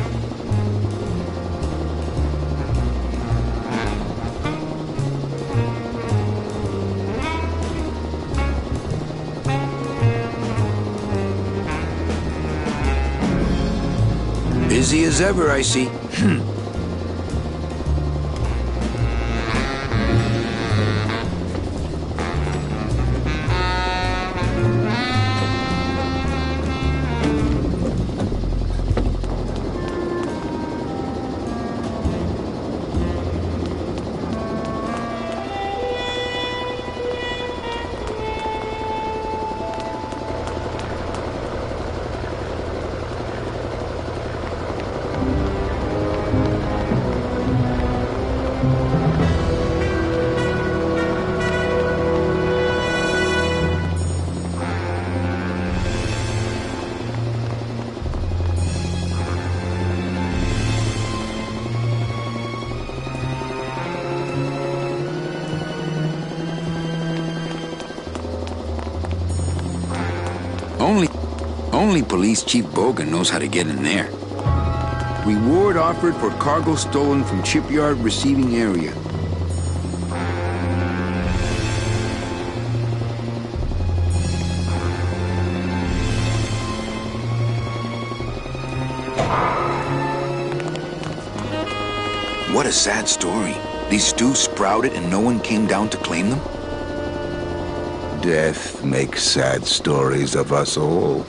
Busy as ever, I see. Only Police Chief Bogan knows how to get in there. Reward offered for cargo stolen from shipyard receiving area. What a sad story. These stews sprouted and no one came down to claim them? Death makes sad stories of us all.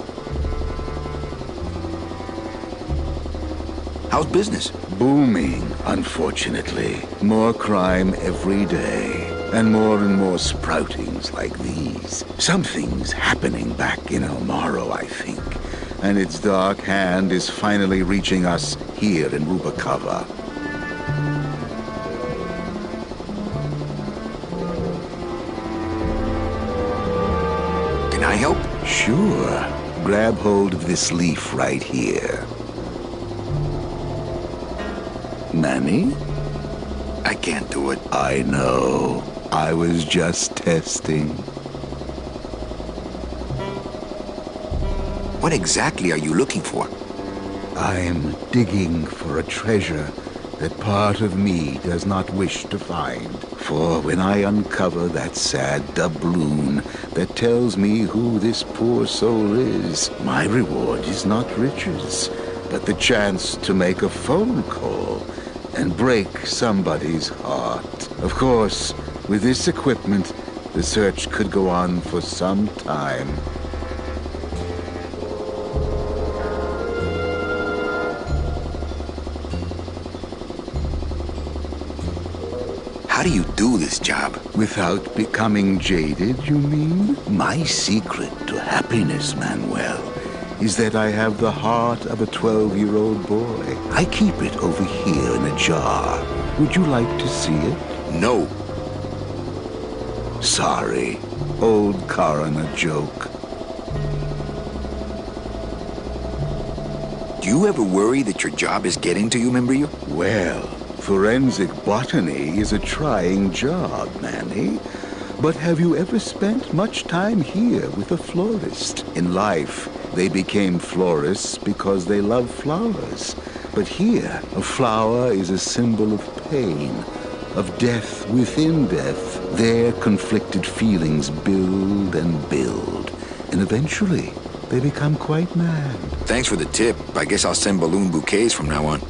How's business? Booming, unfortunately. More crime every day. And more sproutings like these. Something's happening back in Elmaro, I think. And its dark hand is finally reaching us here in Rubacava. Can I help? Sure. Grab hold of this leaf right here. Manny? I can't do it. I know. I was just testing. What exactly are you looking for? I'm digging for a treasure that part of me does not wish to find. For when I uncover that sad doubloon that tells me who this poor soul is, my reward is not riches, but the chance to make a phone call and break somebody's heart. Of course, with this equipment, the search could go on for some time. How do you do this job? Without becoming jaded, you mean? My secret to happiness, Manuel, is that I have the heart of a 12-year-old boy. I keep it over here in a jar. Would you like to see it? No. Sorry. Old coroner joke. Do you ever worry that your job is getting to you, Membrillo? Well, forensic botany is a trying job, Manny. But have you ever spent much time here with a florist? In life, they became florists because they love flowers. But here, a flower is a symbol of pain, of death within death. Their conflicted feelings build and build, and eventually, they become quite mad. Thanks for the tip. I guess I'll send balloon bouquets from now on.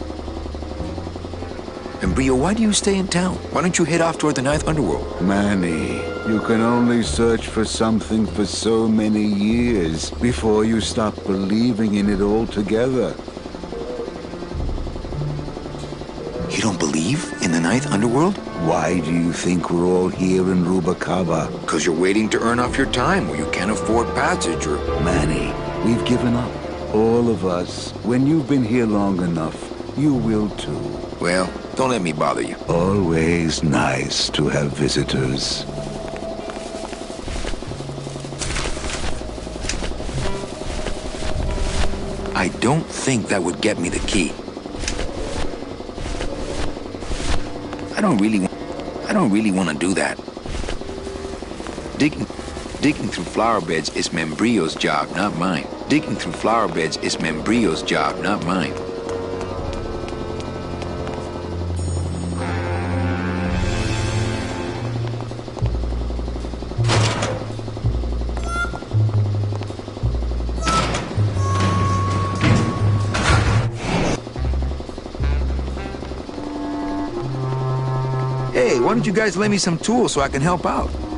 Membrillo, why do you stay in town? Why don't you head off toward the Ninth Underworld? Manny, you can only search for something for so many years before you stop believing in it altogether. You don't believe in the Ninth Underworld? Why do you think we're all here in Rubacava? Because you're waiting to earn off your time or you can't afford passage or... Manny, we've given up. All of us. When you've been here long enough, you will too. Well, don't let me bother you. Always nice to have visitors. I don't think that would get me the key. I don't really want to do that. Digging through flower beds is Membrillo's job, not mine. Digging through flower beds is Membrillo's job, not mine. why don't you guys lend me some tools so I can help out?